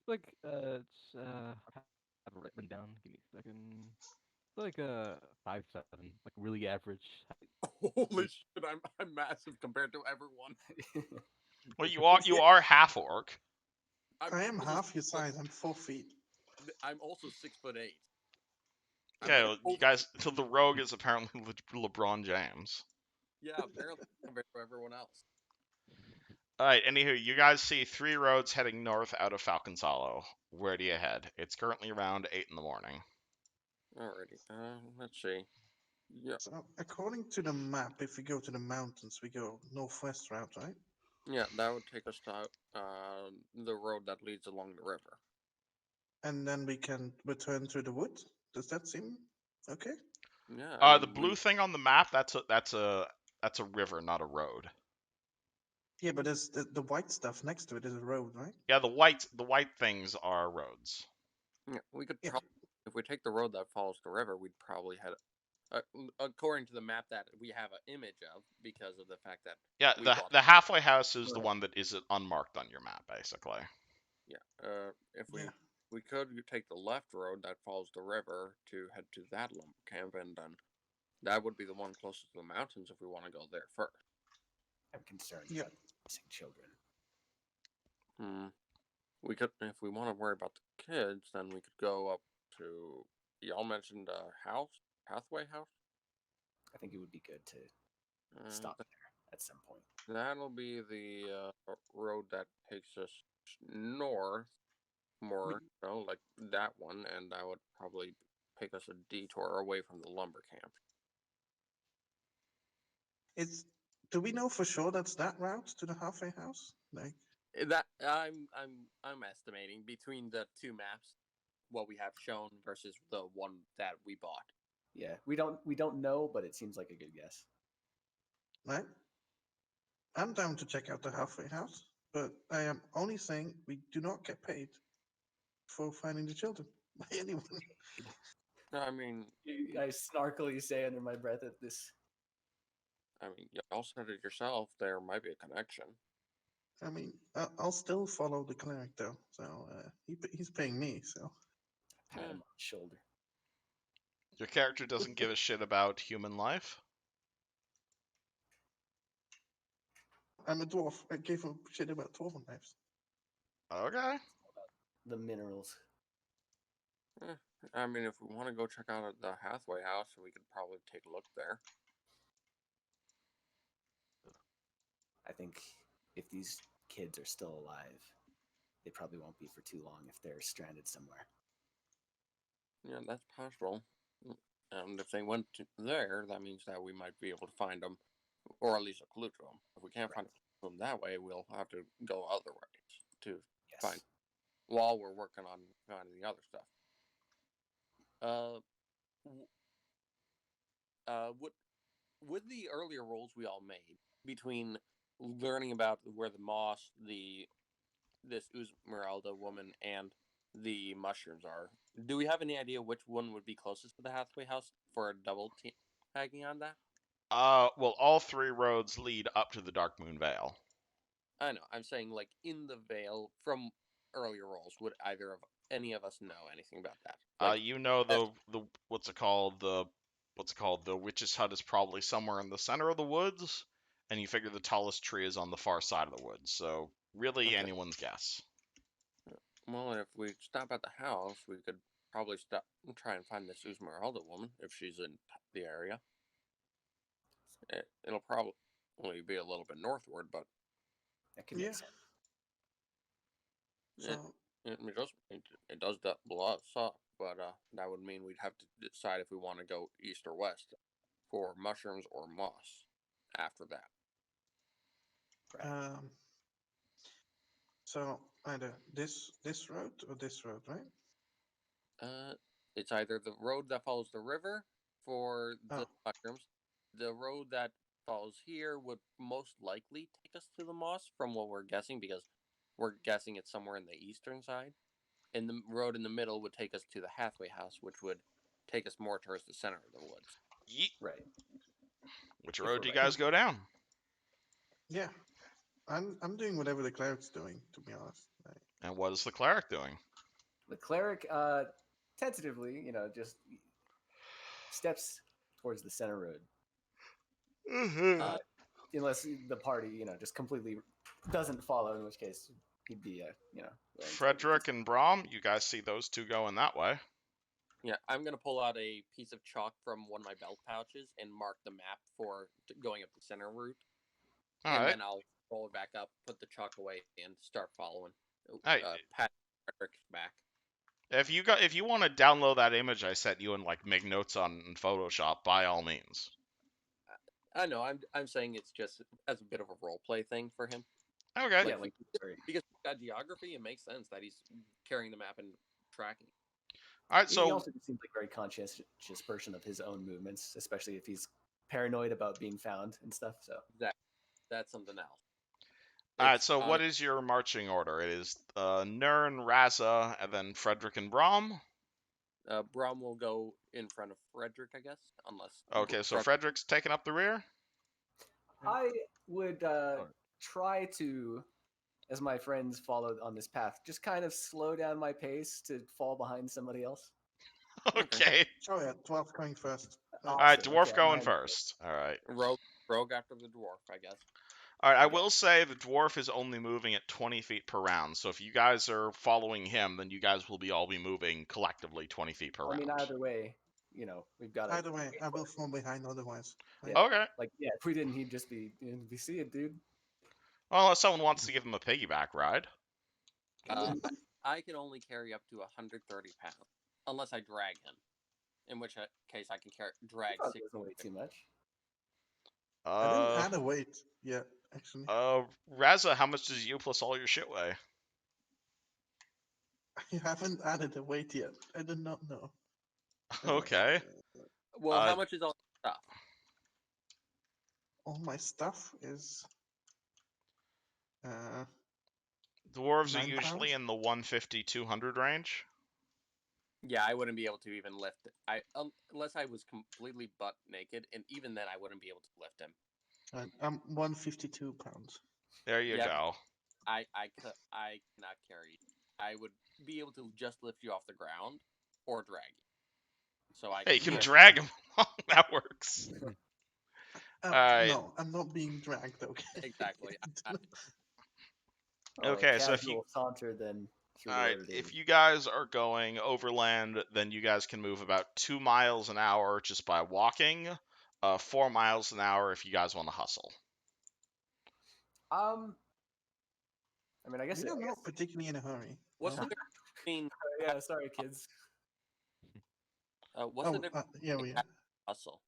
Like it's I have it written down. Give me a second. It's like 5'7", like really average. Holy shit! I'm massive compared to everyone. Well, you are half orc. I am also half your 6 foot- size. I'm 4 feet. I'm also 6'8". Okay, well, you guys. So the rogue is apparently LeBron James. Yeah, apparently compared to everyone else. All right. Anywho, you guys see 3 roads heading north out of Falcon's Hollow. Where do you head? It's currently around 8 in the morning. Alrighty. Let's see. Yeah, So according to the map, if we go to the mountains, we go northwest route, right? yeah, that would take us to the road that leads along the river. And then we can return to the wood. Does that seem okay? Yeah. The blue thing on the map, that's a river, not a road. Yeah, but there's the white stuff next to it is a road, right? Yeah, the white things are roads. Yeah, we could Yeah. probably, if we take the road that follows the river, we'd probably head. According to the map that we have an image of, because of the fact that Yeah, we the bought- the halfway house is the Right. one that is unmarked on your map, basically. yeah, if we Yeah. we could take the left road that follows the river to head to that lumber camp, and then that would be the one closest to the mountains if we want to go there first. I'm concerned Yeah. about missing children. We could, if we want to worry about the kids, then we could go up to. Y'all mentioned pathway house. I think it would be good to Uh, stop there at some point. That'll be the road that takes us north more, like that one, and that would probably take us a detour away from the lumber camp. Do we know for sure that's that route to the halfway house? Like, That I'm estimating between the two maps, what we have shown versus the one that we bought. Yeah, we don't know, but it seems like a good guess. right? I'm down to check out the halfway house, but I am only saying we do not get paid for finding the children by anyone. I mean, I snarkily say under my breath at this. y'all said it yourself. There might be a connection. I mean, I'll still follow the cleric though, so he's paying me. So Pat him on the shoulder. Your character doesn't give a shit about human life. I'm a dwarf. I gave a shit about dwarven knives. Okay. The minerals. I mean, if we want to go check out the Hathaway house, we could probably take a look there. I think if these kids are still alive, they probably won't be for too long if they're stranded somewhere. Yeah, that's possible. And if they went there, that means that we might be able to find them, or at least a clue to them. If we can't find them that way, we'll have to go other ways to find. While we're working on finding the other stuff. With the earlier rolls we all made between learning about where the moss, this Esmeralda woman, and the mushrooms are, do we have any idea which one would be closest to the Hathaway house for a double tagging on that? Well, all three roads lead up to the Dark Moon Vale. I know. I'm saying, like, in the Vale from earlier rolls, would either of any of us know anything about that? Like, You know the what's it called? The witch's hut is probably somewhere in the center of the woods, and you figure the tallest tree is on the far side of the woods. So really, anyone's guess. Well, if we stop at the house, we could probably stop and try and find this Esmeralda woman if she's in the area. It'll probably be a little bit northward, but that could make sense. So it does blow us up, but that would mean we'd have to decide if we want to go east or west for mushrooms or moss after that. Right. So either this road or this road, right? It's either the road that follows the river for the mushrooms. The road that follows here would most likely take us to the moss, from what we're guessing, because we're guessing it's somewhere in the eastern side. And the road in the middle would take us to the Hathaway house, which would take us more towards the center of the woods. Right. Which road do you guys go down? Yeah, I'm doing whatever the cleric's doing, to be honest. And what is the cleric doing? The cleric, tentatively, just steps towards the center road. Unless the party, just completely doesn't follow, in which case he'd be, Frederick and Brom, you guys see those two going that way. Yeah, I'm going to pull out a piece of chalk from one of my belt pouches and mark the map for going up the center route. Then I'll roll it back up, put the chalk away, and start following. Pat Frederick's back. If you want to download that image I sent you and make make notes on Photoshop, by all means. I know. I'm saying it's just as a bit of a role play thing for him. Okay. Yeah, because that geography, it makes sense that he's carrying the map and tracking. All right, so he also seems like a very conscientious person of his own movements, especially if he's paranoid about being found and stuff. So that's something else. All right, so what is your marching order? It is Nern, Raza, and then Frederick and Brom. Brom will go in front of Frederick, I guess, unless. Okay, so Frederick's taking up the rear. I would try to as my friends followed on this path, just kind of slow down my pace to fall behind somebody else. Okay. Oh yeah, 12 going first. All right, Awesome. dwarf Okay, going mine- first. All right. Rogue after the dwarf, I guess. All right, I Okay. will say the dwarf is only moving at 20 feet per round. So if you guys are following him, then you guys will all be moving collectively 20 feet per I round. mean, either way, we've got to. Either way, I will fall behind otherwise. Yeah. Okay. Like, yeah, if we didn't, he'd just be see it, dude. Well, unless someone wants to give him a piggyback ride. I can only carry up to 130 pounds, unless I drag him. In which case, I can drag Probably 60. doesn't weigh too much. I didn't Uh, add a weight yet, actually. Raza, how much does you plus all your shit weigh? You haven't added a weight yet. I did not know. Okay. Well, how much is all stuff? All my stuff is Dwarves are 9 usually pounds? in the 150, 200 range. Yeah, I wouldn't be able to even lift it. Unless I was completely butt naked, and even then, I wouldn't be able to lift him. I'm 152 pounds. There you Yep. go. I cannot carry you. I would be able to just lift you off the ground or drag you. So I Hey, you can Yeah. drag him along. That works. Alright. No, I'm not being dragged, okay? Exactly. Okay, a so if you- casual saunter, then through the Alright, order if days. you guys are going overland, then you guys can move about 2 miles an hour just by walking. 4 miles an hour if you guys want to hustle. I mean, I guess. We are not particularly in a hurry. What's no? the difference between Yeah, sorry, kids. what's the difference Yeah, we are. hustle?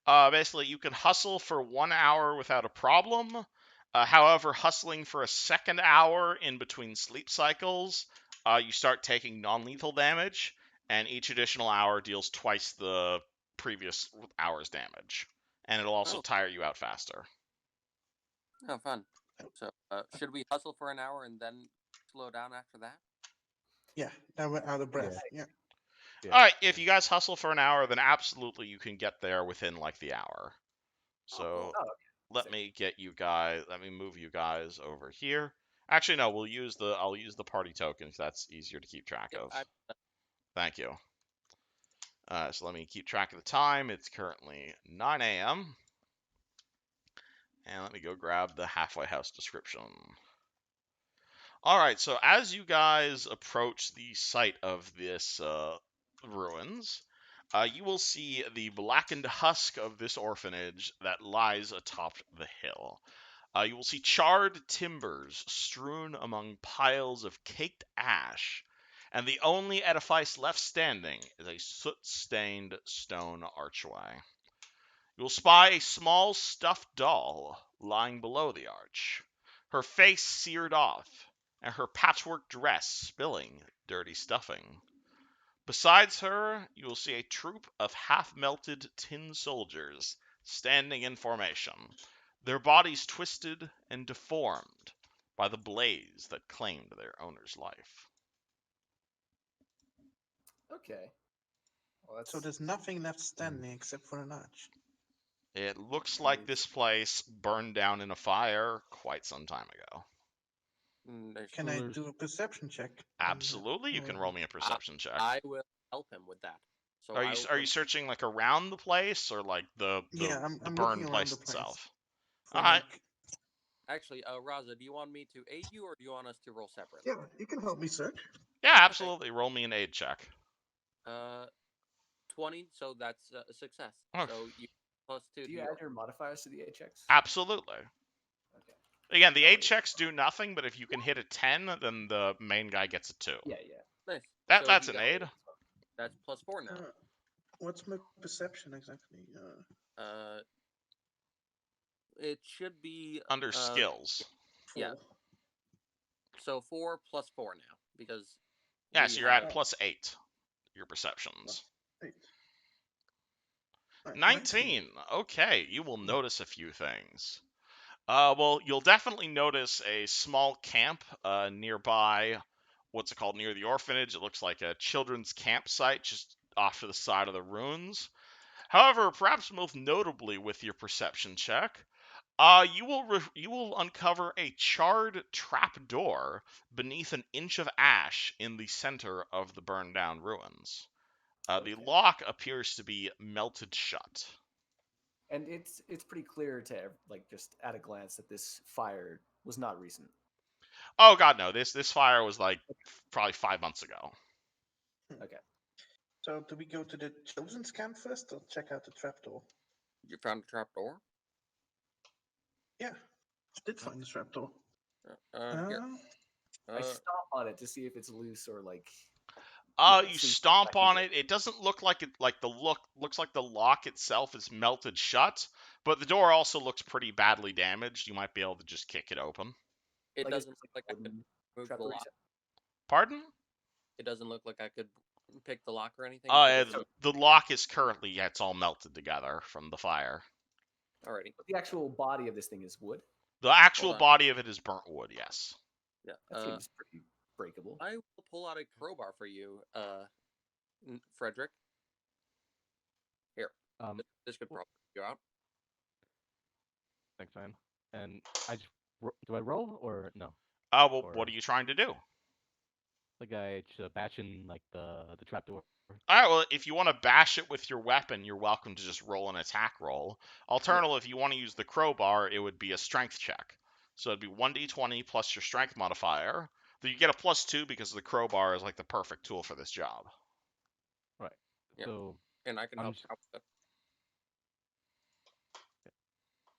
Basically, you can hustle for 1 hour without a problem. However, hustling for a second hour in between sleep cycles, you start taking non-lethal damage, and each additional hour deals twice the previous hour's damage. And it'll also Oh. tire you out faster. Oh, fun. So, should we hustle for an hour and then slow down after that? Yeah, now we're out of breath. Yeah. All right, if you guys hustle for an hour, then absolutely you can get there within like the hour. So cool. Oh, okay. let me move you guys over here. Actually, no, I'll use the party tokens. That's easier to keep track of. Thank you. So let me keep track of the time. It's currently 9 a.m. And let me go grab the halfway house description. All right, so as you guys approach the site of this ruins, you will see the blackened husk of this orphanage that lies atop the hill. You will see charred timbers strewn among piles of caked ash, and the only edifice left standing is a soot-stained stone archway. You will spy a small stuffed doll lying below the arch, her face seared off, and her patchwork dress spilling dirty stuffing. Besides her, you will see a troop of half-melted tin soldiers standing in formation, their bodies twisted and deformed by the blaze that claimed their owner's life. Okay. Well, So there's nothing left standing except for an arch. It looks like this place burned down in a fire quite some time ago. Can I do a perception check? Absolutely, you can roll me a perception check. I will help him with that. So Are you searching like around the place or like the I'm burned looking around place the place itself? for, Alright. Actually, Raza, do you want me to aid you, or do you want us to roll separately? Yeah, you can help me search. Yeah, absolutely. Roll me an aid check. 20, so that's a success. Okay. So you plus 2. Do you add your modifiers to the aid checks? Absolutely. Okay. Again, the aid checks do nothing, but if you can hit a 10, then the main guy gets a 2. Yeah. Nice. That's he an got- aid. That's plus 4 now. What's my perception exactly? It should be Under skills. Yeah. 4. So 4 plus 4 now, because Yeah, we so you're have- at plus 8. Your perceptions. 8. Right, 19. Okay, you will notice a few things. Well, you'll definitely notice a small camp nearby. What's it called? Near the orphanage. It looks like a children's campsite just off to the side of the ruins. However, perhaps most notably with your perception check, You will uncover a charred trapdoor beneath an inch of ash in the center of the burned down ruins. The Okay. lock appears to be melted shut. And it's pretty clear to like just at a glance that this fire was not recent. Oh god, no! This fire was like probably 5 months ago. Okay. So do we go to the children's camp first or check out the trapdoor? You found a trapdoor? Yeah, I did find the trapdoor. Here. I stomp on it to see if it's loose or like. You see if stomp I can on get- it. It doesn't look like it. Like looks like the lock itself is melted shut, but the door also looks pretty badly damaged. You might be able to just kick it open. It like it's doesn't just look like I could wooden move the trapdoor you lock. said? Pardon? It doesn't look like I could pick the lock or anything. The lock is currently it's all melted together from the fire. Alrighty. But the actual body of this thing is wood. The actual Hold on. body of it is burnt wood. Yes. Yeah. That seems pretty breakable. I will pull out a crowbar for you, Frederick. Here. This could probably help you out. Thanks, man. And do I roll or no? Well, Or- what are you trying to do? Like I should bash in like the trapdoor. All right. Well, if you want to bash it with your weapon, you're welcome to just roll an attack roll. Alternatively, if you want to use the crowbar, it would be a strength check. So it'd be 1d20 plus your strength modifier. Then you get a +2 because the crowbar is like the perfect tool for this job. Right. Yeah. So And I can I'm help just- out with it.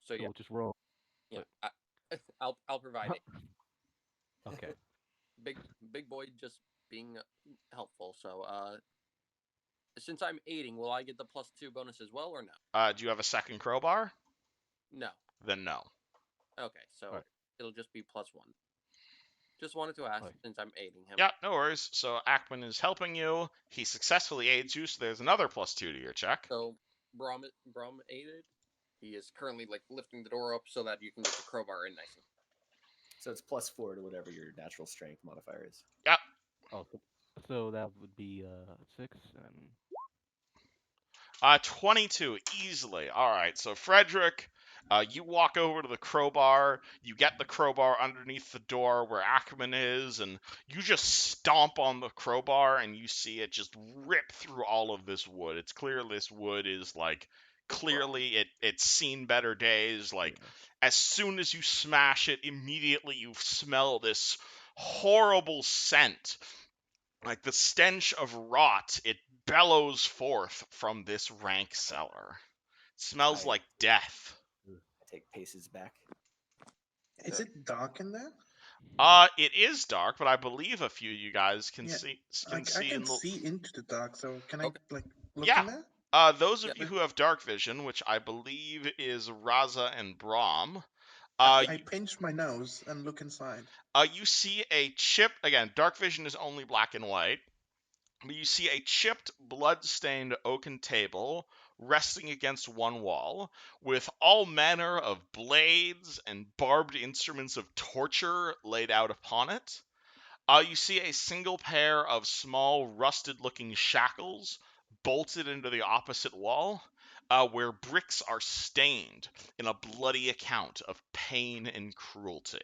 So yeah, we'll just roll. yeah. I'll provide it. Okay. Big boy just being helpful. So since I'm aiding, will I get the +2 bonus as well or no? Do you have a second crowbar? No. Then no. Okay, so Alright. it'll just be +1. Just wanted to ask Alright. since I'm aiding him. Yeah, no worries. So Ackman is helping you. He successfully aids you, so there's another +2 to your check. So Brom aided. He is currently like lifting the door up so that you can get the crowbar in nicely. So it's +4 to whatever your natural strength modifier is. Oh, so that would be 6 and 22 easily. All right. So Frederick, you walk over to the crowbar. You get the crowbar underneath the door where Ackerman is, and you just stomp on the crowbar, and you see it just rip through all of this wood. It's clear this wood is like clearly it's seen better days. Like as soon as you smash it, immediately you smell this horrible scent. Like the stench of rot, it bellows forth from this rank cellar. It smells I- like death. I take paces back. Is it dark in there? It is dark, but I believe a few of you guys can Yeah, see I see in can the see into the dark, so can I Okay. like look Yeah. in there? those of Yeah. you who have dark vision, which I believe is Raza and Brahm. I pinch my nose and look inside. You see a chip. Again, dark vision is only black and white. But you see a chipped, blood-stained oaken table resting against one wall, with all manner of blades and barbed instruments of torture laid out upon it. You see a single pair of small, rusted-looking shackles bolted into the opposite wall, where bricks are stained in a bloody account of pain and cruelty.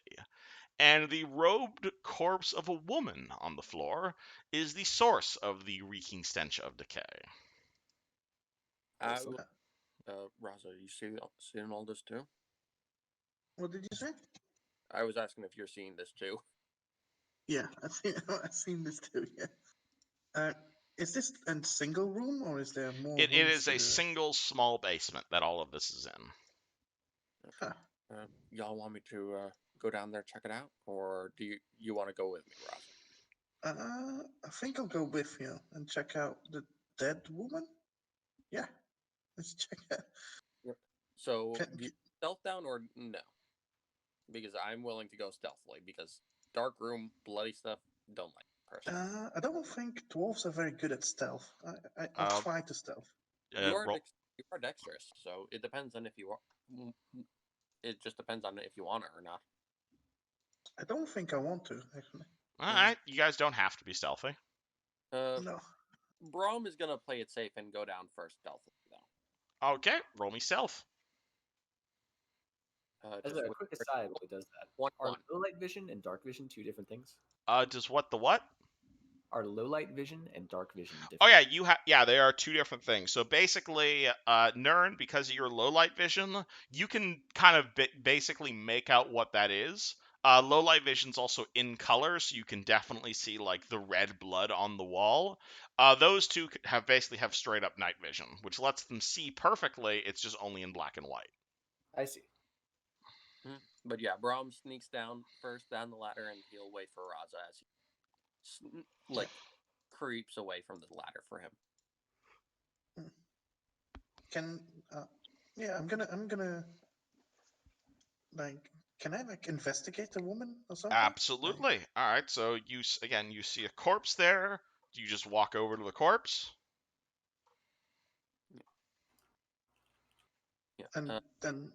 And the robed corpse of a woman on the floor is the source of the reeking stench of decay. Excellent. Raza, you seeing all this too? What did you say? I was asking if you're seeing this too. Yeah, I've seen this too. Yeah. Is this a single room or is there more? It rooms is to a the- single small basement that all of this is in. Huh. Y'all want me to go down there check it out, or do you want to go with me, Raza? I think I'll go with you and check out the dead woman. Yeah, let's check it. So Can- do you stealth down or no? Because I'm willing to go stealthily because dark room, bloody stuff, don't like it personally. I don't think dwarves are very good at stealth. I'll Uh, try to stealth. You are roll- you are dexterous, so it depends on if you are. It just depends on if you want it or not. I don't think I want to actually. all right, you guys don't have to be stealthy. No. Brom is gonna play it safe and go down first stealthily though. Okay, roll me stealth. As Just a wait quick for aside, while it does that, one are one. low light vision and dark vision two different things? Does what the what? Are low light vision and dark vision different? Oh yeah, they are two different things. So basically, Nern, because of your low light vision, you can kind of basically make out what that is. Low light vision's also in color, so you can definitely see like the red blood on the wall. Those two have straight up night vision, which lets them see perfectly. It's just only in black and white. I see. But yeah, Braum sneaks down the ladder, and he'll wait for Raza as he creeps away from the ladder for him. Can yeah, I'm gonna like, can I like investigate the woman or something? Absolutely. All right. So you see a corpse there. Do you just walk over to the corpse? Yeah. And then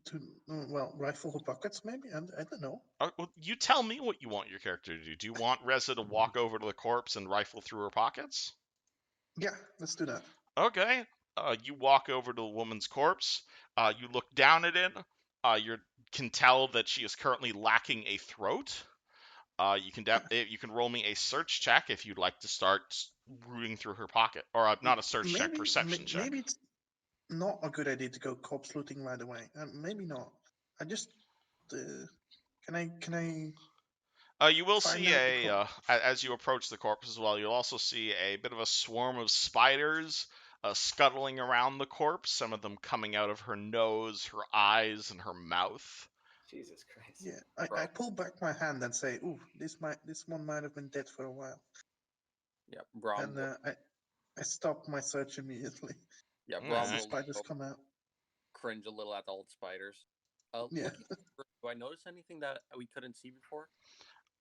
to rifle her pockets maybe. I don't know. Well, you tell me what you want your character to do. Do you want Reza to walk over to the corpse and rifle through her pockets? Yeah, let's do that. Okay. You walk over to the woman's corpse. You look down at it. You can tell that she is currently lacking a throat. You can roll me a search check if you'd like to start rooting through her pocket, or not a search check, perception check. Maybe it's not a good idea to go corpse looting right away. Maybe not. I just can I You will find see out the as you approach the corpse as well, you'll also see a bit of a swarm of spiders scuttling around the corpse, some of them coming out of her nose, her eyes, and her mouth. Jesus Christ. Yeah, I pull back my hand and say, "Ooh, this one might have been dead for a while." Yeah, Braum. And I stop my search immediately. Yeah, Alright. Braum The will spiders come out. cringe a little at all the spiders. Yeah. Looking through, do I notice anything that we couldn't see before?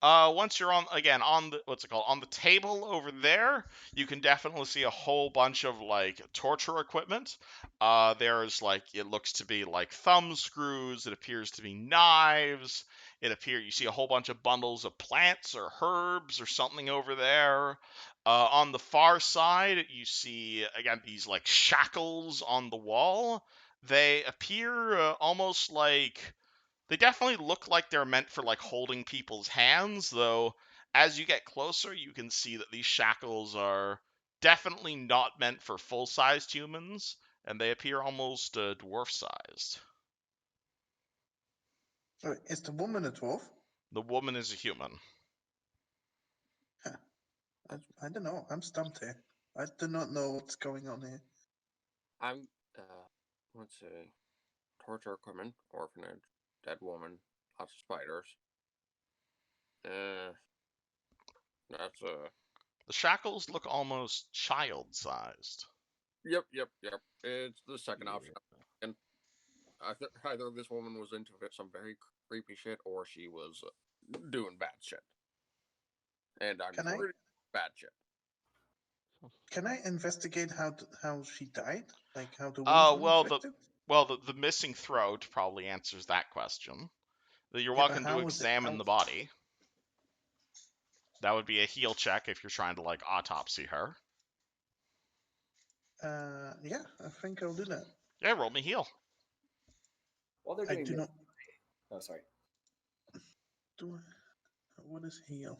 Once you're on the table over there, you can definitely see a whole bunch of like torture equipment. There's like, it looks to be like thumb screws. It appears to be knives. You see a whole bunch of bundles of plants or herbs or something over there. On the far side, you see again these like shackles on the wall. They appear almost like. They definitely look like they're meant for like holding people's hands, though as you get closer, you can see that these shackles are definitely not meant for full-sized humans, and they appear almost dwarf-sized. Is the woman a dwarf? The woman is a human. I don't know. I'm stumped here. I do not know what's going on here. I'm let's see. Torture equipment, orphanage, dead woman, lots of spiders. That's The shackles look almost child-sized. Yep. It's the second option. And either this woman was into some very creepy shit, or she was doing bad shit. And I'm pretty bad shit. Can I investigate how she died? Like how the wounds were inflicted? The missing throat probably answers that question. You're Yeah, but welcome to how was it- examine how- the body. That would be a heal check if you're trying to like autopsy her. Yeah, I think I'll do that. Yeah, roll me heal. While they're I doing do this, not. oh, sorry. What is heal?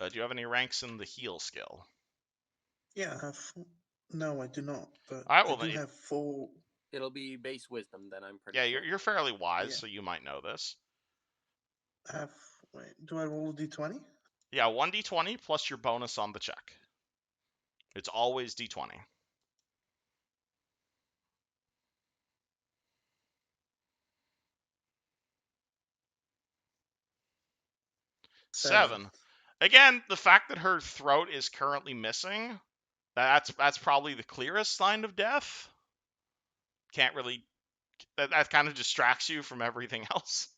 Do you have any ranks in the heal skill? Yeah, I have. No, I do not. But All right, well, I do have 4. It'll be base wisdom, then I'm pretty yeah, sure. you're fairly wise, Yeah. so you might know this. Wait, do I roll a d20? Yeah, 1d20 plus your bonus on the check. It's always d20. 7. Again, the fact that her throat is currently missing, that's probably the clearest sign of death. Can't really. That kind of distracts you from everything else.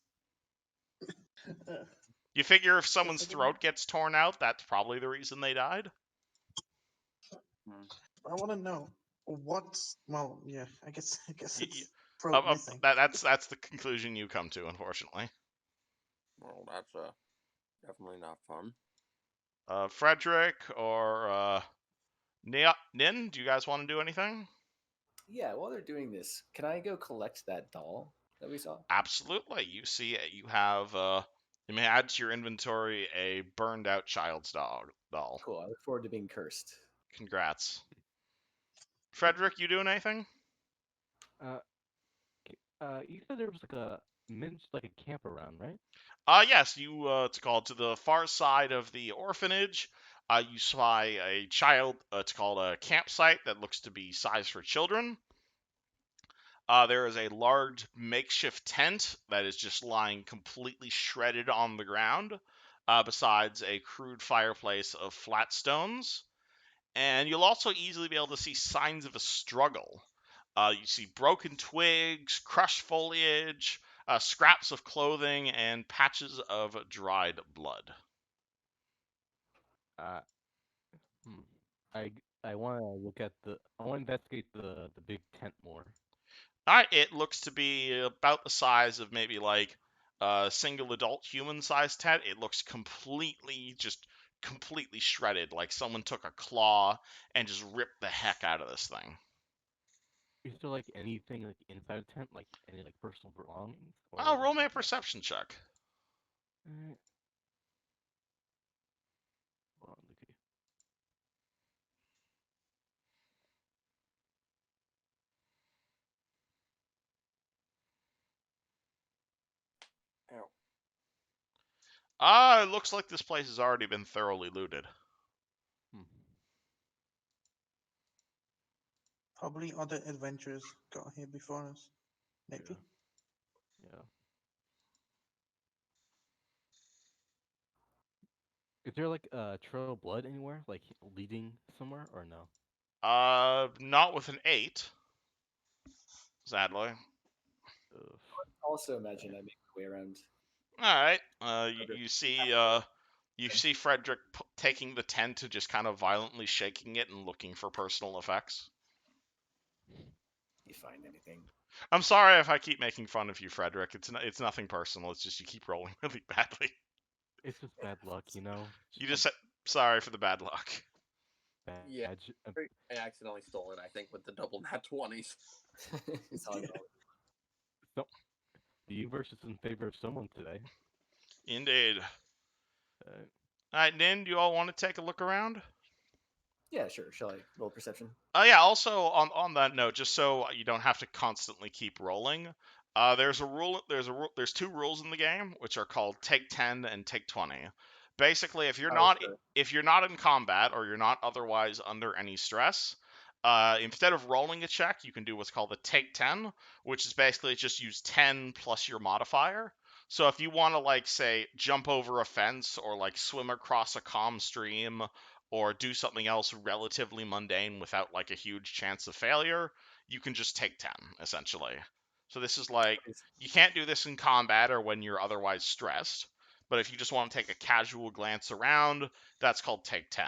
You figure if someone's throat gets torn out, that's probably the reason they died. I want to know what's. Well, yeah, I guess it's Uh, missing. that's the conclusion you come to, unfortunately. Well, that's definitely not fun. Frederick or Nin, do you guys want to do anything? Yeah, while they're doing this, can I go collect that doll? that we saw? Absolutely. You see, you have you may add to your inventory a burned out child's doll. Cool. I look forward to being cursed. Congrats. Frederick, you doing anything? Uh, you said there was like a like a camp around, right? Yes, you it's called to the far side of the orphanage. You spy a child. It's called a campsite that looks to be sized for children. There is a large makeshift tent that is just lying completely shredded on the ground, besides a crude fireplace of flat stones. And you'll also easily be able to see signs of a struggle. You see broken twigs, crushed foliage, scraps of clothing, and patches of dried blood. Uh, hmm. I I want to I want to investigate the big tent more. All right, it looks to be about the size of maybe like a single adult human sized tent. It looks completely shredded, like someone took a claw and just ripped the heck out of this thing. Is there like anything like inside the tent, like any like personal belongings Oh, or roll me a no? perception check. Uh, hold on, okay. Ow. It looks like this place has already been thoroughly looted. Hmm. Probably other adventurers got here before us. Maybe. Yeah. Is there like a trail of blood anywhere, like leading somewhere, or no? Not with an 8, sadly. Ugh. Also, imagine I make my way around. All right. Frederick. You see Frederick taking the tent to just kind of violently shaking it and looking for personal effects. You find anything? I'm sorry if I keep making fun of you, Frederick. It's nothing personal. It's just you keep rolling really badly. It's just bad luck, you know. You just said sorry for the bad luck. Bad. Yeah. I accidentally stole it, I think, with the double nat 20s. It's all good. So, the universe is in favor of someone today. Indeed. Uh, All right, Nin, do you all want to take a look around? Yeah, sure. Shall I roll perception? Yeah. Also, on that note, just so you don't have to constantly keep rolling, there's a rule. There's two rules in the game, which are called take 10 and take 20. Basically, Oh, sure. if you're not in combat or you're not otherwise under any stress, instead of rolling a check, you can do what's called a take 10, which is basically just use 10 plus your modifier. So if you want to like say jump over a fence or like swim across a calm stream or do something else relatively mundane without like a huge chance of failure, you can just take 10 essentially. So this is like you can't do this in combat or when you're otherwise stressed, but if you just want to take a casual glance around, that's called take 10.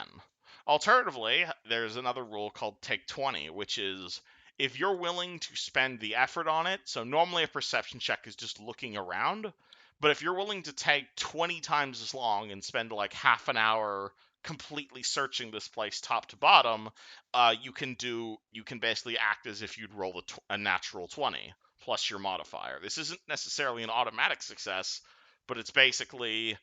Alternatively, there's another rule called take 20, which is if you're willing to spend the effort on it, so normally a perception check is just looking around, but if you're willing to take 20 times as long and spend like half an hour completely searching this place top to bottom, you can basically act as if you'd roll a natural 20 plus your modifier. This isn't necessarily an automatic success, but it's basically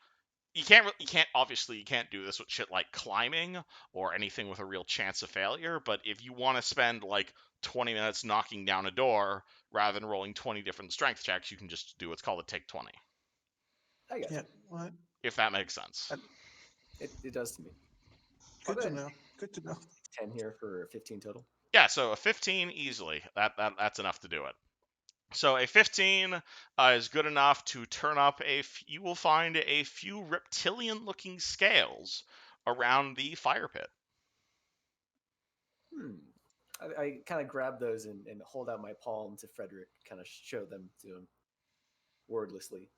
you can't do this with shit like climbing or anything with a real chance of failure, but if you want to spend like 20 minutes knocking down a door rather than rolling 20 different strength checks, you can just do what's called a take 20. I guess Yeah. Well, If that makes sense. it does to me. good I'll to go ahead know. Good to know. 10 here for 15 total. Yeah, so a 15 easily. That's enough to do it. So a 15 is good enough to turn up you will find a few reptilian-looking scales around the fire pit. I kind of grab those and hold out my palm to Frederick, kind of show them to him wordlessly.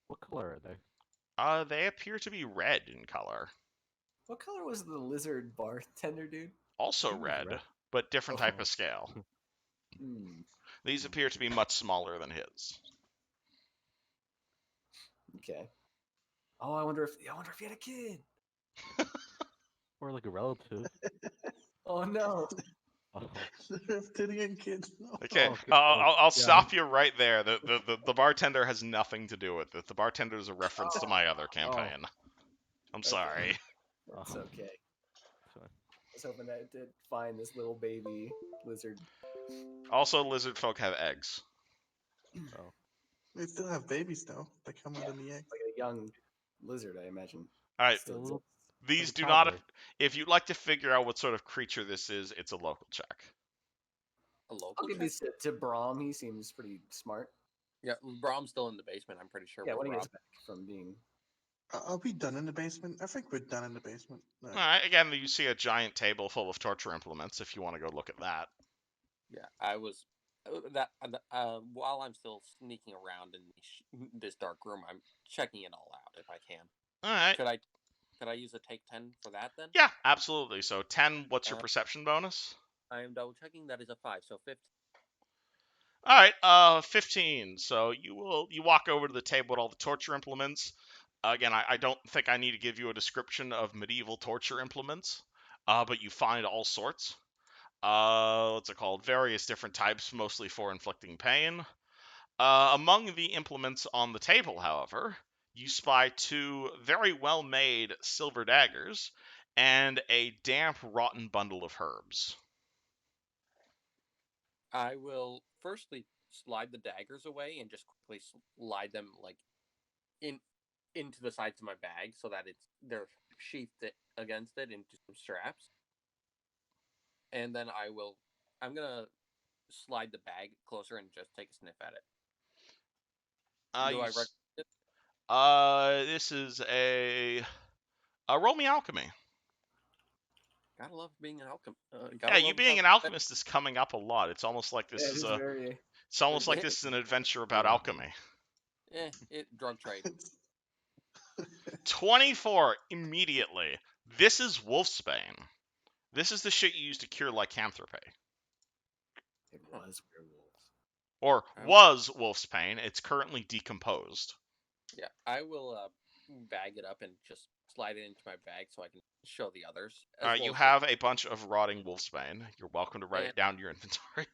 what color are they? They appear to be red in color. What color was the lizard bartender dude? Also He was red, red. but different type Oh. of scale. Hmm. These appear to be much smaller than his. Okay. Oh, I wonder if he had a kid. Or like a relative. Oh no. Oh, The reptilian kid. No. Okay, Oh, I'll yeah. stop you right there. The bartender has nothing to do with it. The bartender is a reference to my other Oh, campaign. I'm okay. sorry. That's Oh, okay. that's fine. I was hoping that it did find this little baby lizard. Also, lizard folk have eggs. Oh, They still have babies though. They come out Yeah, in the egg. like a young lizard, I imagine. All right, Still a exists. little, these a do not. toddler. If you'd like to figure out what sort of creature this is, it's a local check. A I'll local give check? these to Brahm. He seems pretty smart. Yeah, Brom's still in the basement. I'm pretty sure. Yeah, with when he Rob. gets back from being. Are we done in the basement? I think we're done in the basement. All right, again, you see a giant table full of torture implements. If you want to go look at that. Yeah, I was while I'm still sneaking around in this dark room, I'm checking it all out if I can. All right. Could I use a take 10 for that then? Yeah, absolutely. So 10. What's your Uh, perception bonus? I am double checking. That is a 5, so 15. All right, 15. So you walk over to the table with all the torture implements. Again, I don't think I need to give you a description of medieval torture implements, but you find all sorts. What's it called? Various different types, mostly for inflicting pain. Among the implements on the table, however, you spy 2 very well-made silver daggers and a damp, rotten bundle of herbs. I will firstly slide the daggers away and just quickly slide them like in into the sides of my bag so that they're sheathed against it into some straps. And then I'm gonna slide the bag closer and just take a sniff at it. Do I recognize it? This is a roll me alchemy. Gotta love being an alchemist. Yeah, you being an alchemist is coming up a lot. It's almost like this Yeah, it is is a. very. It's almost like Yeah. this is an adventure about Yeah. alchemy. Drug trade. 24 immediately. This is wolfsbane. This is the shit you use to cure lycanthropy. It was werewolves. Or was wolfsbane. It's currently decomposed. Yeah, I will bag it up and just slide it into my bag so I can show the others. You have a bunch of rotting wolfsbane. You're welcome to write it down in your inventory.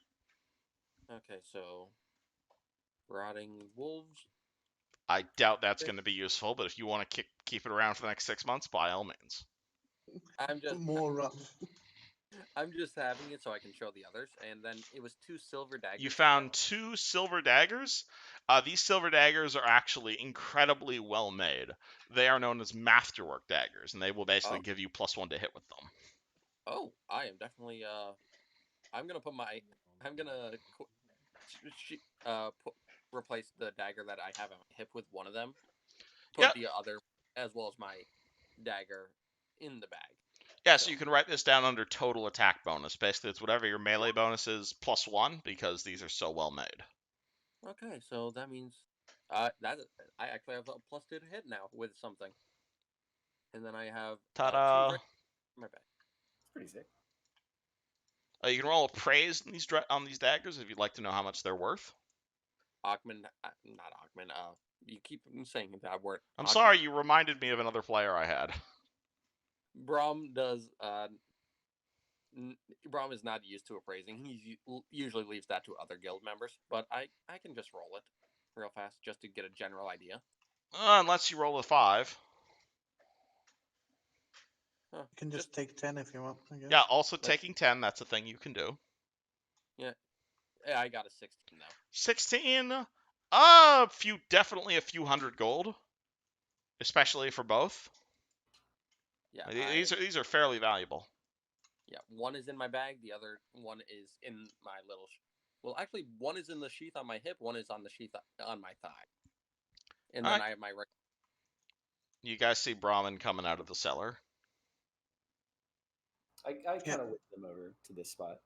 Okay, so rotting wolves. I doubt that's going to be useful, but if you want to keep it around for the next 6 months, by all means. More rough. I'm just having it so I can show the others, and then it was 2 silver daggers. You found 2 silver daggers. These silver daggers are actually incredibly well made. They are known as masterwork daggers, and they will basically give you +1 to hit with them. Oh, I am definitely I'm gonna replace the dagger that I have on my hip with one of them. Put the other as well as my dagger in the bag. Yeah, so you can write this down under total attack bonus. Basically, it's whatever your melee bonus is +1 because these are so well made. Okay, so that means I actually have a +2 to hit now with something, and then I have Ta-da! 2 right in my bag. It's pretty sick. You can roll a praise on these daggers if you'd like to know how much they're worth. Not Augment. You keep saying that word. I'm sorry, you reminded me of another player I had. Brom does. Brom is not used to appraising. He usually leaves that to other guild members, but I can just roll it real fast just to get a general idea. Unless you roll a 5. You can just take 10 if you want, I guess. Yeah, also taking 10, that's a thing you can do. Yeah, I got a 16 though. 16? Definitely a few hundred gold. Especially for both. Yeah, these are fairly valuable. Yeah, one is in my bag, the other one is in my little well, actually, one is in the sheath on my hip, one is on the sheath on my thigh. And then I have my You guys see Brahmin coming out of the cellar. I kind of whip them over to this spot.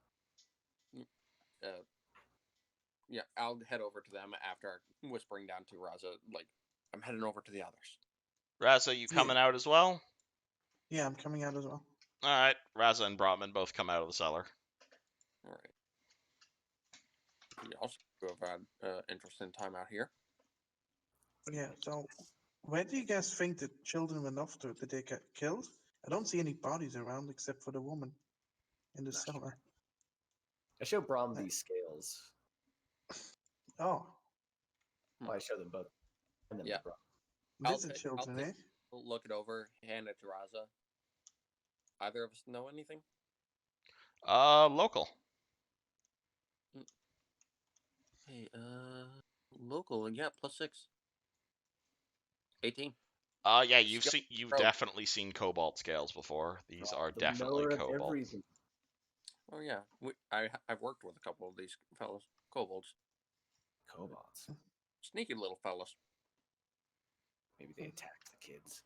Yeah, I'll head over to them after whispering down to Raza, like, I'm heading over to the others. Raza, you coming out as well? Yeah, I'm coming out as well. Alright, Raza and Brahmin both come out of the cellar. Alright. We also have had interesting time out here. Yeah, so where do you guys think the children went off to? Did they get killed? I don't see any bodies around except for the woman in the cellar. I show Brom these scales. Oh, Well, I show them both. And then Yeah. Brom. these are I'll children, take eh? look it over, hand it to Raza. Either of us know anything? Local. Hey, local, yeah, +6. 18. Yeah, you've Skill you've pro. definitely seen cobalt scales before. These Brom, are the definitely knower of cobalt. everything. Oh yeah, I've worked with a couple of these fellows, kobolds, Cobalts. sneaky little fellas. Maybe they attacked the kids.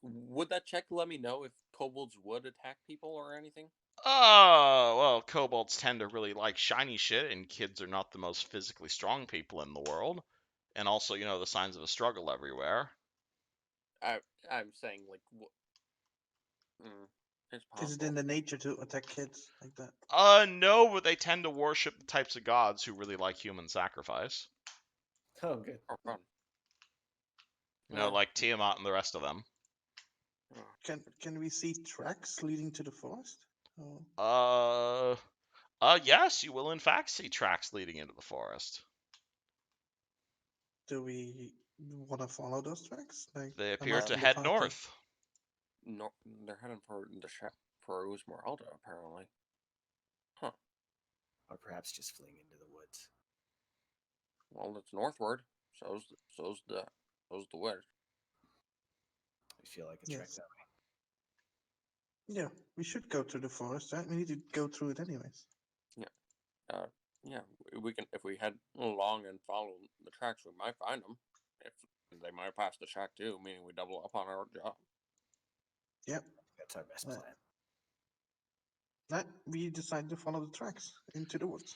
Would that check let me know if kobolds would attack people or anything? Well, kobolds tend to really like shiny shit, and kids are not the most physically strong people in the world. And also, the signs of a struggle everywhere. I'm saying like, it's possible. Is it in the nature to attack kids like that? No, but they tend to worship the types of gods who really like human sacrifice. Oh, good. Oh, fun. Like Tiamat and the rest of them. Can we see tracks leading to the forest? Oh. Yes, you will in fact see tracks leading into the forest. Do we want to follow those tracks? Like, They am appear I to from the head party? north. No, they're heading for for Uzmeralda, apparently. Huh. Or perhaps just fleeing into the woods. Well, it's northward. So's the west. I feel like a trek Yes. that Yeah, we should go to the forest, right? We need to go through it anyways. Yeah, we can if we head along and follow the tracks, we might find them. If they might pass the track too, meaning we double up on our job. Yep. That's our best Right. plan. Right, we decide to follow the tracks into the woods.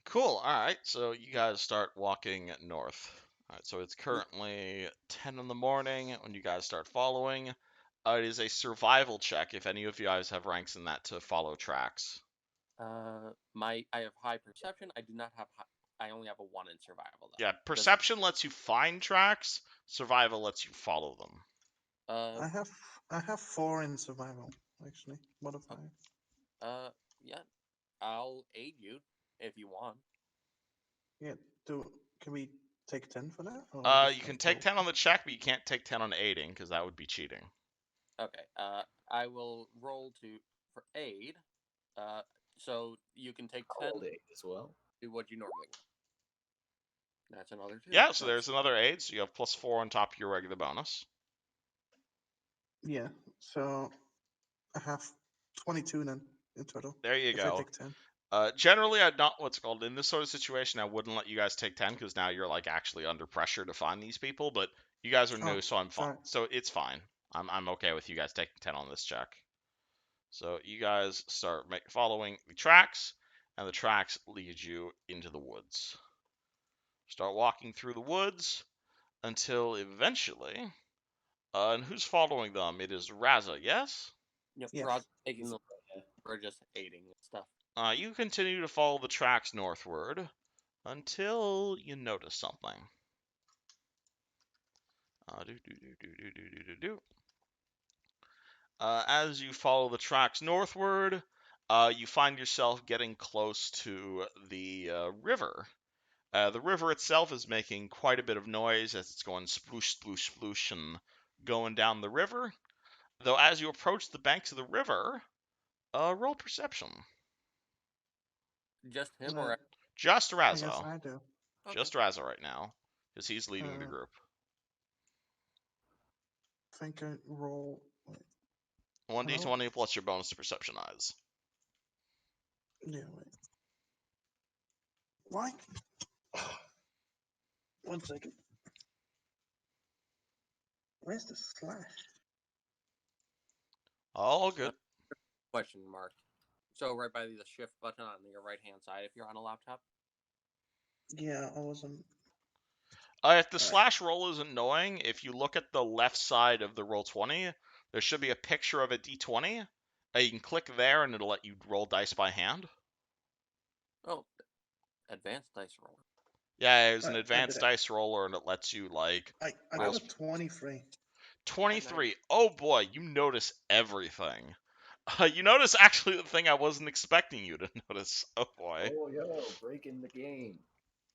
Cool. All right. So you guys start walking north. All right. So it's currently 10 in the morning when you guys start following. It is a survival check if any of you guys have ranks in that to follow tracks. I have high perception. I do not have I only have a 1 in survival though. Yeah, perception lets you find tracks. Survival lets you follow them. I have 4 in survival, actually. Modifier. Yeah. I'll aid you if you want. Yeah, can we take 10 for that? Or You can take 10 on the check, but you can't take 10 on aiding because that would be cheating. Okay. I will roll for aid. So you can take 10 Cold aid as well. to what you normally would. That's another 2. Yeah, so there's another aid, so you have +4 on top of your regular bonus. Yeah, so I have 22 then in total. There you if go. I take 10. Generally, I'd not in this sort of situation, I wouldn't let you guys take 10 because now you're like actually under pressure to find these people. But you guys are new, so I'm fine. sorry. So it's fine. I'm okay with you guys taking 10 on this check. So you guys start following the tracks, and the tracks lead you into the woods. Start walking through the woods until eventually, and who's following them? It is Raza, yes? Yep. Yes. Rod taking them. We're just aiding and stuff. You continue to follow the tracks northward until you notice something. As you follow the tracks northward, you find yourself getting close to the river. The river itself is making quite a bit of noise as it's going sploosh, sploosh, sploosh, and going down the river. Though as you approach the banks of the river, roll perception. Just him or Just I guess Razo. I do. Okay. Just Razo right now, because he's leading the group. I think I roll. 1d20 plus your bonus to perception eyes. Yeah, wait. Why? 1 second. Where's the slash? All good. Question mark. So right by the shift button on your right hand side if you're on a laptop. Yeah, I wasn't. If the slash roll is annoying, if you look at the left side of the Roll20, there should be a picture of a d20. You can click there and it'll let you roll dice by hand. Oh, advanced dice roller. Yeah, it's an advanced dice roller and it lets you like. I got a 23. 23. Oh boy, you notice everything. You notice actually the thing I wasn't expecting you to notice. Oh boy. Oh, yo, breaking the game.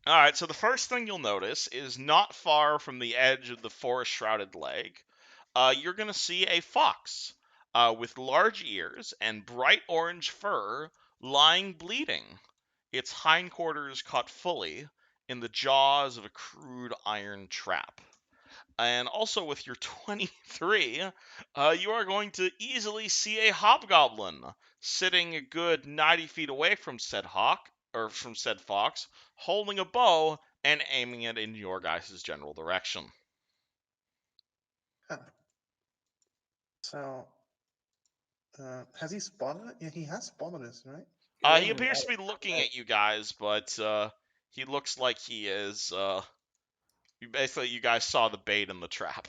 All right, so the first thing you'll notice is not far from the edge of the forest-shrouded lake, you're going to see a fox with large ears and bright orange fur lying bleeding, its hindquarters caught fully in the jaws of a crude iron trap. And also with your 23, you are going to easily see a hobgoblin sitting a good 90 feet away from said hawk, or from said fox, holding a bow and aiming it in your guys' general direction. Huh. So, has he spotted it? Yeah, he has spotted us, right? He appears to be looking at you guys, but he looks like he is. Basically, you guys saw the bait in the trap.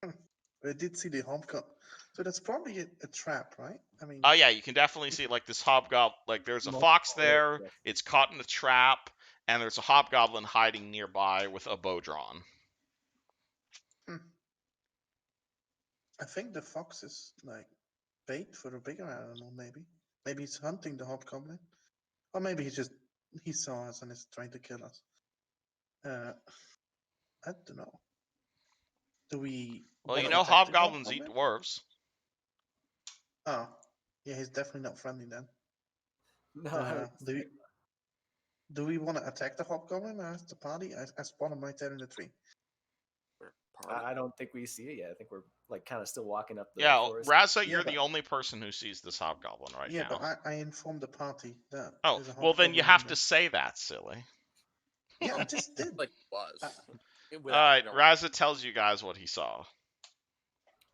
I did see the hobgoblin. So that's probably a trap, right? I mean, Yeah, you can definitely see like this hobgoblin. Like there's a Multiple fox ways, there. yes. It's caught in a trap, and there's a hobgoblin hiding nearby with a bow drawn. hmm. I think the fox is like bait for a bigger animal. Maybe he's hunting the hobgoblin, or maybe he saw us and is trying to kill us. I don't know. Do we Well, want you to know attack the hobgoblins eat hobgoblin? dwarves. Oh, yeah, he's definitely not friendly then. No, I would Do we want to attack the hobgoblin as the party? I spot him right there in the tree. Party? I don't think we see it yet. I think we're like kind of still walking up the Yeah, forest. Raza, Yeah, you're but- the only person who sees this hobgoblin right Yeah, now. but I informed the party that Oh, there's a well then you hobgoblin have in to there. say that, silly. Yeah, I just did. Like was. All right, Raza tells you guys what he saw.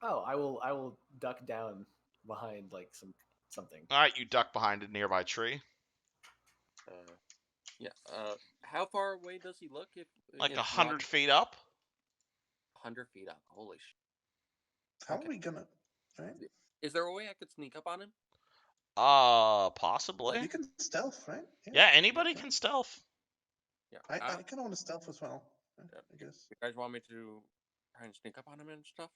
Oh, I will duck down behind like something. All right, you duck behind a nearby tree, Yeah. How far away does he look? If like if 100 not feet up. 100 feet up. Holy shit. How Okay. are we gonna? Right? Is there a way I could sneak up on him? Possibly. You can stealth, right? Yeah, anybody can stealth. Yeah. I kind of want to stealth as well. Yeah. I guess. You guys want me to try and sneak up on him and stuff?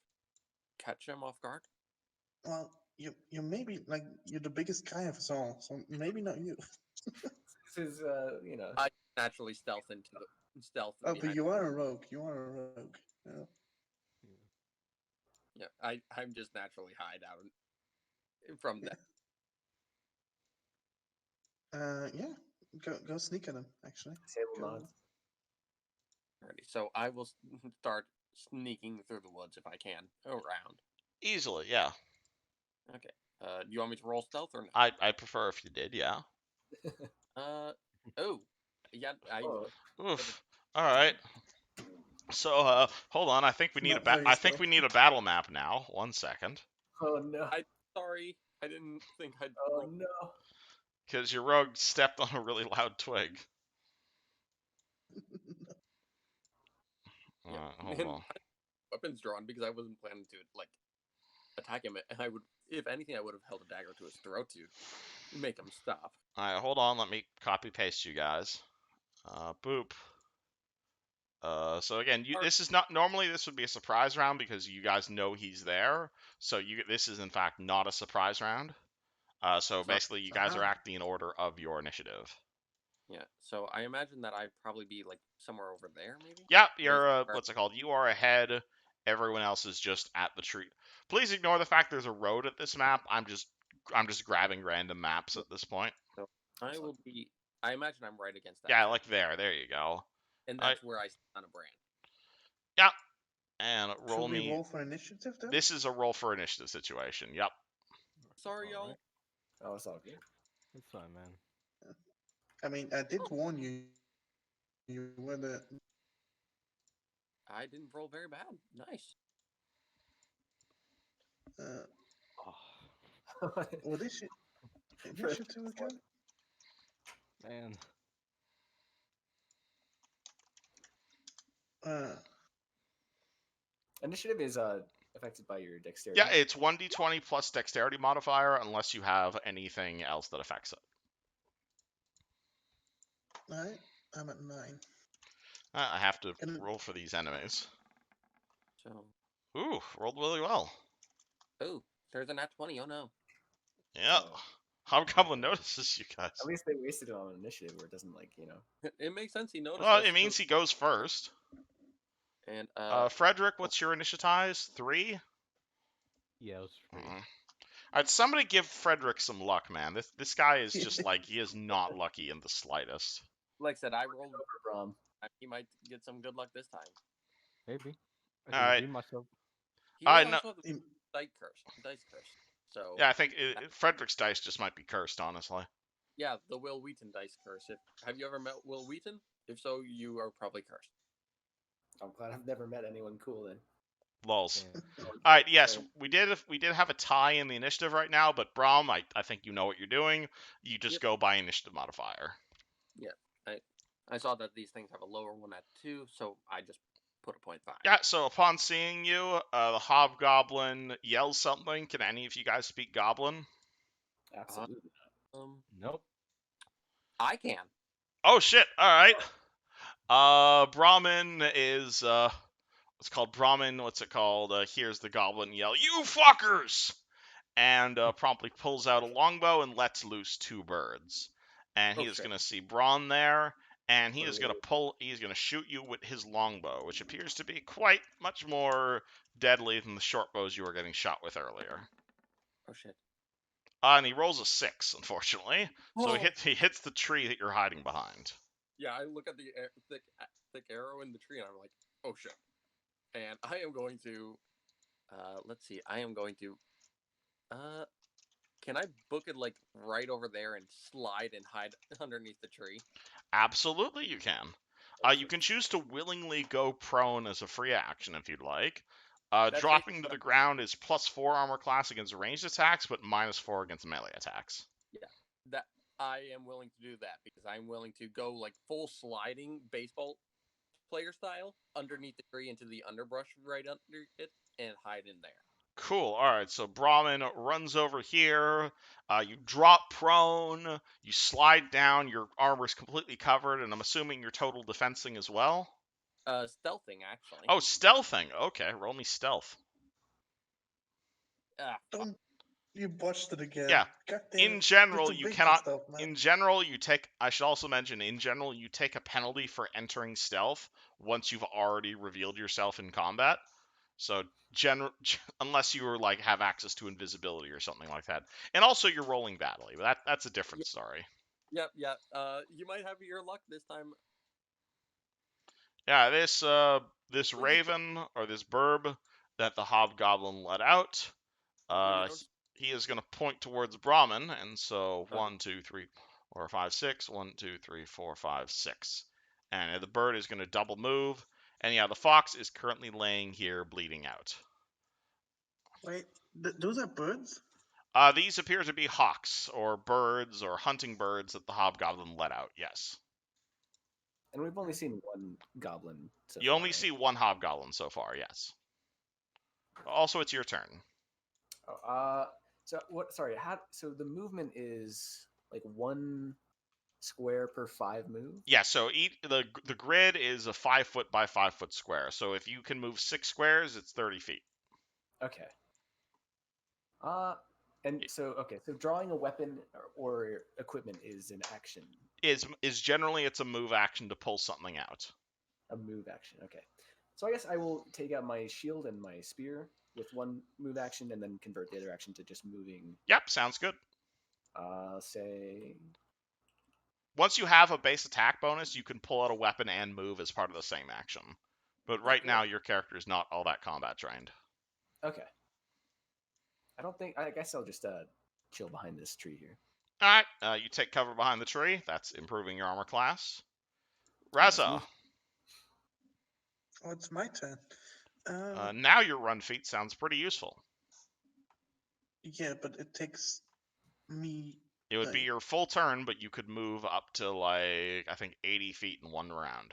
Catch him off guard? Well, you maybe like you're the biggest guy of us all, so maybe not you. This is I naturally stealth into the stealth. Oh, but behind. you are a rogue. You are a rogue. Yeah. Yeah, I'm just naturally hide out from that. Yeah. Go sneak at him. Actually. table Go. nods. Alrighty, so I will start sneaking through the woods if I can around. Easily, yeah. Okay. Do you want me to roll stealth or not? I prefer if you did, yeah. Oh, yeah. Oh, Oof. All right. So, hold on. I think we need Not very I think we need a battle map now. 1 second. oh no. Sorry, I didn't think I'd. Oh roll. no. Because your rogue stepped on a really loud twig. Yeah. Hold And on. weapons drawn because I wasn't planning to like attack him, and I would, if anything, I would have held a dagger to his throat to make him stop. All right, hold on. Let me copy paste you guys. Boop. So again, this is not normally this would be a surprise round because you guys know he's there. So this is in fact not a surprise round. So basically, you guys are acting in order of your initiative. Yeah. So I imagine that I'd probably be like somewhere over there, maybe. Yeah, you're what's it called? You are ahead. Everyone else is just at the tree. Please ignore the fact there's a road at this map. I'm just grabbing random maps at this point. So I will be. I imagine I'm right against that. Yeah, tree, like there. There you go. and that's where I stand on a brand. Yeah. And roll Should we me. roll for initiative then? This is a roll for initiative situation. Yep. Sorry, y'all. Alright. Oh, it's all good. It's fine, man. I mean, I did warn you. You were the. I didn't roll very bad. Nice. Oh, What is it? Initiative again? man. Initiative is affected by your dexterity. Yeah, it's 1d20 plus dexterity modifier unless you have anything else that affects it. Alright, I'm at 9. I have to And- roll for these enemies. So, Ooh, rolled really well. oh, Turns a nat 20. Oh no. Yeah. Oh. Hobgoblin notices you guys. At least they wasted it on initiative where it doesn't It makes sense. He noticed Well, us. it means he goes first. And Frederick, what's your initiatize? 3? Yeah, it was free. Alright, somebody give Frederick some luck, man. This guy is just like, he is not lucky in the slightest. like I said, I rolled. over Brom. He might get some good luck this time. Maybe. I All can right. redeem myself. He Alright, might no, also have the dice curse. So yeah, I think Frederick's dice just might be cursed, honestly. yeah, the Will Wheaton dice curse. Have you ever met Will Wheaton? If so, you are probably cursed. I'm glad I've never met anyone cool then. Lols. Yeah. All right, yes, So- we did have a tie in the initiative right now, but Brom, I think you know what you're doing. You just Yep. go by initiative modifier. I saw that these things have a lower one at 2, so I just put a 0.5. Yeah, so upon seeing you, the hobgoblin yells something. Can any of you guys speak goblin? Absolutely. Nope. I can. Oh shit! All right. Brahmin is it's called Brahmin. What's it called? Here's the goblin yell, "You fuckers!" And promptly pulls out a longbow and lets loose 2 birds. And he Oh, is shit. going to see Braun there, and he What is do going we- to pull. He's going to shoot you with his longbow, which appears to be quite much more deadly than the short bows you were getting shot with earlier. Oh shit. And he rolls a 6, unfortunately. So Oh. he hits the tree that you're hiding behind. Yeah, I look at the thick arrow in the tree, and I'm like, oh shit. And I am going to, let's see, I am going to, can I book it like right over there and slide and hide underneath the tree? Absolutely, you can. You can choose to willingly go prone as a free action if you'd like. That's Dropping to basically the ground is +4 armor class against ranged attacks, but -4 against melee attacks. that I am willing to do that because I'm willing to go like full sliding baseball player style underneath the tree into the underbrush right under it and hide in there. Cool. All right. So Brahmin runs over here. You drop prone. You slide down. Your armor's completely covered, and I'm assuming you're total defensing as well. Stealthing actually. Oh, stealthing. Okay, roll me stealth. Ah, fuck. Don't you botched it again? Yeah. God damn In it. general, You're too you big for cannot. Stuff, man. In general, you take. I should also mention. In general, you take a penalty for entering stealth once you've already revealed yourself in combat. So, unless you were like have access to invisibility or something like that, and also you're rolling badly, but that's a different story. Yep. You might have your luck this time. Yeah, this raven or this burb that the hobgoblin let out, he is going to point towards Brahmin, and so 1, 2, 3, 4, 5, 6, 1, 2, 3, 4, 5, 6, and the bird is going to double move, and yeah, the fox is currently laying here bleeding out. Wait, those are birds? These appear to be hawks or birds or hunting birds that the hobgoblin let out. Yes, And we've only seen one goblin. So you far, only right? see one hobgoblin so far. Yes. Also, it's your turn. Oh, so what? Sorry. So the movement is like 1 square per 5 moves. Yeah, so the grid is a 5 foot by 5 foot square. So if you can move 6 squares, it's 30 feet. Okay. And so drawing a weapon or equipment is an action, Is generally it's a move action to pull something out. a move action. Okay. So I guess I will take out my shield and my spear with 1 move action, and then convert the other action to just moving. Yep, sounds good. Say. Once you have a base attack bonus, you can pull out a weapon and move as part of the same action. But right cool. now, your character is not all that combat trained. Okay. I guess I'll just chill behind this tree here. All right, you take cover behind the tree. That's improving your armor class. That's Raza, me. Oh, it's my turn. now your run feat sounds pretty useful. Yeah, but it takes me. It would be like- your full turn, but you could move up to like I think 80 feet in 1 round.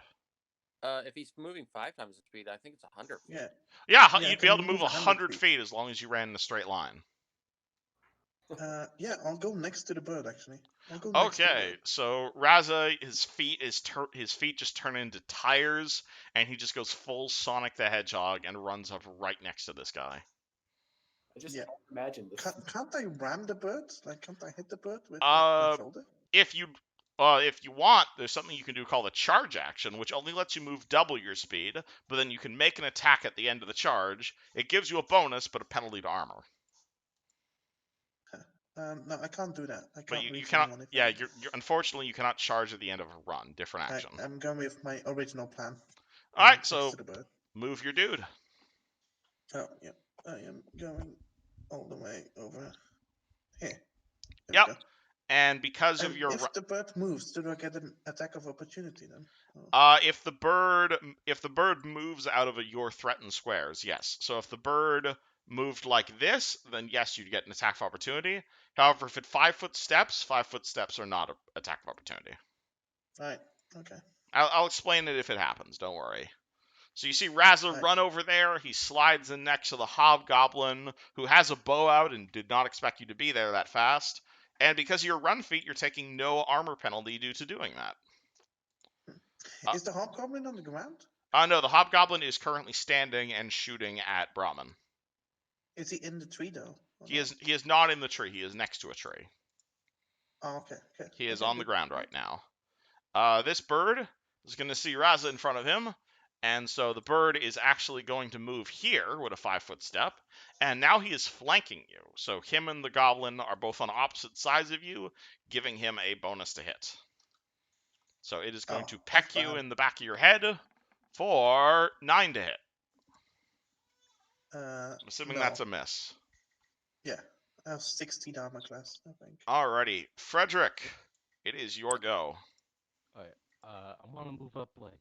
If he's moving 5 times the speed, I think it's 100 feet. Yeah. Yeah, Yeah, I you'd be can able to move move 100 feet. feet as long as you ran in a straight line. Yeah, I'll go next to the bird actually. I'll go next to the Okay, bird. so Raza, his feet just turn into tires, and he just goes full Sonic the Hedgehog and runs up right next to this guy. I just Yeah. can't imagine this. Can't I ram the bird? Like, can't I hit the bird with my shoulder? If you want, there's something you can do called a charge action, which only lets you move double your speed, but then you can make an attack at the end of the charge. It gives you a bonus, but a penalty to armor. No, I can't do that. I But can't you reach cannot. anyone if Yeah, you're unfortunately you cannot charge at the end of a run. Different action. I'm going with my original plan. All right, Next so to the bird. move your dude. Oh, yeah. I am going all the way over here. There Yep. we go. And because of your if the bird moves, do I get an attack of opportunity then? if the bird moves out of your threatened squares, yes. So if the bird moved like this, then yes, you'd get an attack of opportunity. However, if it 5-foot steps are not an attack of opportunity. Right. Okay. I'll explain it if it happens. Don't worry. So you see Raza run over there. He slides in next to the hobgoblin, who has a bow out and did not expect you to be there that fast. And because of your run feat, you're taking no armor penalty due to doing that. Is the hobgoblin on the ground? No, the hobgoblin is currently standing and shooting at Brahmin. Is he in the tree though? He is not in the tree. He is next to a tree. Oh, okay. He is on the ground right now. This bird is going to see Raza in front of him, and so the bird is actually going to move here with a 5-foot step, and now he is flanking you. So him and the goblin are both on opposite sides of you, giving him a bonus to hit. So it is going to peck you in the back of your head for 9 to hit. I'm assuming that's a miss. Yeah, I have 16 armor class, I think. Alrighty, Frederick, it is your go. Alright, I want to move up like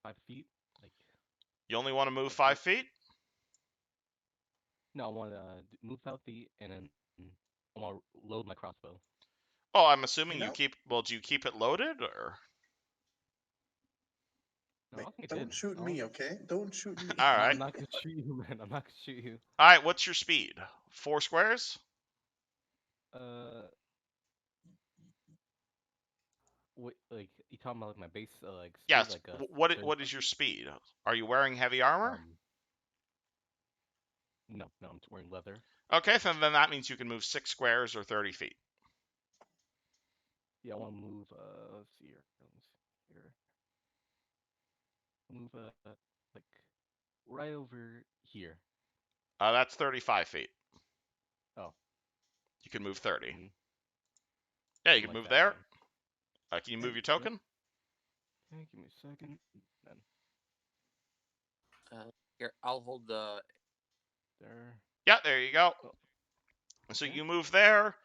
5 feet. Like You only want to move 5 feet? no, I want to move 5 feet and then I want to load my crossbow. Oh, I'm assuming You you keep. Well, do you keep it loaded or? No, Wait, don't shoot me, okay? Don't shoot me. All right. I'm not gonna shoot you, man. I'm not gonna shoot you. All right. What's your speed? 4 squares? Wait, like you talking about like my base like speed, Yes. like What is your speed? Are you wearing heavy armor? No, I'm wearing leather. Okay, then that means you can move 6 squares or 30 feet. Yeah, I want to move. Let's see here. Move like right over here. That's 35 feet. Oh. You can move 30. Mm-hmm. Yeah, you can move there. Can you move your token? Okay, give me a second. Then. Here, I'll hold the. There. Yeah, there you go. Oh. So you move there.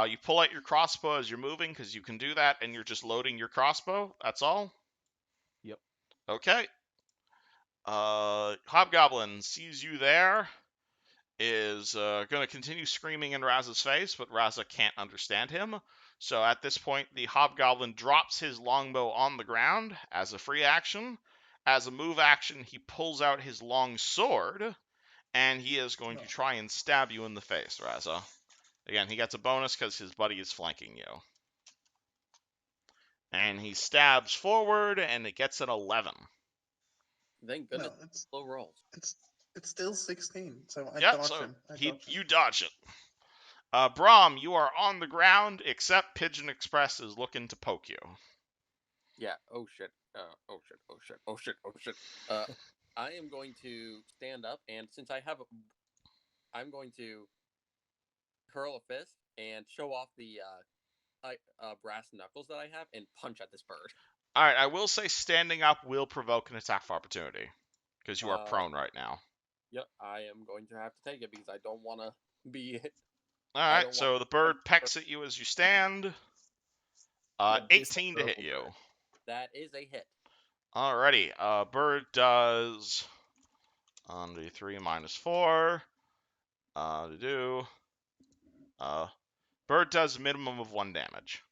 You pull out your crossbow as you're moving because you can do that, and you're just loading your crossbow. That's all. Yep. Okay. Hobgoblin sees you there. Is going to continue screaming in Raza's face, but Raza can't understand him. So at this point, the Hobgoblin drops his longbow on the ground as a free action. As a move action, he pulls out his long sword, and he is going to try and stab you in the face, Raza. Again, he gets a bonus because his buddy is flanking you. And he stabs forward, and it gets an 11. Thank goodness. No, it's low rolls. It's still 16, so I Yep, dodge so him. you dodge it. Brahm, you are on the ground, except Pigeon Express is looking to poke you. Yeah. Oh shit. Oh shit. Oh shit. Oh shit. Oh shit. I am going to stand up, and since I have, I'm going to hurl a fist and show off the brass knuckles that I have, and punch at this bird. All right, I will say standing up will provoke an attack of opportunity because you are prone right now. Yep, I am going to have to take it because I don't want to be. All right, so the bird pecks at you as you stand. 18 to hit you. That is a hit. Alrighty, bird does 3 minus 4. Bird does a minimum of 1 damage.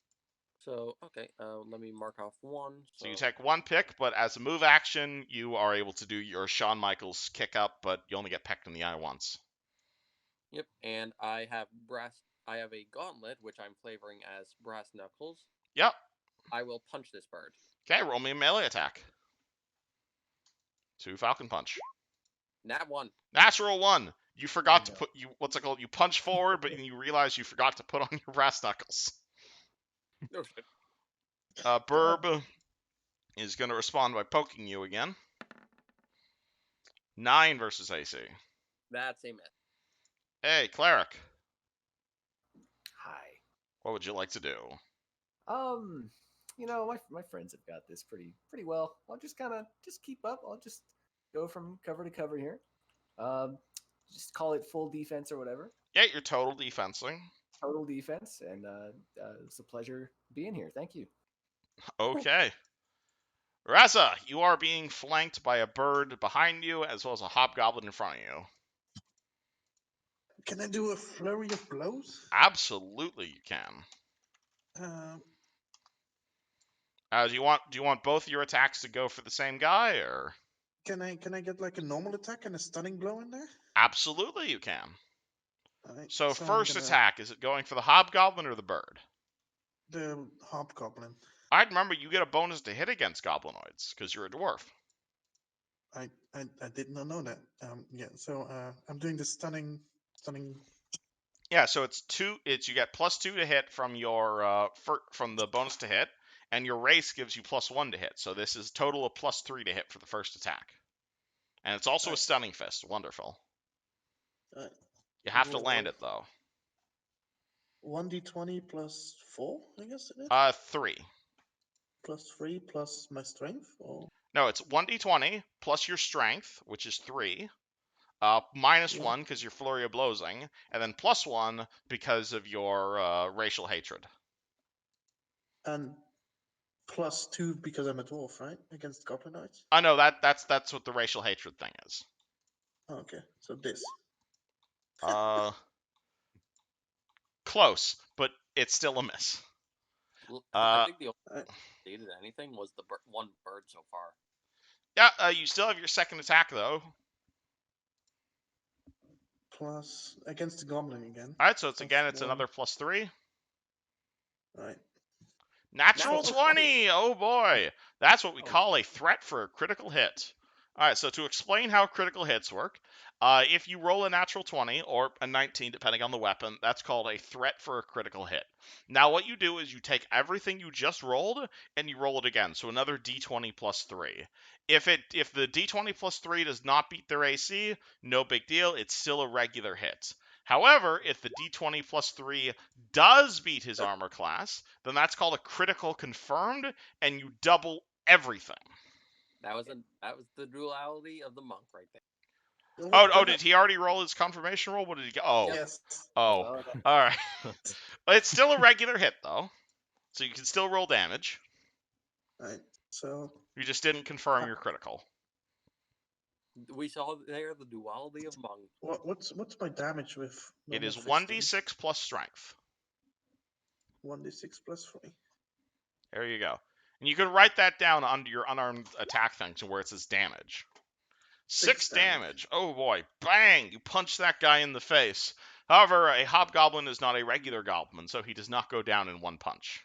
So, okay, let me mark off 1. So you take 1 pick, but as a move action, you are able to do your Shawn Michaels kick up, but you only get pecked in the eye once. Yep, and I have a gauntlet, which I'm flavoring as brass knuckles. Yep. I will punch this bird. Okay, roll me a melee attack. 2 Falcon Punch. Nat 1. Natural 1. You forgot to no. put what's it called? You punch forward, but you realize you forgot to put on your brass knuckles. No shit. Burb is going to respond by poking you again. 9 versus AC. That's a miss. Hey, cleric. Hi. What would you like to do? My friends have got this pretty well. I'll just kind of just keep up. I'll just go from cover to cover here. Um, just call it full defense or whatever. Yeah, you're total defensing. Total defense, and it's a pleasure being here. Thank you. Okay. Raza, you are being flanked by a bird behind you, as well as a hobgoblin in front of you. Can I do a flurry of blows? Absolutely, you can. Uh, Do you want both your attacks to go for the same guy, or? can I get like a normal attack and a stunning blow in there? Absolutely, you can. Alright, So I'm first gonna attack, is it going for the hobgoblin or the bird? the hobgoblin. I'd remember you get a bonus to hit against goblinoids because you're a dwarf. I did not know that. Yeah. So I'm doing the stunning. Yeah, so it's you get +2 to hit from your from the bonus to hit, and your race gives you +1 to hit. So this is total of +3 to hit for the first attack, and it's also a Alright. stunning fist. Wonderful. Alright. You have to Roll land it though. 1d20 plus 4, I guess it is. 3. Plus 3 plus my strength, or No, it's 1d20 plus your strength, which is 3. Minus Yeah. 1 because you're flurry of blowsing, and then +1 because of your racial hatred. and plus 2 because I'm a dwarf, right? Against goblinoids. I know that's what the racial hatred thing is. Oh, okay, so this. Close, but it's still a miss. I think the only Alright. stated anything was the one bird so far. Yeah, you still have your second attack though. Plus against the goblin again. All right, so it's Plus another +3. Alright. Natural Natural 20. Oh boy, that's what we Oh. call a threat for a critical hit. All right, so to explain how critical hits work, if you roll a natural 20 or a 19, depending on the weapon, that's called a threat for a critical hit. Now, what you do is you take everything you just rolled and you roll it again, so another d20 plus 3. If the d20 plus 3 does not beat their AC, no big deal. It's still a regular hit. However, if the d20 plus 3 does beat his armor class, then that's called a critical confirmed, and you double everything. That was the duality of the monk right there. Oh, did he already roll his confirmation roll? What did he get? Oh, Yes. oh, Oh, all right. It's still a regular hit though, so you can still roll damage. Alright. So You just didn't confirm your critical. We saw there the duality of monk. what's my damage with? It is normal fisting? 1d6 plus strength. 1d6 plus 3. There you go. And you can write that down under your unarmed attack function where it says damage. 6 damage. Oh boy. Bang! You punch that guy in the face. However, a hobgoblin is not a regular goblin, so he does not go down in one punch.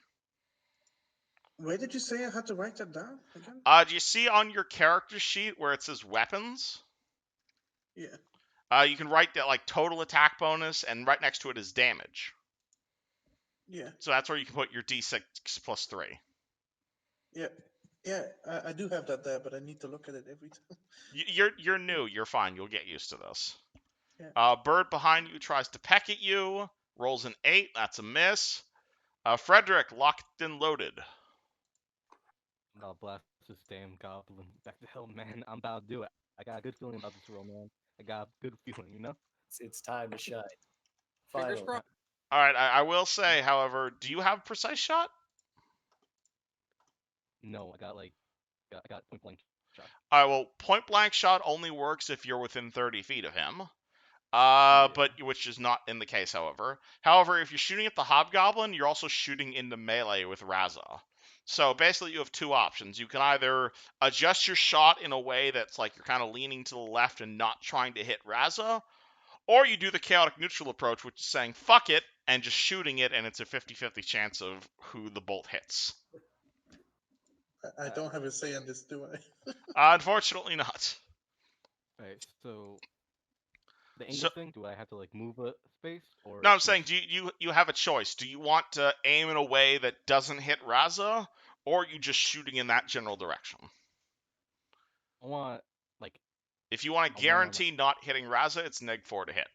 Where did you say I had to write that down again? Do you see on your character sheet where it says weapons? Yeah. You can write that like total attack bonus, and right next to it is damage. Yeah. So that's where you can put your d6 plus 3. Yeah. Yeah. I do have that there, but I need to look at it every time. You're new. You're fine. You'll get used to this. Yeah. Bird behind you tries to peck at you. Rolls an 8. That's a miss. Frederick, locked and loaded. I'll blast this damn goblin back to hell, man. I'm about to do it. I got a good feeling about this roll, man. I got a good feeling, you know? it's time to shine. Fingers Finally. crossed. All right. I will say, however, do you have precise shot? No, I got point blank shot. All right. Well, point blank shot only works if you're within 30 feet of him. But which is not in the case, however. However, if you're shooting at the hobgoblin, you're also shooting into melee with Raza. So basically, you have two options. You can either adjust your shot in a way that's like you're kind of leaning to the left and not trying to hit Raza, or you do the chaotic neutral approach, which is saying fuck it and just shooting it, and it's a 50-50 chance of who the bolt hits. I don't have a say on this, do I? Unfortunately not. Right. So the So angle thing, do I have to like move a space or no, I'm saying, just you have a choice? Do you want to aim in a way that doesn't hit Raza, or are you just shooting in that general direction? I want like If you want I to want to like guarantee not hitting Raza, it's -4 to hit.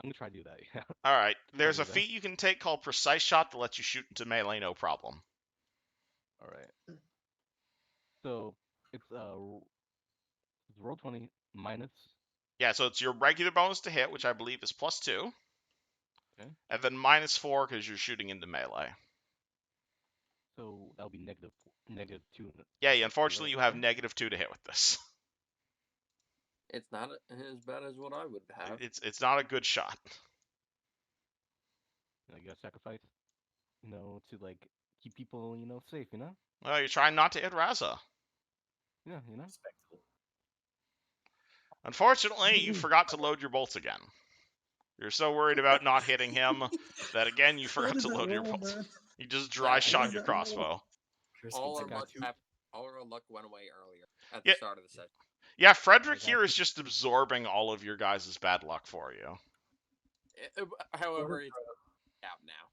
I'm gonna try to do that. Yeah. All right. Try There's to a do that. feat you can take called Precise Shot that lets you shoot into melee, no problem. All right. So it's it's roll 20 minus. Yeah, so it's your regular bonus to hit, which I believe is +2, Okay. and then -4 because you're shooting into melee. So that'll be -2. Yeah, -2, unfortunately, right? you have Okay. -2 to hit with this. It's not as bad as what I would have. It's not a good shot. You gotta sacrifice, to like keep people, safe. Well, you're trying not to hit Raza. Yeah. Respectable. Unfortunately, you forgot to load your bolts again. You're so worried about not hitting him that again you How forgot does to that load your roll, bolts. man? You just Yeah, dry How shot does your that roll? crossbow. Chris all gets our a got luck you. all our luck went away earlier at Yeah. the start of the session. Yeah, I Frederick got here is you. just absorbing all of your guys' bad luck for you. However, it's out now.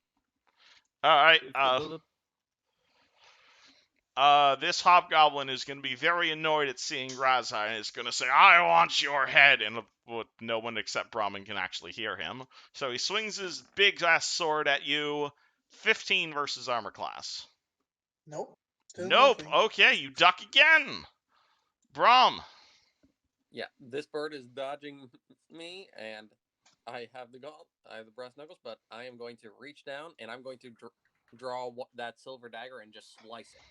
All right. It's the build up. This hobgoblin is going to be very annoyed at seeing Raza and is going to say, "I want your head," and no one except Brahmin can actually hear him. So he swings his big ass sword at you. 15 versus armor class. Nope. Still Nope. missing. Okay, you duck again. Brahm. Yeah, this bird is dodging me, and I have the brass knuckles, but I am going to reach down and I'm going to draw that silver dagger and just slice it.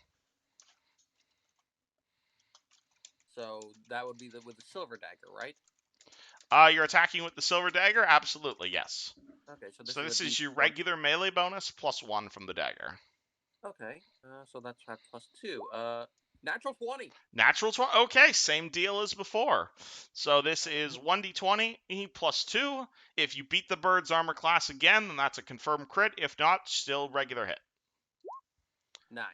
So that would be with the silver dagger, right? You're attacking with the silver dagger? Absolutely, yes. Okay, so So this is a is your D4. regular melee bonus +1 from the dagger. Okay, so that's +2. Natural 20. Natural 20. Okay, same deal as before. So this is 1d20 +2. If you beat the bird's armor class again, then that's a confirmed crit. If not, still regular hit. 9.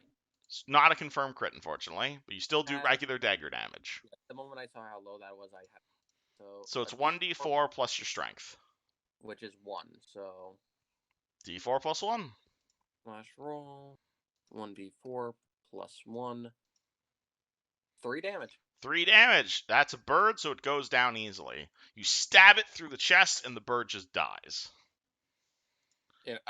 It's not a confirmed crit, unfortunately, but you still do Uh, regular dagger damage. The moment I saw how low that was, I had So it's a 1d4 plus your strength. which is 1. So D4 plus 1. flash roll 1d4 plus 1. 3 damage. 3 damage. That's a bird, so it goes down easily. You stab it through the chest, and the bird just dies. And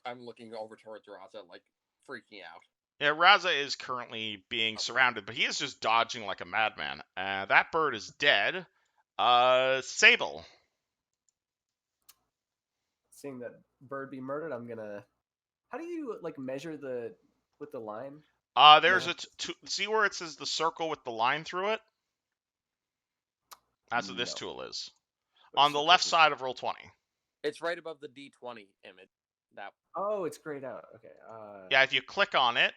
I'm looking over towards Raza, like freaking out. Yeah, Raza is currently being surrounded, but he is just dodging like a madman. That bird is dead. Sable. Seeing that bird be murdered, I'm gonna. How do you like measure with the line? There's No. see where it says the circle with the line through it? That's what this No. tool is. But On the circle left is- side of roll 20. It's right above the D20 image. That Oh, it's grayed out. Okay. Yeah, if you click on it,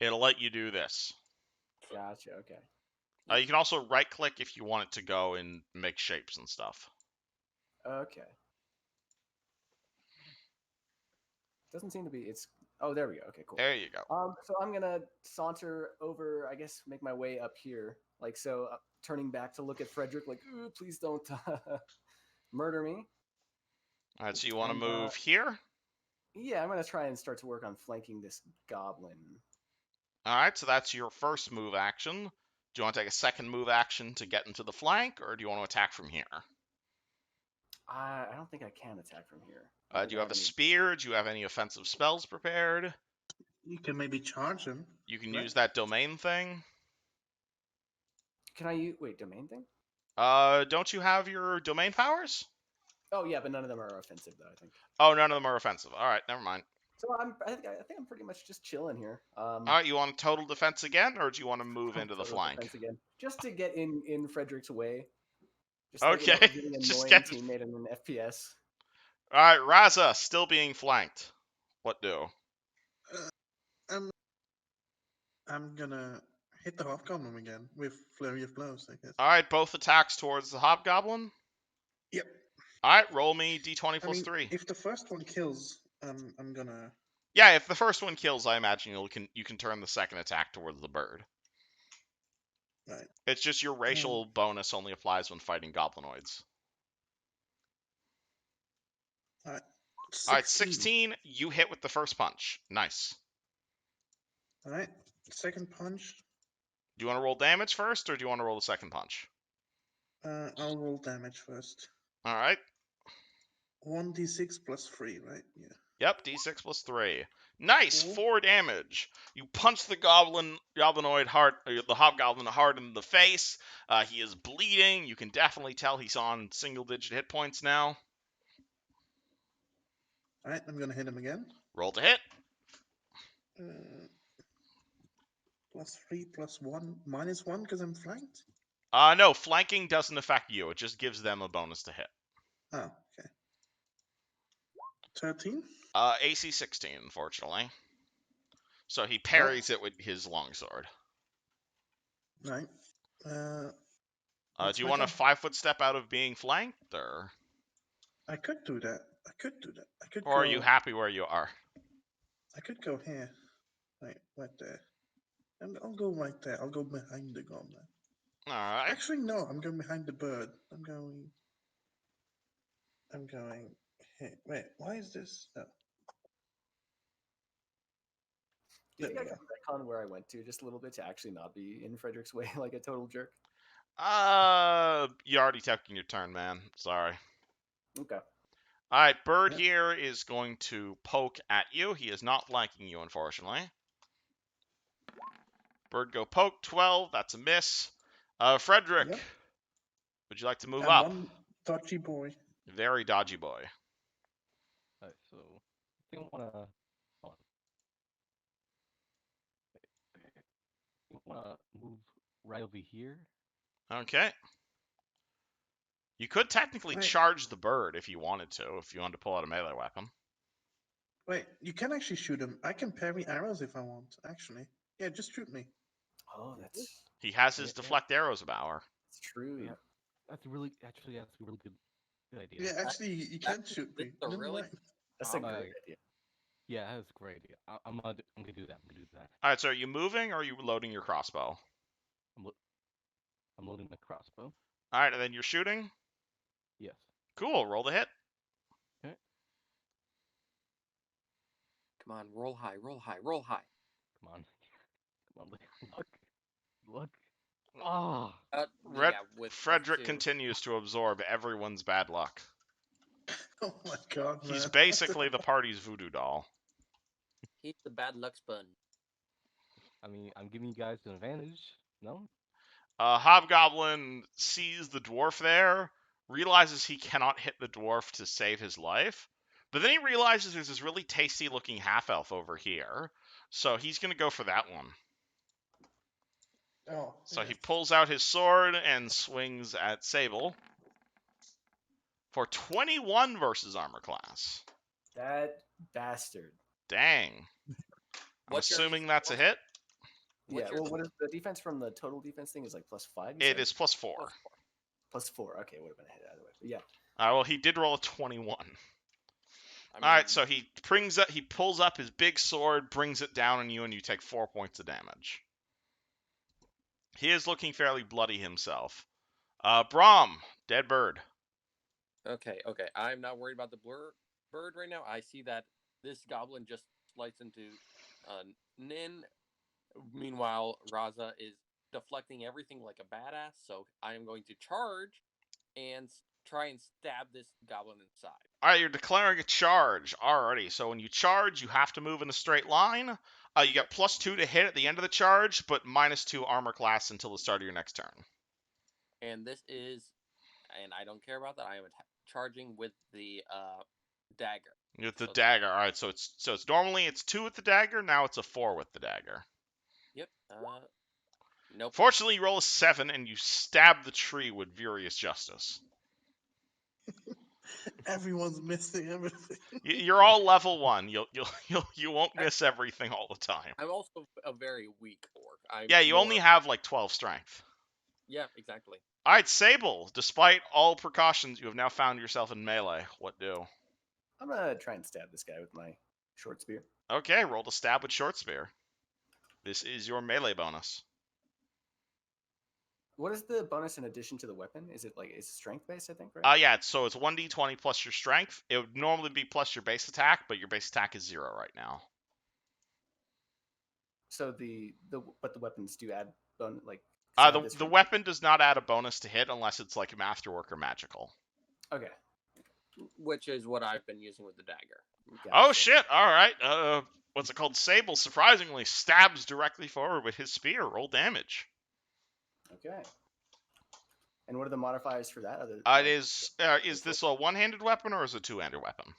it'll let you do this. Gotcha. Okay. You can also right click if you want it to go and make shapes and stuff. Okay. Doesn't seem to be. It's. Oh, there we go. Okay, cool. There you go. So I'm gonna saunter over. I guess make my way up here, like so, turning back to look at Frederick, like, "Ooh, please don't murder me." All right, so you want to And, move here? Yeah, I'm gonna try and start to work on flanking this goblin. All right, so that's your first move action. Do you want to take a second move action to get into the flank, or do you want to attack from here? I don't think I can attack from here. Do you have a spear? Do you have any offensive spells prepared? You can maybe charge him. You can Right. use that domain thing. Can I use domain thing? Don't you have your domain powers? Oh yeah, but none of them are offensive though. I think. Oh, none of them are offensive. All right, never mind. So I think I'm pretty much just chilling here. All right, you want total defense again, or do you want to move into the Total flank? defense again, just to get in Frederick's way. Just Okay, getting just annoying get- teammate in an FPS. All right, Raza still being flanked. What do? I'm gonna hit the hobgoblin again with flurry of blows, I guess. All right, both attacks towards the hobgoblin. Yep. All right, roll me d20 I plus mean, 3. if the first one kills, I'm gonna. Yeah, if the first one kills, I imagine you can turn the second attack towards the bird. Right. It's just your racial bonus only applies when fighting goblinoids. All right. All right, 16. You hit with the first punch. Nice. All right. Second punch. Do you want to roll damage first, or do you want to roll the second punch? I'll roll damage first. All right. 1d6 plus 3, right? Yeah. Yep, d6 plus 3. Nice, Cool. 4 damage. You punch the goblinoid hard, the hobgoblin hard in the face. He is bleeding. You can definitely tell he's on single-digit hit points now. All right, I'm gonna hit him again. Roll to hit. Plus 3, plus 1, minus 1 because I'm flanked. No, flanking doesn't affect you. It just gives them a bonus to hit. Oh, okay. 13. AC 16, unfortunately. So he parries it with his longsword. Right. Do you want a 5-foot step out of being flanked, or I could do that. I could or go, are you happy where you are? I could go here. Right there. And I'll go right there. I'll go behind the goblin. All right. Actually, no. I'm going behind the bird. I'm going here. Wait, why is this? Oh. Do you There think I we can retcon where I went to just a little bit to actually not be in Frederick's way like a total jerk? You already taking your turn, man. Sorry. Okay. All right, Bird Yep. here is going to poke at you. He is not flanking you, unfortunately. Bird go poke, 12. That's a miss. Frederick, Yep. would you like to move I'm up? one dodgy boy. Very dodgy boy. Alright, so I think I wanna hold on. I wanna move right over here. Okay. You could technically Wait. charge the bird if you wanted to, if you wanted to pull out a melee weapon. Wait, you can actually shoot him. I can parry arrows if I want, actually. Yeah, just shoot me. Oh, that's He has his Yeah. deflect arrows power. true. Yeah. That's a really good idea. Yeah, actually, you can shoot me. This is a Never really mind. That's a Alright. great idea. Yeah, that's a great idea. I'm gonna do that. All right, so are you moving or are you loading your crossbow? I'm loading my crossbow. All right, and then you're shooting? Yes. Cool, roll the hit. Come on, roll high, roll high, roll high. Come on. Look. Ah. With Frederick +2. continues to absorb everyone's bad luck. Oh my god, man. He's basically the party's voodoo doll. He's the bad luck sponge. I mean, I'm giving you guys an advantage. No. Hobgoblin sees the dwarf there, realizes he cannot hit the dwarf to save his life, but then he realizes there's this really tasty looking half-elf over here, so he's going to go for that one. Oh, So he yes. pulls out his sword and swings at Sable for 21 versus armor class. That bastard. Dang. I'm What's your assuming AC? that's a hit. Yeah, What's your well, what is the defense from the total defense thing is like +5? you It said? is +4. +4. Okay, would have been a hit either way. But yeah. Well, he did roll a 21. I All right, mean, so he pulls up his big sword, brings it down on you, and you take 4 points of damage. He is looking fairly bloody himself. Brahm, dead bird. Okay. I'm not worried about the bird right now. I see that this goblin just slices into Nin. Meanwhile, Raza is deflecting everything like a badass, so I am going to charge and try and stab this goblin inside. All right, you're declaring a charge. Alrighty, so when you charge, you have to move in a straight line. You get +2 to hit at the end of the charge, but -2 armor class until the start of your next turn. And this is, and I don't care about that. I am charging with the dagger. With the So- dagger. All right, so it's normally it's 2 with the dagger. Now it's a 4 with the dagger. Yep. Nope. Fortunately, you roll a 7 and you stab the tree with furious justice. Everyone's missing everything. You're all level 1. You won't miss everything all the time. I'm also a very weak orc. Yeah, you only have like 12 strength. Yeah, exactly. All right, Sable. Despite all precautions, you have now found yourself in melee. What do? I'm gonna try and stab this guy with my short spear. Okay, roll to stab with short spear. This is your melee bonus. What is the bonus in addition to the weapon? Is it like it's strength based? I think, right? Yeah. So it's 1d20 plus your strength. It would normally be plus your base attack, but your base attack is 0 right now. So but the weapons do add like. 'cause I have this The from- weapon does not add a bonus to hit unless it's like masterwork or magical. Okay. Which is what I've been using with the dagger. Oh Gotcha. shit! All right. What's it called? Sable surprisingly stabs directly forward with his spear. Roll damage. Okay. And what are the modifiers for that? It is this a one-handed weapon or is it a two-handed weapon?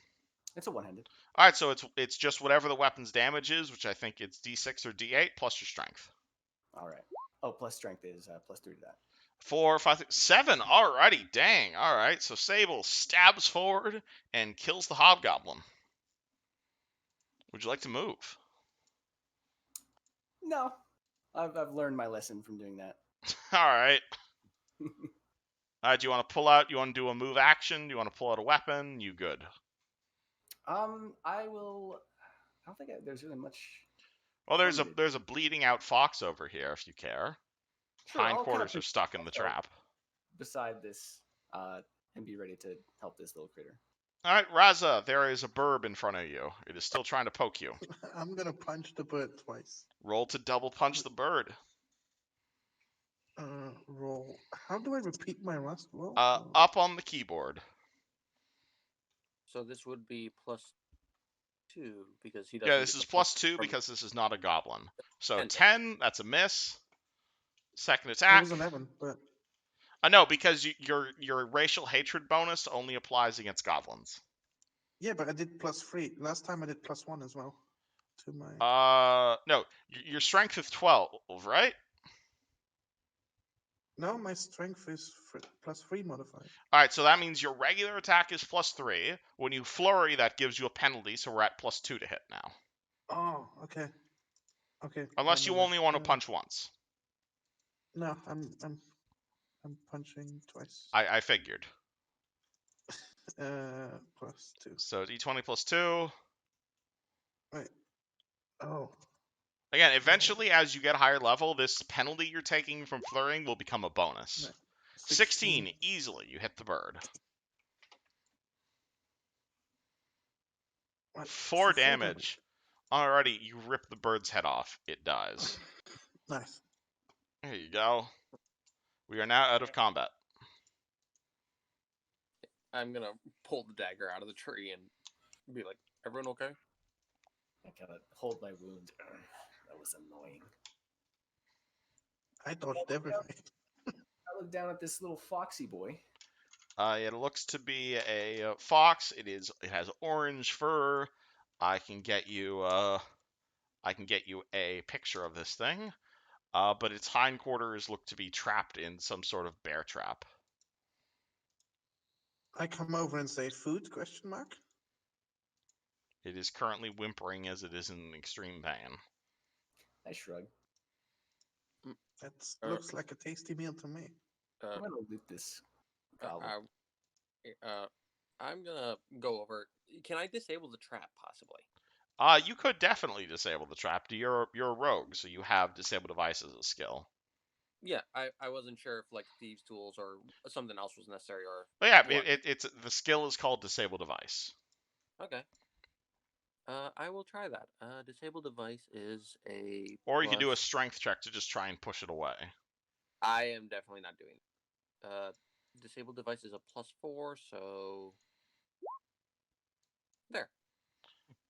It's a one-handed. All right, so it's just whatever the weapon's damage is, which I think it's D6 or D8 plus your strength. All right. Oh, plus strength is plus 3 to that. 4, 5, 6, 7. Alrighty, dang. All right, so Sable stabs forward and kills the hobgoblin. Would you like to move? No, I've learned my lesson from doing that. All right. Do you want to pull out? You want to do a move action? Do you want to pull out a weapon? You good? I will. I don't think there's really much. Well, there's a bleeding out fox over here if you care. Sure, I'll Hindquarters kind are of stuck in the trap. beside this, and be ready to help this little critter. All right, Raza, there is a burb in front of you. It is still trying to poke you. I'm gonna punch the bird twice. Roll to double punch the bird. Roll. How do I repeat my last roll? Up on the keyboard. So this would be +2 because he doesn't. Yeah, get this the is +2 from- because this is not a goblin. So 10. 10, that's a miss. Second It attack. was 11, but No, because your racial hatred bonus only applies against goblins. yeah, but I did +3. Last time I did +1 as well. To my No, your strength is 12, right? no, my strength is +3 modified. All right, so that means your regular attack is +3. When you flurry, that gives you a penalty, so we're at +2 to hit now. Oh, okay. Okay. Unless you only want to punch once. No, I'm punching twice. I figured. +2. So d20 +2. Right. Oh. Again, eventually, as you get higher level, this penalty you're taking from flurrying will become a bonus. Right. 16, easily, you hit the bird. What? 4 damage. Alrighty, you rip the bird's head off. It dies. Nice. There you go. We are now out of combat. I'm gonna pull the dagger out of the tree and be like, "Everyone okay?" I gotta hold my wound. That was annoying. I dodged everything. I look down at this little foxy boy. It looks to be a fox. It has orange fur. I can get you a picture of this thing. But its hindquarters look to be trapped in some sort of bear trap. I come over and say, "Food?" Question mark. It is currently whimpering as it is in extreme pain. I shrug. That looks like a tasty meal to me. I'm gonna loot this goblin. I'm gonna go over. Can I disable the trap possibly? You could definitely disable the trap. You're a rogue, so you have disable device as a skill. Yeah, I wasn't sure if like thieves' tools or something else was necessary or. But yeah, what. it's the skill is called disable device. Okay. I will try that. Disable device is a. Or you could do a strength check to just try and push it away. I am definitely not doing. Disable device is a +4, so. There.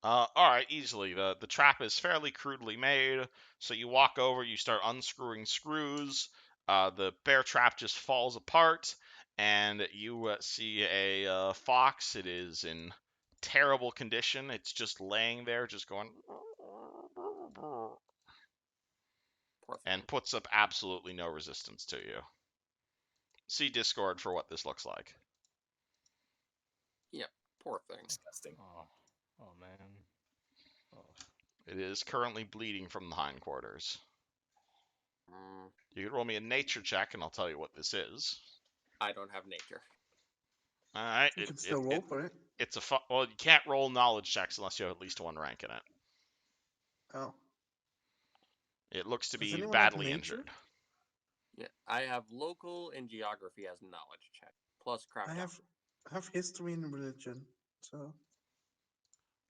All right, easily. The trap is fairly crudely made, so you walk over, you start unscrewing screws. The bear trap just falls apart, and you see a fox. It is in terrible condition. It's just laying there, just going, and puts up absolutely no resistance to you. See Discord for what this looks like. Yeah, poor thing. Disgusting. Oh man. Oh. It is currently bleeding from the hindquarters. Mm, You can roll me a nature check, and I'll tell you what this is. I don't have nature. All right. You can still roll for it. It's well, you can't roll knowledge checks unless you have at least 1 rank in it. Oh. It looks to Does be anyone have badly nature? injured. Yeah, I have local and geography as knowledge check plus craft. I have history and religion, so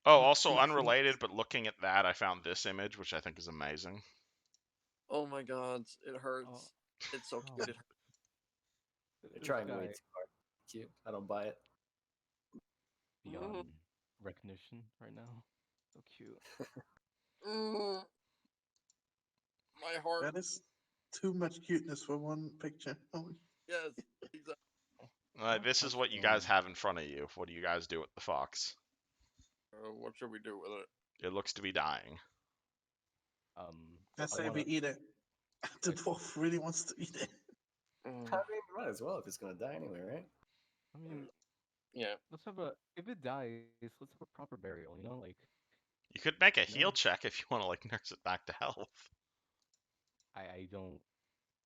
Oh, not also too unrelated, cute. but looking at that, I found this image, which I think is amazing. Oh my god, it hurts. Oh, It's so oh, cute. It hurts. They're this trying way guy too hard. Cute. I don't buy it. beyond recognition right now. So cute. Mm, my heart. That is too much cuteness for one picture. Oh, Yes, exactly. This is what you guys have in front of you. What do you guys do with the fox? What should we do with it? It looks to be dying. I I say wanna. we eat it. The Like, dwarf really wants to eat it. I mean, might as well if it's gonna die anyway, right? I mean, Yeah. let's have a. If it dies, let's have a proper burial. You know, like You could make a heal No. check if you want to like nurse it back to health. I don't.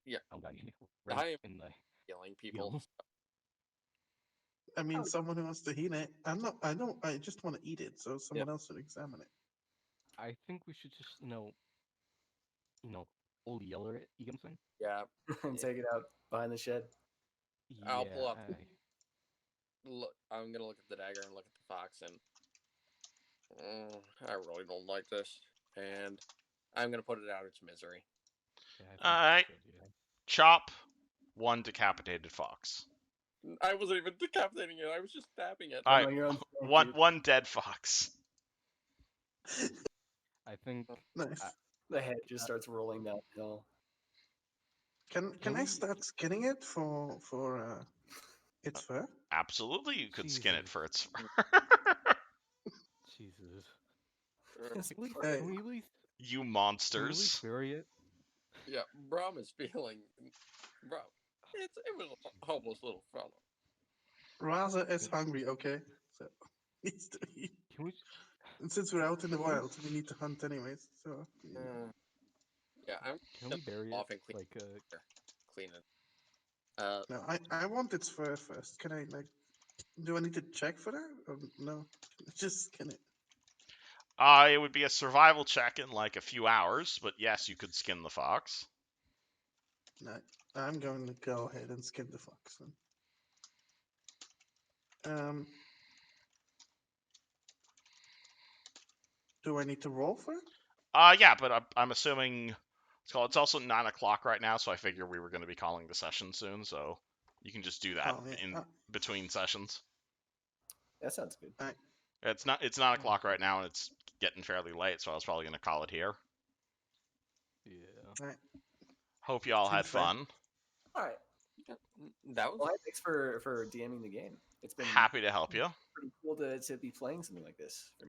Yeah. I don't got any I am rank in the killing people. heal. I mean, someone who wants to eat it. I'm not. I don't. I just want to eat it, so someone else should examine it. I think we should just old yeller it. You get what I'm saying? Yeah. And take it out behind the shed. I'll Yeah. pull out. Look, I'm gonna look at the dagger and look at the fox, and I really don't like this. And I'm gonna put it out its misery. Yeah, I think All we right. should, yeah. Chop one decapitated fox. I wasn't even decapitating it. I was just stabbing it. All right, On your own strength, one dude. dead fox. I think. Nice. The head just starts rolling downhill. Can I start skinning it for its fur? Absolutely, you could skin it Jesus. for its fur. Jesus. It's Can we, fur. Hey. can we at least You can we at monsters. least bury it? Yeah, Brom is feeling. Bro, it was a homeless little fellow. Raza is hungry. Okay, so needs to eat. Can we? And since we're out in the wild, we need to hunt anyways. So yeah. Yeah, I'm Can gonna we bury off it? and clean, Like clean it. No, I want its fur first. Can I like? Do I need to check for that? Or no, just skin it. It would be a survival check in like a few hours, but yes, you could skin the fox. No, I'm going to go ahead and skin the fox. Then. Do I need to roll for it? Yeah, but I'm assuming it's also 9 o'clock right now, so I figure we were going to be calling the session soon, so you can just do that Oh, yeah. in between sessions. That sounds good. It's 9 o'clock right now, and it's getting fairly late, so I was probably going to call it here. yeah. Right. Hope you all had Seems fair. fun. All right. That was Well, hey, thanks for DMing the game. It's been Happy to help you. pretty cool to be playing something like this.